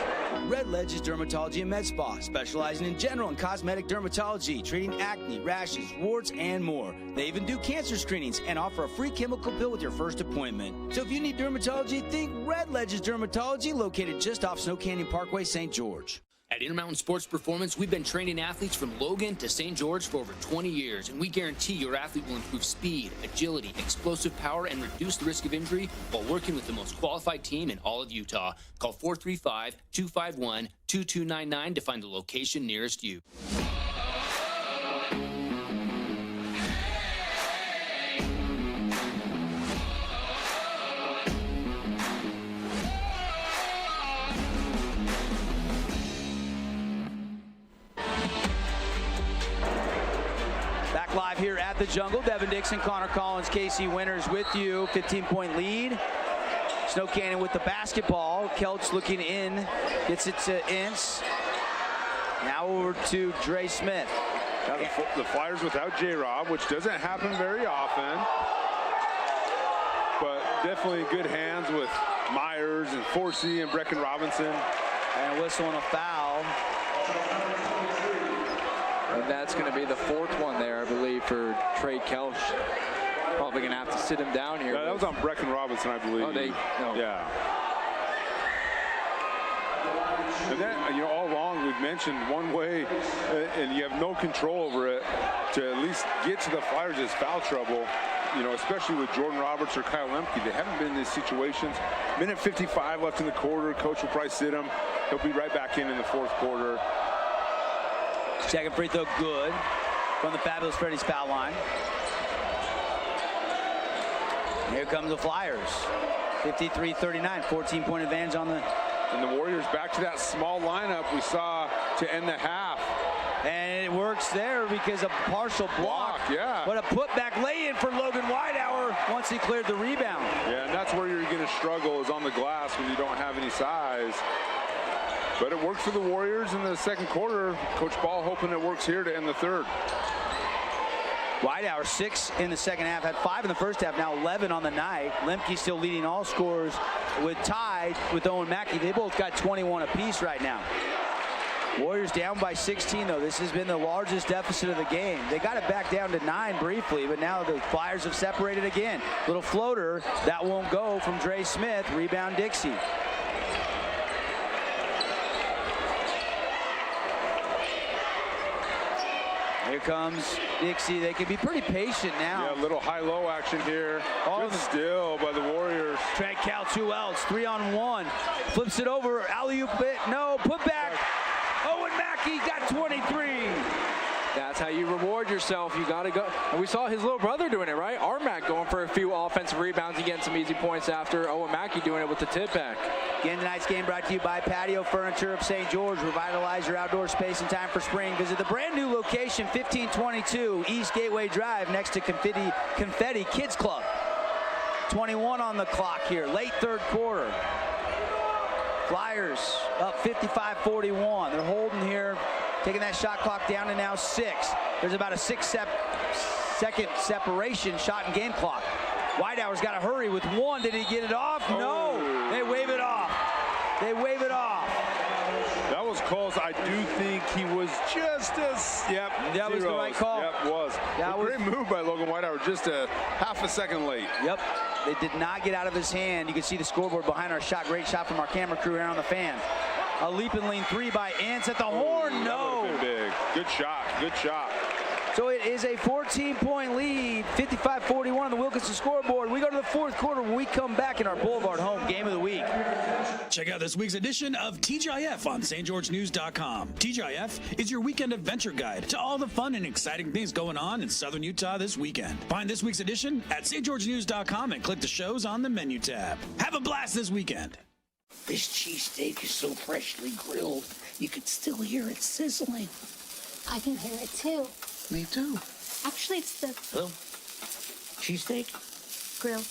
Red Ledge's Dermatology and Med Spa, specializing in general and cosmetic dermatology, treating acne, rashes, warts, and more. They even do cancer screenings and offer a free chemical pill with your first appointment. So if you need dermatology, think Red Ledge's Dermatology, located just off Snow Canyon Parkway, St. George. At Intermountain Sports Performance, we've been training athletes from Logan to St. George for over 20 years, and we guarantee your athlete will improve speed, agility, explosive power, and reduce the risk of injury while working with the most qualified team in all of Utah. Call 435-251-2299 to find the location nearest you. Live here at the Jungle. Devin Dixon, Connor Collins, Casey Winters with you. 15-point lead. Snow Canyon with the basketball. Kelch looking in. Gets it to Ince. Now over to Dre Smith. Now the Flyers without J-Rob, which doesn't happen very often. But definitely good hands with Myers and Forsey and Brecken Robinson. And a whistle and a foul. And that's going to be the 4th one there, I believe, for Trey Kelch. Probably going to have to sit him down here. Yeah, that was on Brecken Robinson, I believe. Oh, no. Yeah. And then, all along we've mentioned one way, and you have no control over it, to at least get to the Flyers is foul trouble. Especially with Jordan Roberts or Kyle Lemke. They haven't been in these situations. Minute 55 left in the quarter. Coach will probably sit him. He'll be right back in the 4th quarter. Second free throw good from the Fabulous Freddy's foul line. Here comes the Flyers. 53-39, 14-point advantage on the... And the Warriors back to that small lineup we saw to end the half. And it works there because a partial block. Yeah. But a putback lay-in for Logan Whitehour once he cleared the rebound. Yeah, and that's where you're going to struggle, is on the glass when you don't have any size. But it worked for the Warriors in the second quarter. Coach Ball hoping it works here to end the third. Whitehour 6 in the second half, had 5 in the first half, now 11 on the night. Lemke still leading all scorers tied with Owen Mackey. They both got 21 apiece right now. Warriors down by 16, though. This has been the largest deficit of the game. They got it back down to 9 briefly, but now the Flyers have separated again. Little floater, that won't go from Dre Smith. Rebound Dixie. Here comes Dixie. They can be pretty patient now. Yeah, a little high-low action here. Good steal by the Warriors. Trey Kelch, who else? 3-on-1. Flips it over. Alley-oop it. No, put back. Owen Mackey got 23. That's how you reward yourself. You got to go. And we saw his little brother doing it, right? Armac going for a few offensive rebounds and getting some easy points after. Owen Mackey doing it with the tip back. Again, tonight's game brought to you by Patio Furniture of St. George. Revitalize your outdoor space in time for spring. Visit the brand new location, 1522 East Gateway Drive, next to Confetti Kids Club. 21 on the clock here, late third quarter. Flyers up 55-41. They're holding here, taking that shot clock down to now 6. There's about a 6-second separation shot and game clock. Whitehour's got to hurry with 1. Did he get it off? Oh. No. They wave it off. They wave it off. That was close. I do think he was just that zeros. was the right call. Yep, was. That was great move by Logan Whitehour, just a half a second late. Yep. They did not get out of his hand. You can see the scoreboard behind our shot. Great shot from our camera crew here on the fan. A leap and lean 3 by Ince at the horn. No. That would've been big. Good shot. Good shot. So it is a 14-point lead, 55-41 on the Wilkinson scoreboard. We go to the fourth quarter when we come back in our Boulevard home game of the week. Check out this week's edition of TGIF on stgeorgenews.com. TGIF is your weekend adventure guide to all the fun and exciting things going on in Southern Utah this weekend. Find this week's edition at stgeorgenews.com and click the shows on the menu tab. Have a blast this weekend. This cheesesteak is so freshly grilled, you can still hear it sizzling. I can hear it too. Me too. Actually, it's the Hello? Cheesesteak? grill.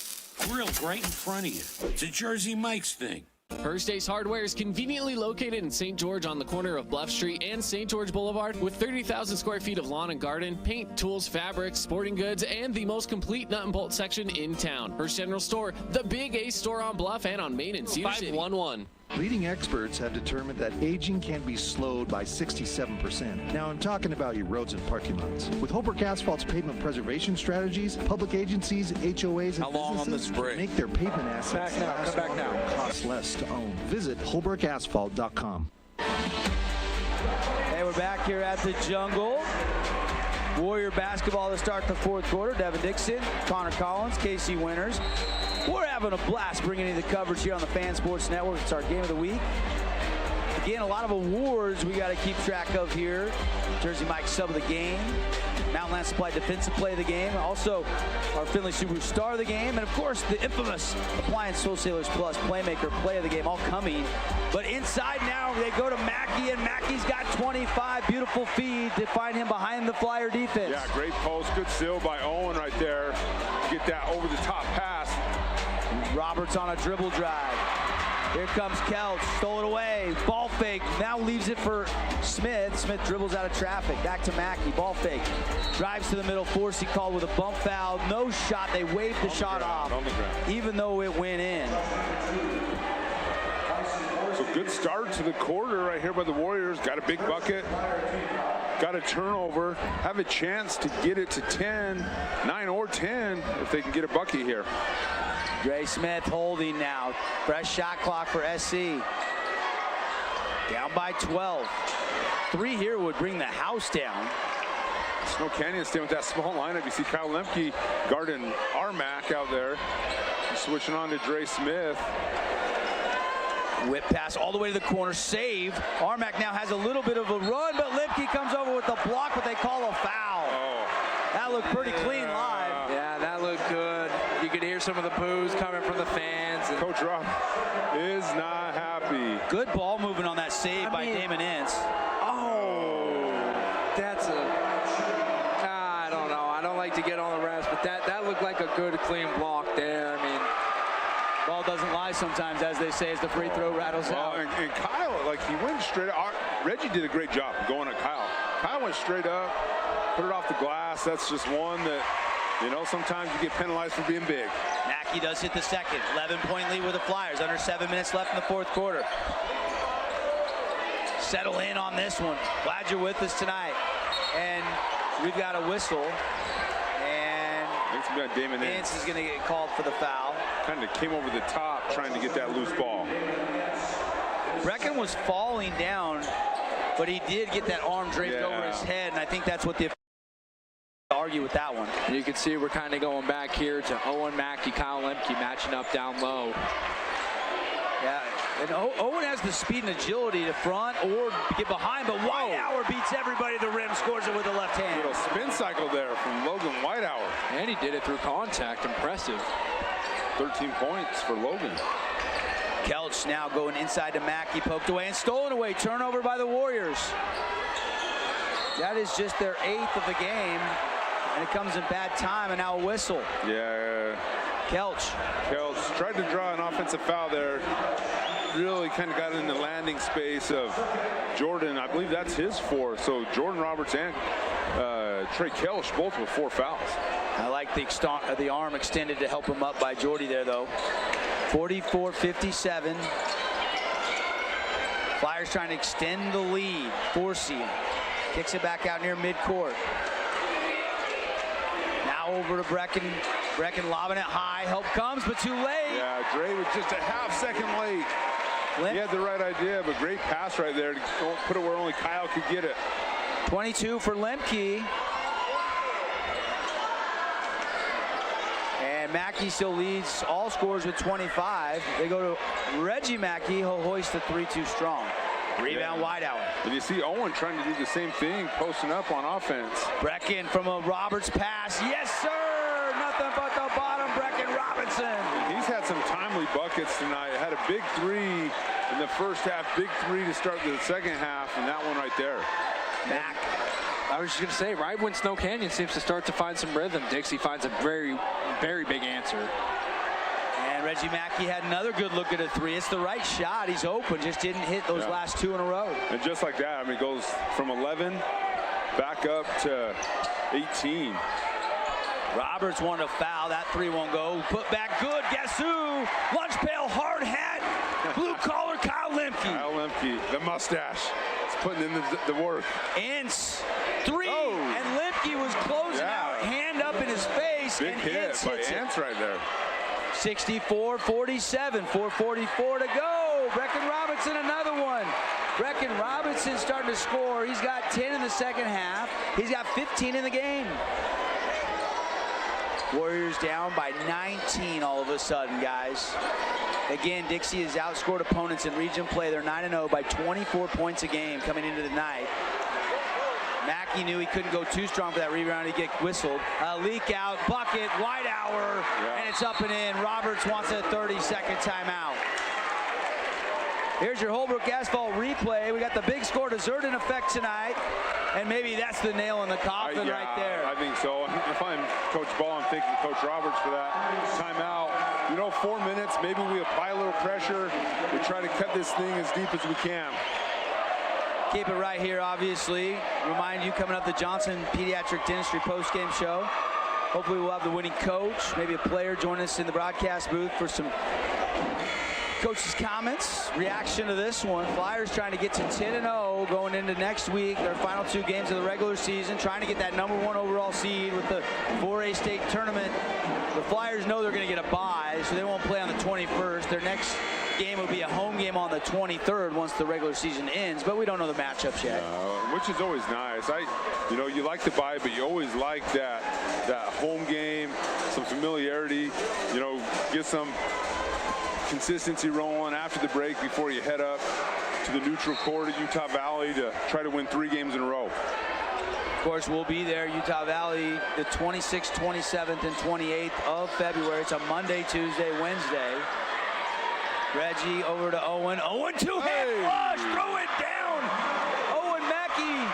Grilled right in front of you. It's a Jersey Mike's thing. First Ace Hardware is conveniently located in St. George on the corner of Bluff Street and St. George Boulevard with 30,000 square feet of lawn and garden, paint, tools, fabrics, sporting goods, and the most complete nut and bolt section in town. First General Store, the Big Ace store on Bluff and on Main and Cedar City. 511. Leading experts have determined that aging can be slowed by 67%. Now I'm talking about your roads and parking lots. With Holbrook Asphalt's pavement preservation strategies, public agencies, HOAs, and businesses can make their pavement assets last longer and cost less to own. Visit holbrookasphalt.com. Hey, we're back here at the Jungle. Warrior basketball to start the fourth quarter. Devin Dixon, Connor Collins, Casey Winters. We're having a blast bringing you the coverage here on the Fan Sports Network. It's our game of the week. Again, a lot of awards we got to keep track of here. Jersey Mike sub of the game, Mountain Land Supply defensive play of the game, also our Finley Superstar of the game, and of course the infamous Appliance Wholesalers Plus Playmaker play of the game, all coming. But inside now they go to Mackey, and Mackey's got 25. Beautiful feed to find him behind the Flyer defense. Yeah, great post, good steal by Owen right there. Get that over the top pass. Roberts on a dribble drive. Here comes Kelch, stole it away, ball fake, now leaves it for Smith. Smith dribbles out of traffic, back to Mackey, ball fake. Drives to the middle, Forsey called with a bump foul, no shot, they waved the shot off, even though it went in. So good start to the quarter right here by the Warriors. Got a big bucket, got a turnover, have a chance to get it to 10, 9 or 10 if they can get a bucket here. Dre Smith holding now. Fresh shot clock for SC. Down by 12. 3 here would bring the house down. Snow Canyon staying with that small lineup. You see Kyle Lemke guarding Armack out there. He's switching on to Dre Smith. Whip pass all the way to the corner. Save. Armack now has a little bit of a run, but Lemke comes over with the block, but they call a foul. Oh. That looked pretty clean live. Yeah, that looked good. You could hear some of the boos coming from the fans. And Coach Rob is not happy. Good ball movement on that save by Damon Ince. Oh, that's I don't know. I don't like to get on the refs, but that looked like a good, clean block there. I mean, ball doesn't lie sometimes, as they say, as the free throw rattles out. And Kyle, like, he went straight up. Reggie did a great job going at Kyle. Kyle went straight up, put it off the glass. That's just one that, you know, sometimes you get penalized for being big. Mackey does hit the second. 11-point lead with the Flyers. Under 7 minutes left in the fourth quarter. Settle in on this one. Glad you're with us tonight. And we've got a whistle. And it's got Damon Ince is going to get called for the foul. Kind of came over the top trying to get that loose ball. Brecken was falling down, but he did get that arm draped over his head, and I think that's what the argue with that one. And you can see we're kind of going back here to Owen Mackey, Kyle Lemke matching up down low. Yeah, and Owen has the speed and agility to front or get behind, but Whitehour beats everybody to the rim, scores it with the left hand. Little spin cycle there from Logan Whitehour. And he did it through contact. Impressive. 13 points for Logan. Kelch now going inside to Mackey, poked away and stolen away. Turnover by the Warriors. That is just their 8th of the game, and it comes in bad time, and now a whistle. Yeah. Kelch tried to draw an offensive foul there. really kind of got in the landing space of Jordan. I believe that's his 4th. So Jordan Roberts and Trey Kelch both with 4 fouls. I like the arm extended to help him up by Jordy there, though. 44-57. Flyers trying to extend the lead. 4-seed. Kicks it back out near midcourt. Now over to Brecken. Brecken lobbing it high. Help comes, but too late. Yeah, Dre was just a half-second late. He had the right idea, but great pass right there to put it where only Kyle could get it. 22 for Lemke. And Mackey still leads all scorers with 25. They go to Reggie Mackey. He'll hoist the 3-2 strong. Rebound, Whitehour. And you see Owen trying to do the same thing, posting up on offense. Brecken from a Roberts pass. Yes, sir! Nothing but the bottom, Brecken Robinson. And he's had some timely buckets tonight. Had a big 3 in the first half, big 3 to start the second half, and that one right there. Mack. I was just going to say, right when Snow Canyon seems to start to find some rhythm, Dixie finds a very, very big answer. And Reggie Mackey had another good look at a 3. It's the right shot. He's open, just didn't hit those last 2 in a row. And just like that, I mean, it goes from 11 back up to 18. Roberts wanted a foul. That 3 won't go. Put back good. Guess who? Lunch pail, hard hat, blue collar, Kyle Lemke. Kyle Lemke, the mustache. He's putting in the work. Ince, 3, and Lemke was closing out. Hand up in his face. Big and hit Ince by hits Ince right there. 64-47, 4:44 to go. Brecken Robinson, another one. Brecken Robinson starting to score. He's got 10 in the second half. He's got 15 in the game. Warriors down by 19 all of a sudden, guys. Again, Dixie has outscored opponents in region play. They're 9-0 by 24 points a game coming into the night. Mackey knew he couldn't go too strong for that rebound. He'd get whistled. Leak out, bucket, Whitehour, and it's up and in. Roberts wants a 30-second timeout. Here's your Holbrook Asphalt replay. We got the big score dessert in effect tonight, and maybe that's the nail in the coffin right there. I think so. If I'm Coach Ball, I'm thanking Coach Roberts for that timeout. You know, 4 minutes, maybe we apply a little pressure. We try to cut this thing as deep as we can. Keep it right here, obviously. Remind you, coming up, the Johnson Pediatric Dentistry post-game show. Hopefully we'll have the winning coach, maybe a player join us in the broadcast booth for some coach's comments, reaction to this one. Flyers trying to get to 10-0 going into next week, their final 2 games of the regular season, trying to get that #1 overall seed with the 4A state tournament. The Flyers know they're going to get a bye, so they won't play on the 21st. Their next game will be a home game on the 23rd once the regular season ends, but we don't know the matchups yet. Which is always nice. You know, you like the bye, but you always like that home game, some familiarity, you know, get some consistency rolling after the break before you head up to the neutral court at Utah Valley to try to win 3 games in a row. Of course, we'll be there, Utah Valley, the 26th, 27th, and 28th of February. It's a Monday, Tuesday, Wednesday. Reggie over to Owen. Owen, 2-hand flush, throw it down. Owen Mackey,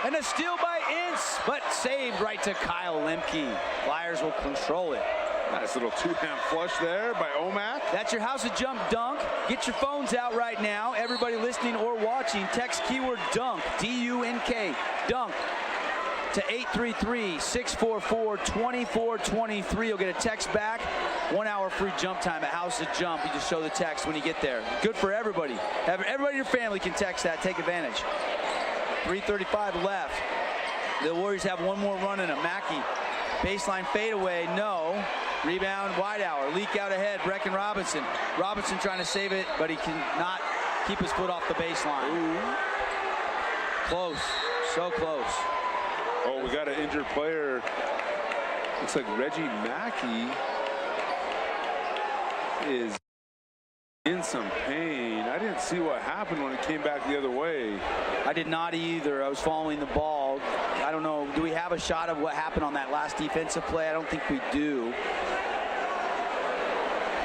and a steal by Ince, but saved right to Kyle Lemke. Flyers will control it. Nice little 2-hand flush there by Omac. That's your House of Jump dunk. Get your phones out right now. Everybody listening or watching, text keyword dunk, D-U-N-K, dunk, to 833-644-2423. You'll get a text back. 1 hour free jump time at House of Jump. You just show the text when you get there. Good for everybody. Everybody in your family can text that. Take advantage. 3:35 left. The Warriors have one more run in them. Mackey, baseline fadeaway, no. Rebound, Whitehour. Leak out ahead, Brecken Robinson. Robinson trying to save it, but he cannot keep his foot off the baseline. Ooh. Close, so close. Oh, we got an injured player. Looks like Reggie Mackey is in some pain. I didn't see what happened when it came back the other way. I did not either. I was following the ball. I don't know. Do we have a shot of what happened on that last defensive play? I don't think we do.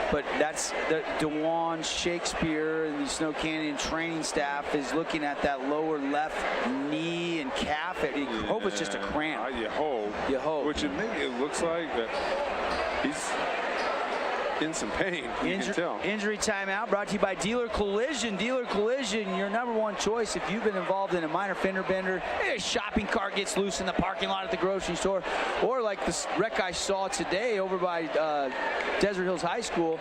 But that's the DeJuan Shakespeare and the Snow Canyon training staff is looking at that lower left knee and calf. I hope it's just a cramp. You hope. You hope. Which maybe it looks like that in some pain. You can tell. Injury timeout brought to you by Dealer Collision. Dealer Collision, your #1 choice if you've been involved in a minor fender bender, a shopping cart gets loose in the parking lot at the grocery store, or like the wreck I saw today over by Desert Hills High School.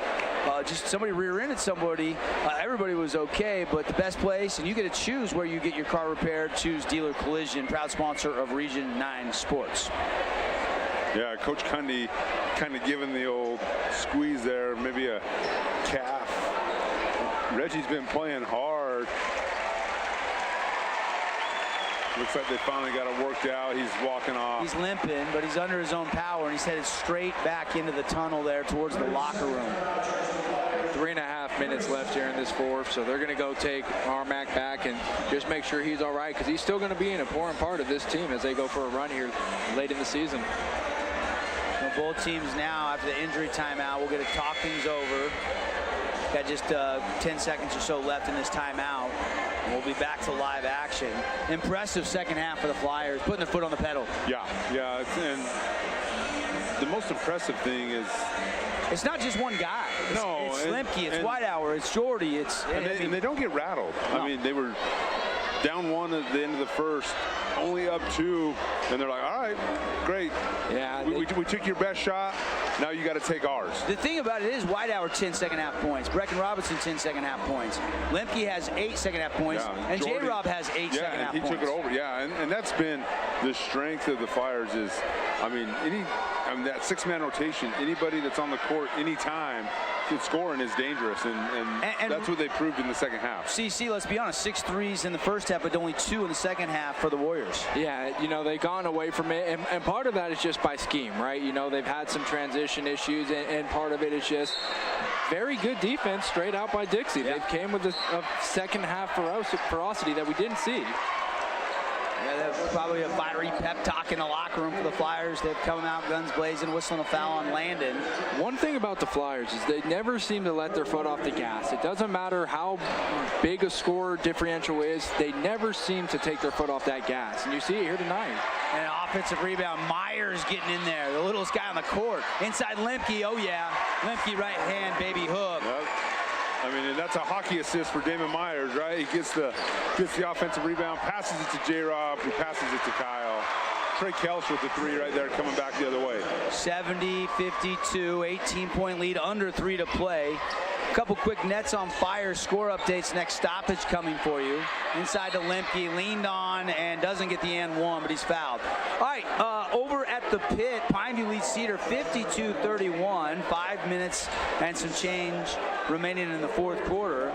Just somebody rear-ended somebody. Everybody was okay, but the best place, and you get to choose where you get your car repaired. Choose Dealer Collision, proud sponsor of Region 9 Sports. Yeah, Coach Cundy kind of giving the old squeeze there, maybe a calf. Reggie's been playing hard. Looks like they finally got it worked out. He's walking off. He's limping, but he's under his own power, and he's headed straight back into the tunnel there towards the locker room. 3.5 minutes left here in this fourth, so they're going to go take Armack back and just make sure he's all right, because he's still going to be an important part of this team as they go for a run here late in the season. Well, both teams now, after the injury timeout, will get to talk things over. Got just 10 seconds or so left in this timeout. We'll be back to live action. Impressive second half for the Flyers, putting their foot on the pedal. Yeah, and the most impressive thing is it's not just one guy. It's Lemke, it's Whitehour, it's Shorty, and they don't get rattled. No. I mean, they were down 1 at the end of the first, only up 2, and they're like, all right, great. Yeah, we took your best shot. Now you got to take ours. The thing about it is Whitehour 10 second half points. Brecken Robinson 10 second half poins. Lemke has 8 second half points. Yeah, and Jordy, J-Rob has 8 second half he points. took it over. Yeah, and that's been the strength of the Flyers is, I mean, that 6-man rotation, anybody that's on the court anytime scoring is dangerous, and that's what they proved in the second half. CC, let's be honest, 6 threes in the first half, but only 2 in the second half for the Warriors. Yeah, they've gone away from it, and part of that is just by scheme, right? They've had some transition issues, and part of it is just very good defense straight out by Dixie. Yeah. They've came with a second half ferocity that we didn't see. Yeah, that's probably a fiery pep talk in the locker room for the Flyers. They've come out guns blazing, whistling a foul on Landon. One thing about the Flyers is they never seem to let their foot off the gas. It doesn't matter how big a score differential is, they never seem to take their foot off that gas. And you see it here tonight. And an offensive rebound. Myers getting in there, the littlest guy on the court. Inside Lemke, oh yeah. Lemke right hand, baby hook. Yep. I mean, and that's a hockey assist for Damon Myers, right? He gets the offensive rebound, passes it to J-Rob, who passes it to Kyle. Trey Kelch with the 3 right there, coming back the other way. 70-52, 18-point lead, under 3 to play. A couple quick Nets on Fire score updates. Next stoppage coming for you. Inside to Lemke, leaned on and doesn't get the and 1, but he's fouled. All right, over at the pit, Pineview leads Cedar 52-31. 5 minutes and some change remaining in the fourth quarter.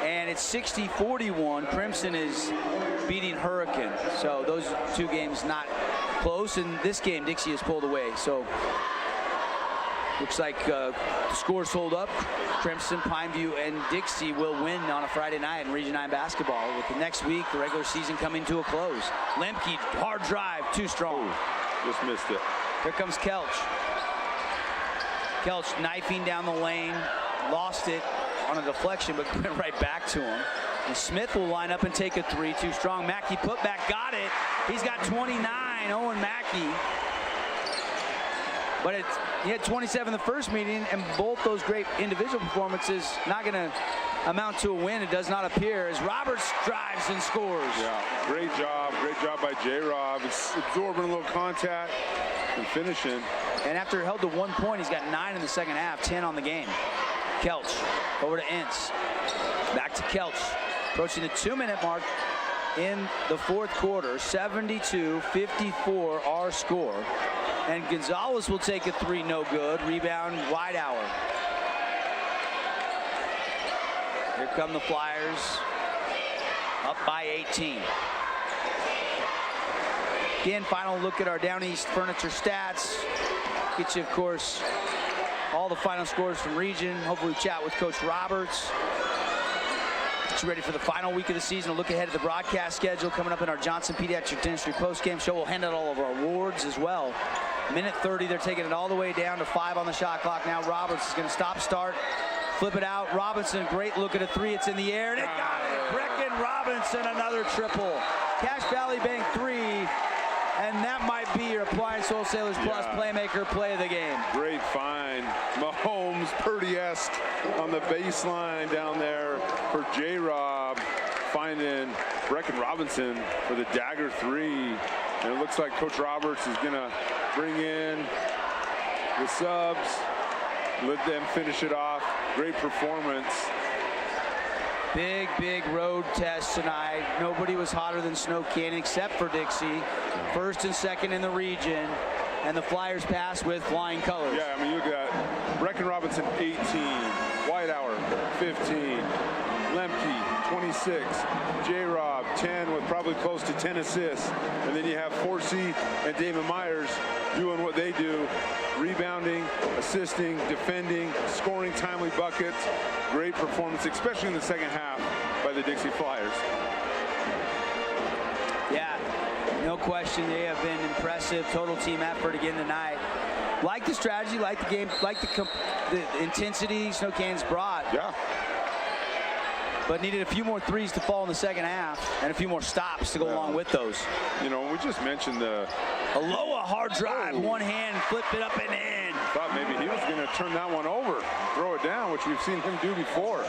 And it's 60-41. Crimson is beating Hurricane. So those 2 games not close. And this game, Dixie has pulled away. So looks like the scores hold up. Crimson, Pineview, and Dixie will win on a Friday night in Region 9 basketball. With the next week, the regular season coming to a close. Lemke, hard drive, too strong. Ooh, just missed it. Here comes Kelch. Kelch knifing down the lane, lost it on a deflection, but went right back to him. And Smith will line up and take a 3, too strong. Mackey put back, got it. He's got 29, Owen Mackey. But he had 27 the first meeting, and both those great individual performances not going to amount to a win. It does not appear, as Roberts drives and scores. Yeah, great job by J-Rob. It's absorbing a little contact and finishing. And after held to 1 point, he's got 9 in the second half, 10 on the game. Kelch over to Ince. Back to Kelch. Approaching the 2-minute mark in the fourth quarter. 72-54 our score. And Gonzalez will take a 3, no good. Rebound, Whitehour. Here come the Flyers. Up by 18. Again, final look at our Down East Furniture stats. Get you, of course, all the final scores from region. Hopefully chat with Coach Roberts. Get you ready for the final week of the season. A look ahead at the broadcast schedule coming up in our Johnson Pediatric Dentistry postgame show. We'll hand out all of our awards as well. Minute 30, they're taking it all the way down to 5 on the shot clock. Now Roberts is going to start, flip it out. Robinson, great look at a 3. It's in the air, and it got it. Brecken Robinson, another triple. Cache Valley Bank 3, and that might be your Appliance Wholesalers Plus Playmaker play of the game. Great find. Mahomes, Purdy Derby-esque on the baseline down there for J-Rob, finding Brecken Robinson for the dagger 3. And it looks like Coach Roberts is going to bring in the subs, let them finish it off. Great performance. Big road test tonight. Nobody was hotter than Snow Canyon except for Dixie. First and second in the region. And the Flyers pass with flying colors. Yeah, I mean, you got Brecken Robinson, 18. Whitehour, 15. Lemke, 26. J-Rob, 10, with probably close to 10 assists. And then you have Forsey and Damon Myers doing what they do, rebounding, assisting, defending, scoring timely buckets. Great performance, especially in the second half by the Dixie Flyers. Yeah, no question, they have been impressive. Total team effort again tonight. Like the strategy, like the game, like the intensity Snow Canyon's brought. Yeah. But needed a few more threes to fall in the second half and a few more stops to go along with those. You know, we just mentioned the Aloha hard drive, one hand, flip it up and in. Thought maybe he was going to turn that one over, throw it down, which we've seen him do before.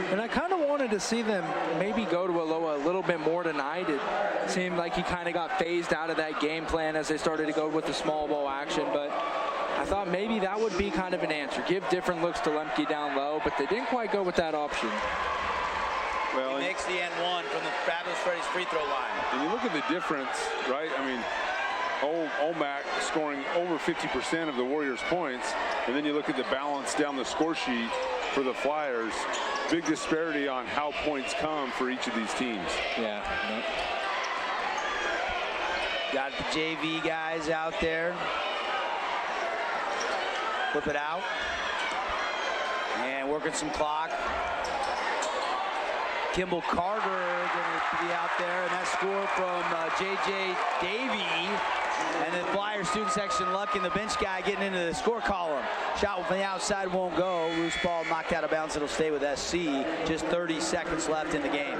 And I kind of wanted to see them maybe go to Aloha a little bit more tonight. It seemed like he kind of got phased out of that game plan as they started to go with the small ball action, but I thought maybe that would be kind of an answer. Give different looks to Lemke down low, but they didn't quite go with that option. Well, he makes the end one from the Fabulous Freddy's free throw line. And you look at the difference, right? I mean, Omac scoring over 50% of the Warriors' points, and then you look at the balance down the score sheet for the Flyers. Big disparity on how points come for each of these teams. Yeah. Nope. Got the JV guys out there. Flip it out. And working some clock. Kimball Carter going to be out there, and that score from J.J. Davey. And then Flyer student section, Luck in the bench guy getting into the score column. Shot from the outside won't go. Loose ball knocked out of bounds. It'll stay with SC. Just 30 seconds left in the game.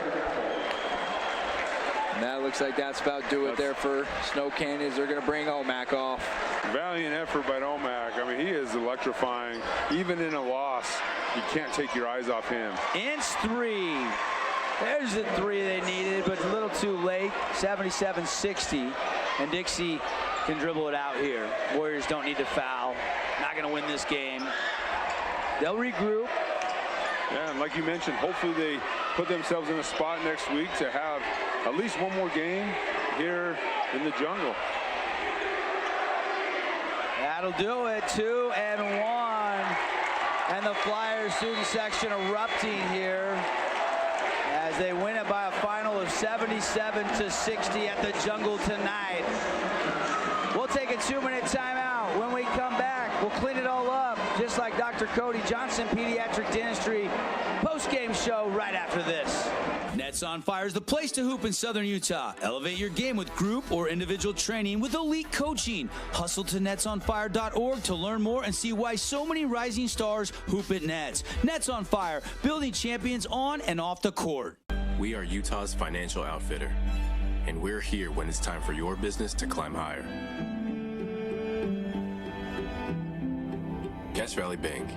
And that looks like that's about do it there for Snow Canyons. They're going to bring Omac off. Valiant effort by Omac. I mean, he is electrifying. Even in a loss, you can't take your eyes off him. Inch 3. There's the 3 they needed, but a little too late. 77-60. And Dixie can dribble it out here. Warriors don't need to foul. Not going to win this game. They'll regroup. Yeah, and like you mentioned, hopefully they put themselves in a spot next week to have at least one more game here in the jungle. That'll do it. 2 and 1. And the Flyers student section erupting here as they win it by a final of 77-60 at the jungle tonight. We'll take a 2-minute timeout. When we come back, we'll clean it all up, just like Dr. Cody Johnson, Pediatric Dentistry, post-game show right after this. Nets on Fire is the place to hoop in Southern Utah. Elevate your game with group or individual training with elite coaching. Hustle to netsonfire.org to learn more and see why so many rising stars hoop at Nets. Nets on Fire, building champions on and off the court. We are Utah's financial outfitter, and we're here when it's time for your business to climb higher. Cache Valley Bank,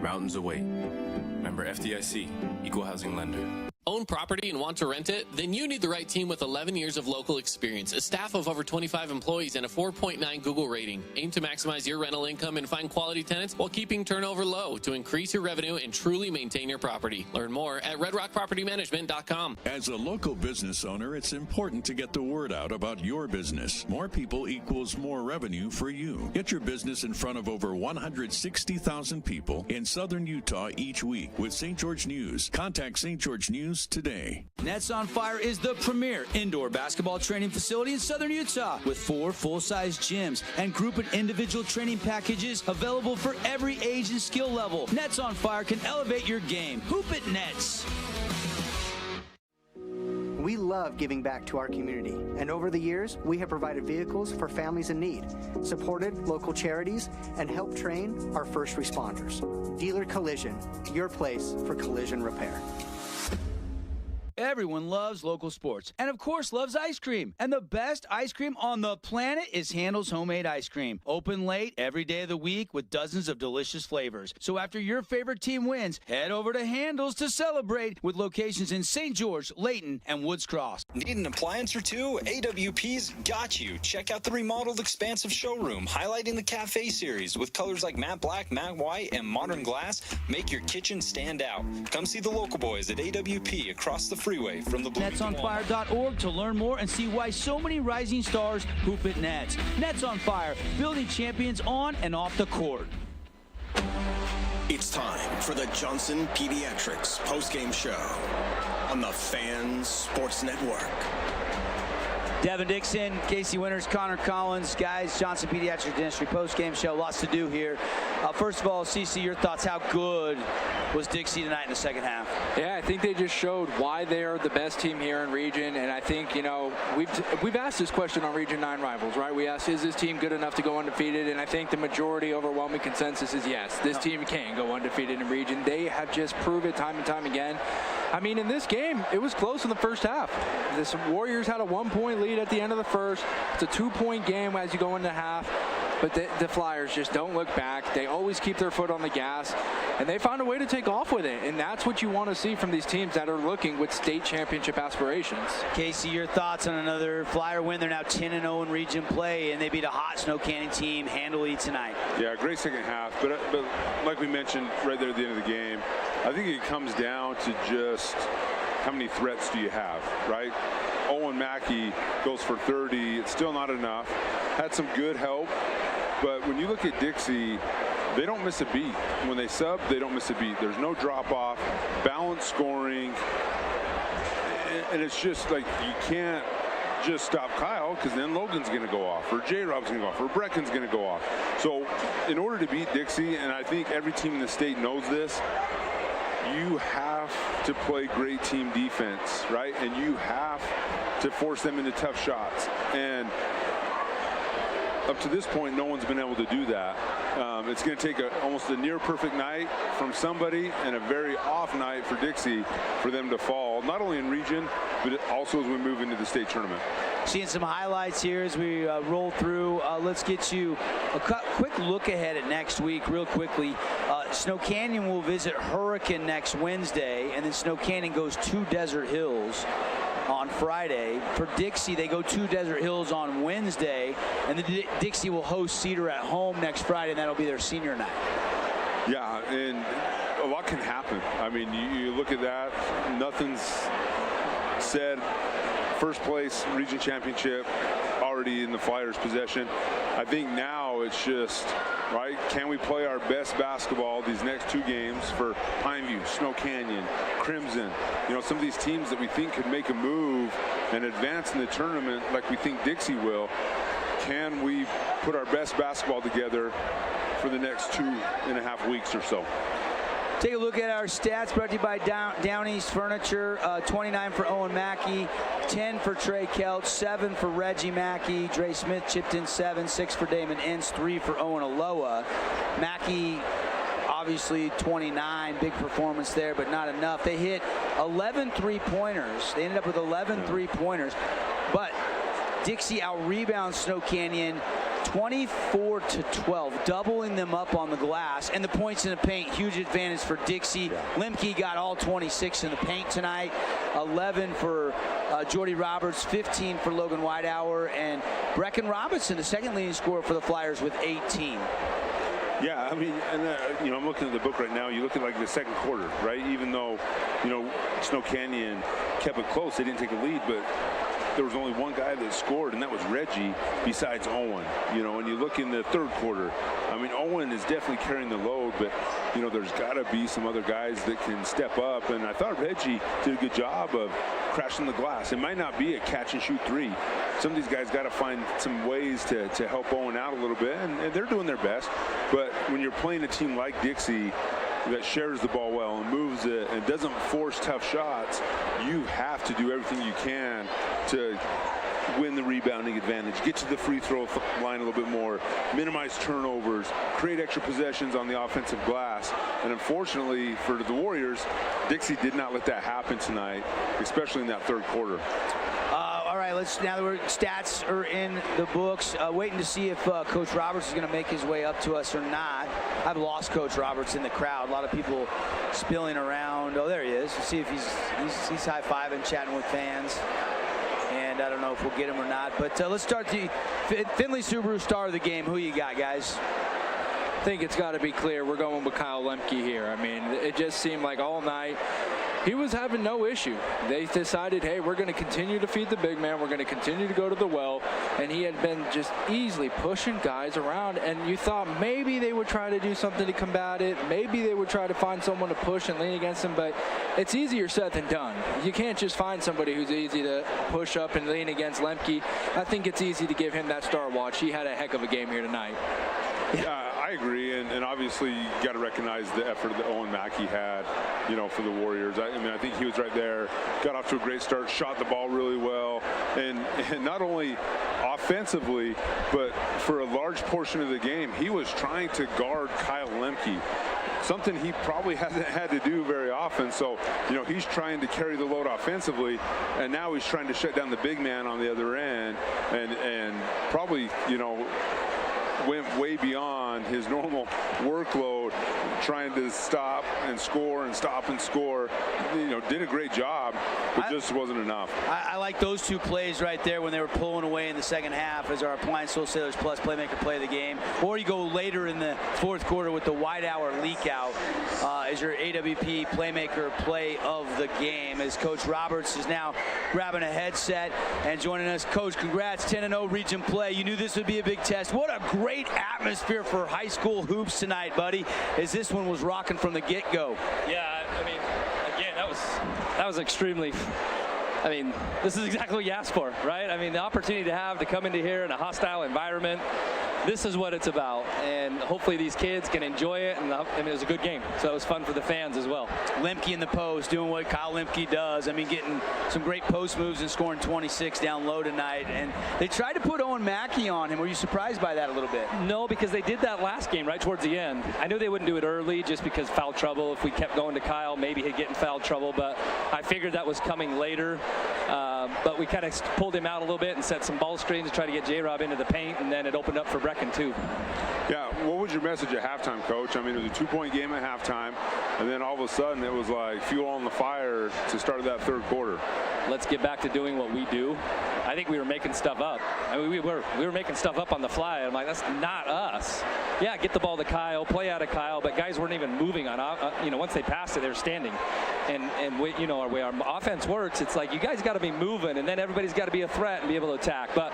mountains await. Member FDIC, equal housing lender. Own property and want to rent it? Then you need the right team with 11 years of local experience, a staff of over 25 employees, and a 4.9 Google rating. Aim to maximize your rental income and find quality tenants while keeping turnover low to increase your revenue and truly maintain your property. Learn more at redrockpropertymanagement.com. As a local business owner, it's important to get the word out about your business. More people equals more revenue for you. Get your business in front of over 160,000 people in Southern Utah each week with St. George News. Contact St. George News today. Nets on Fire is the premier indoor basketball training facility in Southern Utah with 4 full-size gyms and group and individual training packages available for every age and skill level. Nets on Fire can elevate your game. Hoop it, Nets. We love giving back to our community, and over the years, we have provided vehicles for families in need, supported local charities, and helped train our first responders. Dealer Collision, your place for collision repair. Everyone loves local sports and, of course, loves ice cream. And the best ice cream on the planet is Handel's Homemade Ice Cream. Open late every day of the week with dozens of delicious flavors. So after your favorite team wins, head over to Handel's to celebrate with locations in St. George, Layton, and Woods Cross. Need an appliance or two? AWP's got you. Check out the remodeled expansive showroom highlighting the Cafe series with colors like matte black, matte white, and modern glass. Make your kitchen stand out. Come see the local boys at AWP across the freeway from the NetsOnFire.org to learn more and see why so many rising stars hoop at Nets. Nets on Fire, building champions on and off the court. It's time for the Johnson Pediatrics postgame show on the Fan Sports Network. Devin Dixon, Casey Winters, Connor Collins, guys, Johnson Pediatric Dentistry postgame show. Lots to do here. First of all, CC, your thoughts. How good was Dixie tonight in the second half? Yeah, I think they just showed why they're the best team here in region. And I think, you know, we've asked this question on Region 9 Rivals, right? We asked, is this team good enough to go undefeated? And I think the majority, overwhelming consensus is yes. This team can go undefeated in region. They have just proved it time and time again. I mean, in this game, it was close in the first half. The Warriors had a 1-point lead at the end of the first. It's a 2-point game as you go into half. But the Flyers just don't look back. They always keep their foot on the gas, and they found a way to take off with it. And that's what you want to see from these teams that are looking with state championship aspirations. Casey, your thoughts on another Flyer win? They're now 10-0 in region play, and they beat a hot Snow Canyon team handily tonight. Yeah, great second half. But like we mentioned right there at the end of the game, I think it comes down to just how many threats do you have, right? Owen Mackey goes for 30. It's still not enough. Had some good help. But when you look at Dixie, they don't miss a beat. When they sub, they don't miss a beat. There's no drop-off, balanced scoring. And it's just like you can't just stop Kyle, because then Logan's going to go off, or J-Rob's going to go off, or Brecken's going to go off. So in order to beat Dixie, and I think every team in the state knows this, you have to play great team defense, right? And you have to force them into tough shots. And up to this point, no one's been able to do that. It's going to take almost a near perfect night from somebody and a very off night for Dixie for them to fall, not only in region, but also as we move into the state tournament. Seeing some highlights here as we roll through. Let's get you a quick look ahead at next week real quickly. Snow Canyon will visit Hurricane next Wednesday, and then Snow Canyon goes to Desert Hills on Friday. For Dixie, they go to Desert Hills on Wednesday, and then Dixie will host Cedar at home next Friday, and that'll be their senior night. Yeah, and a lot can happen. I mean, you look at that, nothing's said. First place region championship already in the Flyers' possession. I think now it's just, right, can we play our best basketball these next two games for Pineview, Snow Canyon, Crimson, you know, some of these teams that we think could make a move and advance in the tournament like we think Dixie will. Can we put our best basketball together for the next 2.5 weeks or so? Take a look at our stats brought to you by Down East Furniture. 29 for Owen Mackey, 10 for Trey Kelch, 7 for Reggie Mackey. Dre Smith chipped in 7, 6 for Damon Ince, 3 for Owen Aloha. Mackey, obviously 29, big performance there, but not enough. They hit 11 three-pointers. They ended up with 11 three-pointers, but Dixie out-rebounds Snow Canyon 24-12, doubling them up on the glass, and the points in the paint, huge advantage for Dixie. Lemke got all 26 in the paint tonight, 11 for Jordy Roberts, 15 for Logan Whitehour, and Brecken Robinson, the second leading scorer for the Flyers, with 18. Yeah, I mean, and you know, I'm looking at the book right now. You look at like the second quarter, right? Even though, you know, Snow Canyon kept it close, they didn't take a lead, but there was only one guy that scored, and that was Reggie, besides Owen. You know, and you look in the third quarter, I mean, Owen is definitely carrying the load, but, you know, there's got to be some other guys that can step up. And I thought Reggie did a good job of crashing the glass. It might not be a catch-and-shoot three. Some of these guys got to find some ways to help Owen out a little bit, and they're doing their best. But when you're playing a team like Dixie that shares the ball well and moves it and doesn't force tough shots, you have to do everything you can to win the rebounding advantage, get to the free throw line a little bit more, minimize turnovers, create extra possessions on the offensive glass. And unfortunately for the Warriors, Dixie did not let that happen tonight, especially in that third quarter. All right, now that stats are in the books, waiting to see if Coach Roberts is going to make his way up to us or not. I've lost Coach Roberts in the crowd. A lot of people spilling around. Oh, there he is. We'll see if he's high-fiving, chatting with fans. And I don't know if we'll get him or not. But let's start the Findlay Subaru star of the game. Who you got, guys? I think it's got to be clear. We're going with Kyle Lemke here. I mean, it just seemed like all night he was having no issue. They decided, hey, we're going to continue to feed the big man. We're going to continue to go to the well. And he had been just easily pushing guys around. And you thought maybe they would try to do something to combat it. Maybe they would try to find someone to push and lean against him. But it's easier said than done. You can't just find somebody who's easy to push up and lean against Lemke. I think it's easy to give him that star watch. He had a heck of a game here tonight. Yeah, I agree, and obviously you got to recognize the effort that Owen Mackey had, for the Warriors. I mean, I think he was right there, got off to a great start, shot the ball really well, and not only offensively, but for a large portion of the game, he was trying to guard Kyle Lemke, something he probably hasn't had to do very often. So, he's trying to carry the load offensively, and now he's trying to shut down the big man on the other end, and probably, went way beyond his normal workload, trying to stop and score and stop and score. Did a great job, but just wasn't enough. I like those two plays right there when they were pulling away in the second half as our Appliance Wholesalers Plus Playmaker play of the game. Or you go later in the fourth quarter with the wide hour leak out as your AWP Playmaker play of the game, as Coach Roberts is now grabbing a headset and joining us. Coach, congrats, 10-0 region play. You knew this would be a big test. What a great atmosphere for high school hoops tonight, buddy, as this one was rocking from the get-go. Yeah, I mean, again, that was extremely, this is exactly what you asked for, right? I mean, the opportunity to come into here in a hostile environment, this is what it's about, and hopefully these kids can enjoy it, and it was a good game, so it was fun for the fans as well. Lemke in the post, doing what Kyle Lemke does. I mean, getting some great post moves and scoring 26 down low tonight, and they tried to put Owen Mackey on him. Were you surprised by that a little bit? No, because they did that last game right towards the end. I knew they wouldn't do it early just because foul trouble. If we kept going to Kyle, maybe he'd get in foul trouble, but I figured that was coming later. But we kind of pulled him out a little bit and set some ball screens to try to get J-Rob into the paint, and then it opened up for Brecken too. Yeah, what was your message at halftime, Coach? I mean, it was a 2-point game at halftime, and then all of a sudden it was like fuel on the fire to start that third quarter. Let's get back to doing what we do. I think we were making stuff up. I mean, we were making stuff up on the fly. I'm like, that's not us. Yeah, get the ball to Kyle, play out of Kyle, but guys weren't even moving on. Once they passed it, they were standing. And we, our way our offense works, it's like you guys got to be moving, and then everybody's got to be a threat and be able to attack. But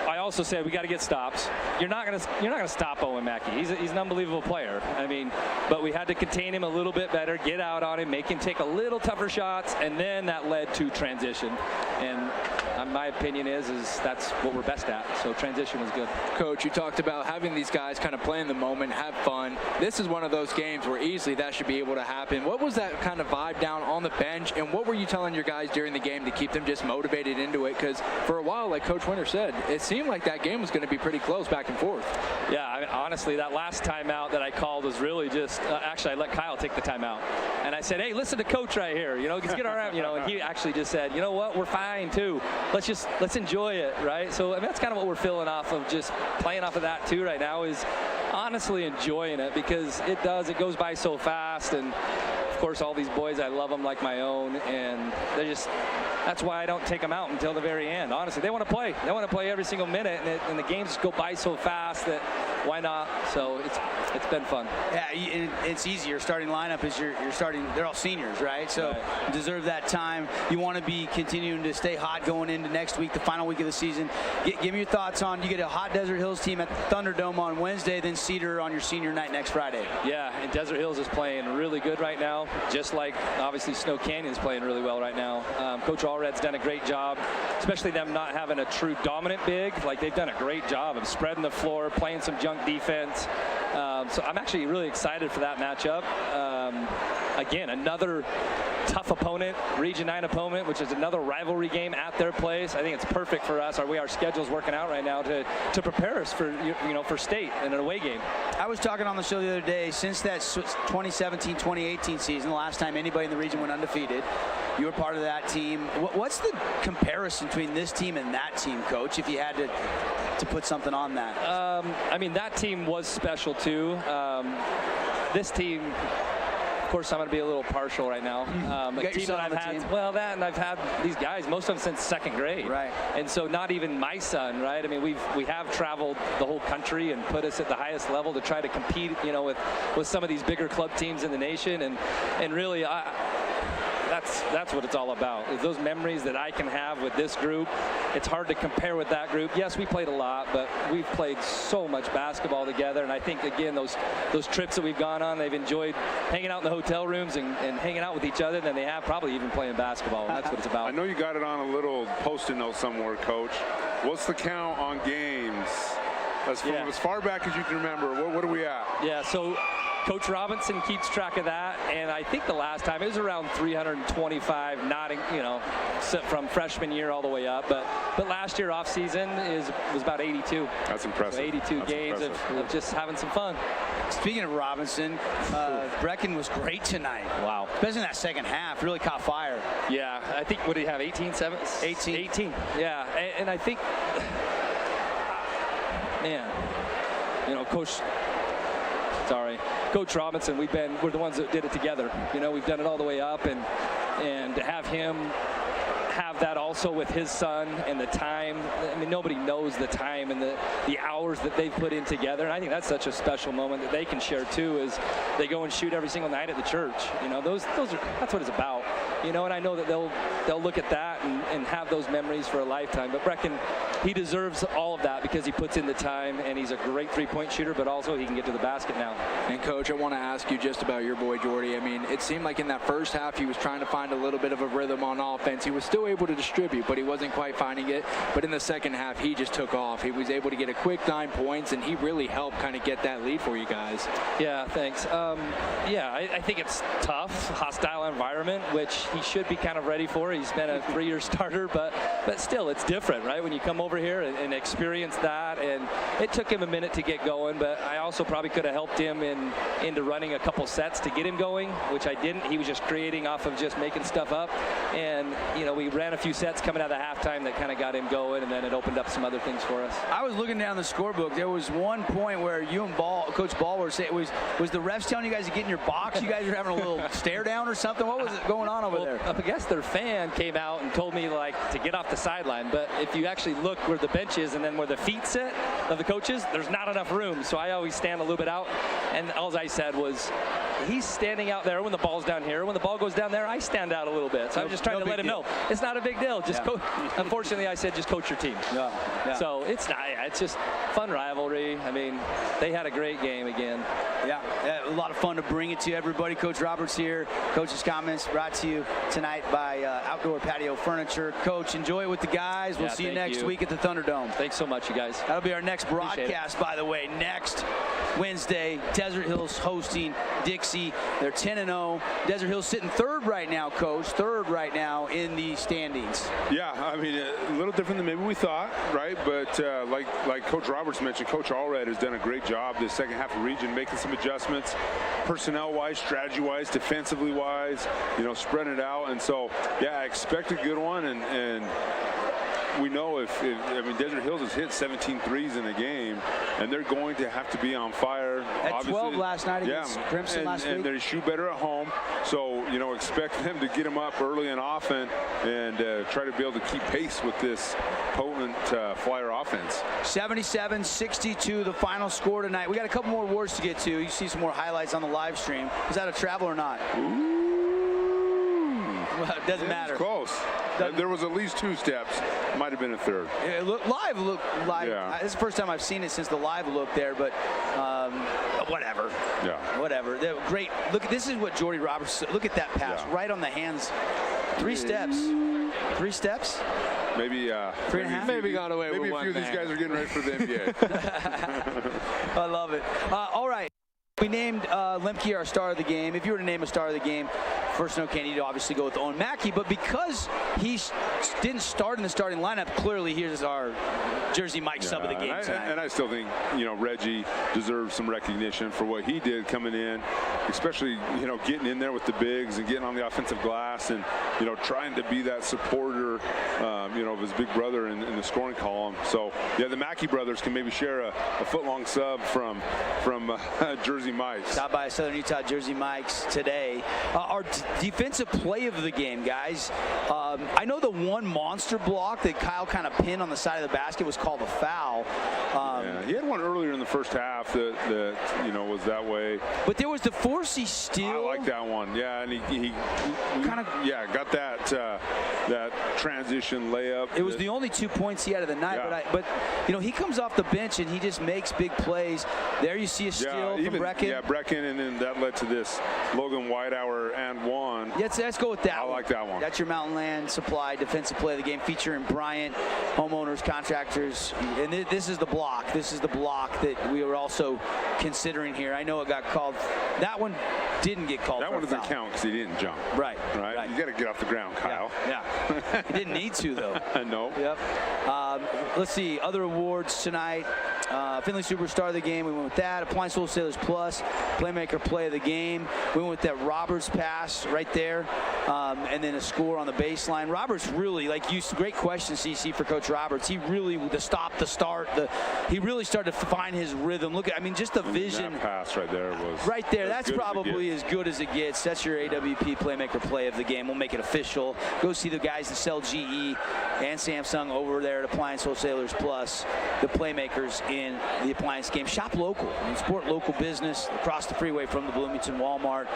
I also said we got to get stops. You're not gonna stop Owen Mackey. He's an unbelievable player. I mean, but we had to contain him a little bit better, get out on him, make him take a little tougher shots, and then that led to transition. And my opinion is that's what we're best at. So transition was good. Coach, you talked about having these guys kind of play in the moment, have fun. This is one of those games where easily that should be able to happen. What was that kind of vibe down on the bench, and what were you telling your guys during the game to keep them just motivated into it? Because for a while, like Coach Winter said, it seemed like that game was going to be pretty close back and forth. Yeah, honestly, that last timeout that I called was really just, actually I let Kyle take the timeout. And I said, hey, listen to Coach right here, let's get our, and he actually just said, you know what, we're fine too. Let's enjoy it, right? So that's kind of what we're feeling off of, just playing off of that too right now, is honestly enjoying it, because it goes by so fast. And of course, all these boys, I love them like my own, and that's why I don't take them out until the very end. Honestly, they want to play. They want to play every single minute, and the games just go by so fast that why not? So it's been fun. Yeah, it's easy. Your starting lineup is you're starting. They're all seniors, right? So you deserve that time. You want to be continuing to stay hot going into next week, the final week of the season. Give me your thoughts on, you get a hot Desert Hills team at the Thunderdome on Wednesday, then Cedar on your senior night next Friday. Yeah, and Desert Hills is playing really good right now, just like obviously Snow Canyon's playing really well right now. Coach Allred's done a great job, especially them not having a true dominant big. Like, they've done a great job of spreading the floor, playing some junk defense. So I'm actually really excited for that matchup. Again, another tough opponent, Region 9 opponent, which is another rivalry game at their place. I think it's perfect for us. Our schedule's working out right now to prepare us for for state and an away game. I was talking on the show the other day, since that 2017-2018 season, the last time anybody in the region went undefeated, you were part of that team. What's the comparison between this team and that team, Coach, if you had to put something on that? I mean, that team was special too. This team, of course, I'm going to be a little partial right now. A team that I've had, and I've had these guys, most of them since second grade. Right. And so not even my son, right? I mean, we have traveled the whole country and put us at the highest level to try to compete, with some of these bigger club teams in the nation. And really, that's what it's all about, is those memories that I can have with this group. It's hard to compare with that group. Yes, we played a lot, but we've played so much basketball together. And I think, again, those trips that we've gone on, they've enjoyed hanging out in the hotel rooms and hanging out with each other than they have probably even playing basketball. And that's what it's about. I know you got it on a little Post-it note somewhere, Coach. What's the count on games? As far back as you can remember, what are we at? Yeah, so Coach Robinson keeps track of that, and I think the last time it was around 325, from freshman year all the way up. But last year off season was about 82. That's impressive. So 82 games of just having some fun. Speaking of Robinson, Brecken was great tonight. Wow. Especially in that second half, really caught fire. Yeah, I think, what did he have, 18? 18. Yeah, and I think, man, Coach Robinson, we're the ones that did it together. We've done it all the way up, and to have him have that also with his son and the time. I mean, nobody knows the time and the hours that they've put in together. And I think that's such a special moment that they can share too, as they go and shoot every single night at the church. That's what it's about. And I know that they'll look at that and have those memories for a lifetime. But Brecken, he deserves all of that because he puts in the time, and he's a great three-point shooter, but also he can get to the basket now. And Coach, I want to ask you just about your boy Jordy. I mean, it seemed like in that first half he was trying to find a little bit of a rhythm on offense. He was still able to distribute, but he wasn't quite finding it. But in the second half, he just took off. He was able to get a quick 9 points, and he really helped kind of get that lead for you guys. Yeah, thanks. I think it's tough, hostile environment, which he should be kind of ready for. He's been a 3-year starter, but still, it's different, right? When you come over here and experience that, and it took him a minute to get going, but I also probably could have helped him into running a couple sets to get him going, which I didn't. He was just creating off of just making stuff up, and we ran a few sets coming out of halftime that kind of got him going, and then it opened up some other things for us. I was looking down the scorebook. There was one point where you and Coach Ball were saying, was the refs telling you guys to get in your box? You guys were having a little stare down or something? What was going on over there? I guess their fan came out and told me to get off the sideline, but if you actually look where the bench is and then where the feet sit of the coaches, there's not enough room, so I always stand a little bit out, and all I said was, he's standing out there when the ball's down here. When the ball goes down there, I stand out a little bit. So I'm just trying to let him know it's not a big deal. Just unfortunately, I said just coach your team. Yeah. So it's not. It's just fun rivalry. I mean, they had a great game again. Yeah, a lot of fun to bring it to everybody. Coach Roberts here. Coach's comments brought to you tonight by Outdoor Patio Furniture. Coach, enjoy it with the guys. We'll see you next week at the Thunderdome. Thanks so much, you guys. That'll be our next broadcast, by the way. Next Wednesday, Desert Hills hosting Dixie. They're 10-0. Desert Hills sitting third right now, Coach. Third right now in the standings. Yeah, I mean, a little different than maybe we thought, right? But like Coach Roberts mentioned, Coach Allred has done a great job this second half of region, making some adjustments, personnel-wise, strategy-wise, defensively-wise, spreading it out. And so, yeah, I expect a good one. And we know Desert Hills has hit 17 threes in a game, and they're going to have to be on fire. At 12 last night against Crimson last week. And they shoot better at home, so expect them to get them up early and often, and try to be able to keep pace with this potent Flyer offense. 77-62, the final score tonight. We got a couple more awards to get to. You see some more highlights on the live stream. Was that a travel or not? Well, it doesn't matter. Close. There was at least 2 steps. Might have been a third. It looked live. Yeah. This is the first time I've seen it since the live look there, but whatever. Yeah. Whatever. Great. Look, this is what Jordy Roberts. Look at that pass right on the hands. 3 steps. 3 steps. Maybe 3.5. Maybe got away with one. Maybe a few of these guys are getting ready for the NBA. I love it. All right. We named Lemke our star of the game. If you were to name a star of the game, first no candidate, you'd obviously go with Owen Mackey. But because he didn't start in the starting lineup, clearly here's our Jersey Mike sub of the game tonight. And I still think, Reggie deserves some recognition for what he did coming in, especially, getting in there with the bigs and getting on the offensive glass and, trying to be that supporter, of his big brother in the scoring column. So, yeah, the Mackey brothers can maybe share a foot-long sub from Jersey Mike's. Stop by Southern Utah Jersey Mike's today. Our defensive play of the game, guys. I know the one monster block that Kyle kind of pinned on the side of the basket was called a foul. Yeah, he had one earlier in the first half that was that way. But there was the Forsey steal. I like that one. Yeah, and he kind of got that transition layup. It was the only 2 points he had of the night. Yeah. But he comes off the bench and he just makes big plays. There you see a steal from Brecken. Yeah, Brecken, and then that led to this Logan Whitehour and one. Let's go with that. I like that one. That's your Mountain Land Supply defensive play of the game, featuring Bryant, homeowners, contractors, and this is the block. This is the block that we were also considering here. I know it got called. That one didn't get called. That one doesn't count because he didn't jump. Right. You got to get off the ground, Kyle. Yeah. He didn't need to though. No. Yep. Let's see other awards tonight. Finley Superstar of the game, we went with that. Appliance Wholesalers Plus, Playmaker Play of the game. We went with that Roberts pass right there, and then a score on the baseline. Roberts really, great question, CC, for Coach Roberts. He really, the stop, the start, he really started to find his rhythm. Look at, just the vision. That pass right there was. Right there, that's probably as good as it gets. That's your AWP Playmaker Play of the game. We'll make it official. Go see the guys that sell GE and Samsung over there at Appliance Wholesalers Plus, the Playmakers in the appliance game. Shop local and support local business across the freeway from the Bloomington Walmart.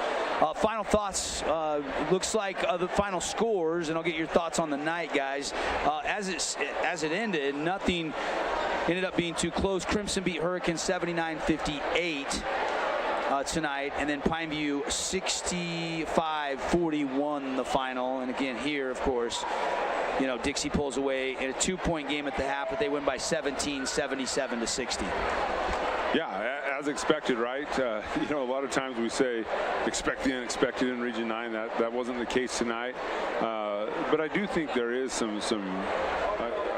Final thoughts, looks like the final scores, and I'll get your thoughts on the night, guys. As it ended, nothing ended up being too close. Crimson beat Hurricane 79-58 tonight, and then Pineview 65-41 the final. And again here, of course, Dixie pulls away in a 2-point game at the half, but they win by 17, 77-60. Yeah, as expected, right? A lot of times we say expect the unexpected in Region 9. That wasn't the case tonight. But I do think there is some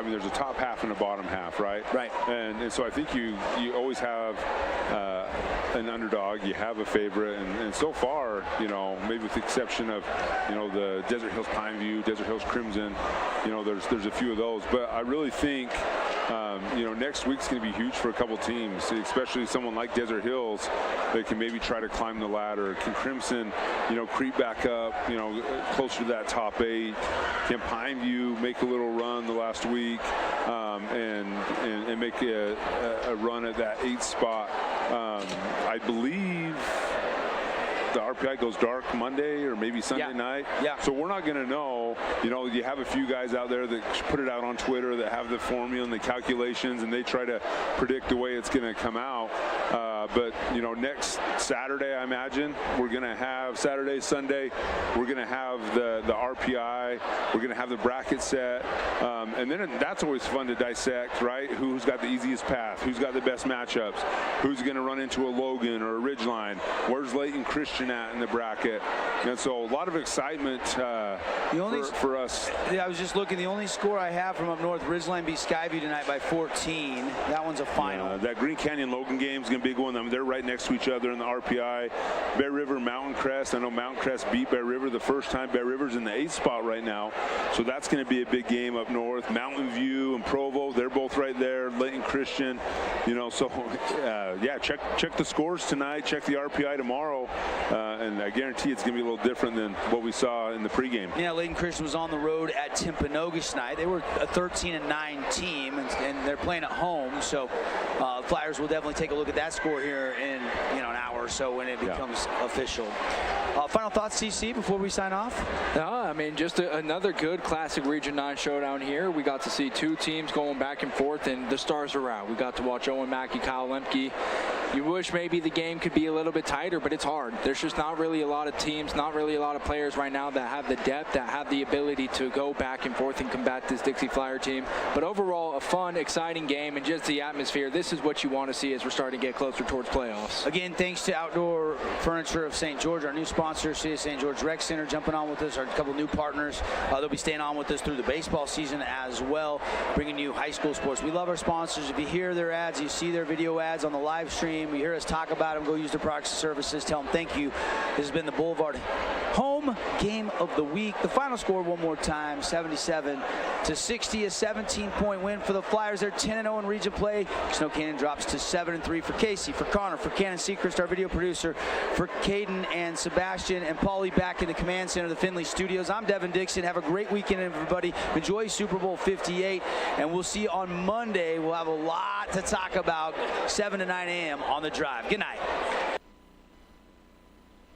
there's a top half and a bottom half, right? Right. And so I think you always have an underdog, you have a favorite, and so far, maybe with the exception of, the Desert Hills Pineview, Desert Hills Crimson, there's a few of those. But I really think, next week's going to be huge for a couple teams, especially someone like Desert Hills that can maybe try to climb the ladder. Can Crimson, creep back up, closer to that top 8? Can Pineview make a little run the last week and make a run at that 8th spot? I believe the RPI goes dark Monday or maybe Sunday night. Yeah. So we're not going to know. You have a few guys out there that put it out on Twitter that have the formula and the calculations, and they try to predict the way it's going to come out. But next Saturday, I imagine we're going to have Saturday, Sunday. We're going to have the RPI. We're going to have the bracket set, and then that's always fun to dissect, right? Who's got the easiest path? Who's got the best matchups? Who's going to run into a Logan or a Ridgeline? Where's Layton Christian at in the bracket? And so a lot of excitement for us. Yeah, I was just looking. The only score I have from up north, Ridgeline beat Skyview tonight by 14. That one's a final. That Green Canyon Logan game is going to be a good one. They're right next to each other in the RPI. Bear River, Mountain Crest. I know Mountain Crest beat Bear River the first time. Bear River's in the 8th spot right now. So that's going to be a big game up north. Mountain View and Provo, they're both right there. Layton Christian, check the scores tonight. Check the RPI tomorrow. And I guarantee it's going to be a little different than what we saw in the pregame. Yeah, Layton Christian was on the road at Timpanogos tonight. They were a 13-9 team, and they're playing at home. So Flyers will definitely take a look at that score here in an hour or so when it becomes official. Final thoughts, CC, before we sign off? Just another good classic Region 9 showdown here. We got to see two teams going back and forth, and the stars are out. We got to watch Owen Mackey, Kyle Lemke You wish maybe the game could be a little bit tighter, but it's hard. There's just not really a lot of teams, not really a lot of players right now that have the depth, that have the ability to go back and forth and combat this Dixie Flyer team. But overall, a fun, exciting game, and just the atmosphere. This is what you want to see as we're starting to get closer towards playoffs. Again, thanks to Outdoor Furniture of St. George, our new sponsor, City of St. George Rec Center, jumping on with us, our couple new partners. They'll be staying on with us through the baseball season as well, bringing you high school sports. We love our sponsors. If you hear their ads, you see their video ads on the live stream, you hear us talk about them, go use their products and services, tell them thank you. This has been the Boulevard Home Game of the Week. The final score one more time, 77-60, a 17-point win for the Flyers. They're 10-0 in region play. Snow Canyon drops to 7-3 for Casey, for Connor, for Cannon Seacrest, our video producer, for Caden and Sebastian and Paulie back in the command center of the Finley Studios. I'm Devin Dixon. Have a great weekend, everybody. Enjoy Super Bowl 58, and we'll see you on Monday. We'll have a lot to talk about, 7 to 9 a.m. on The Drive. Good night.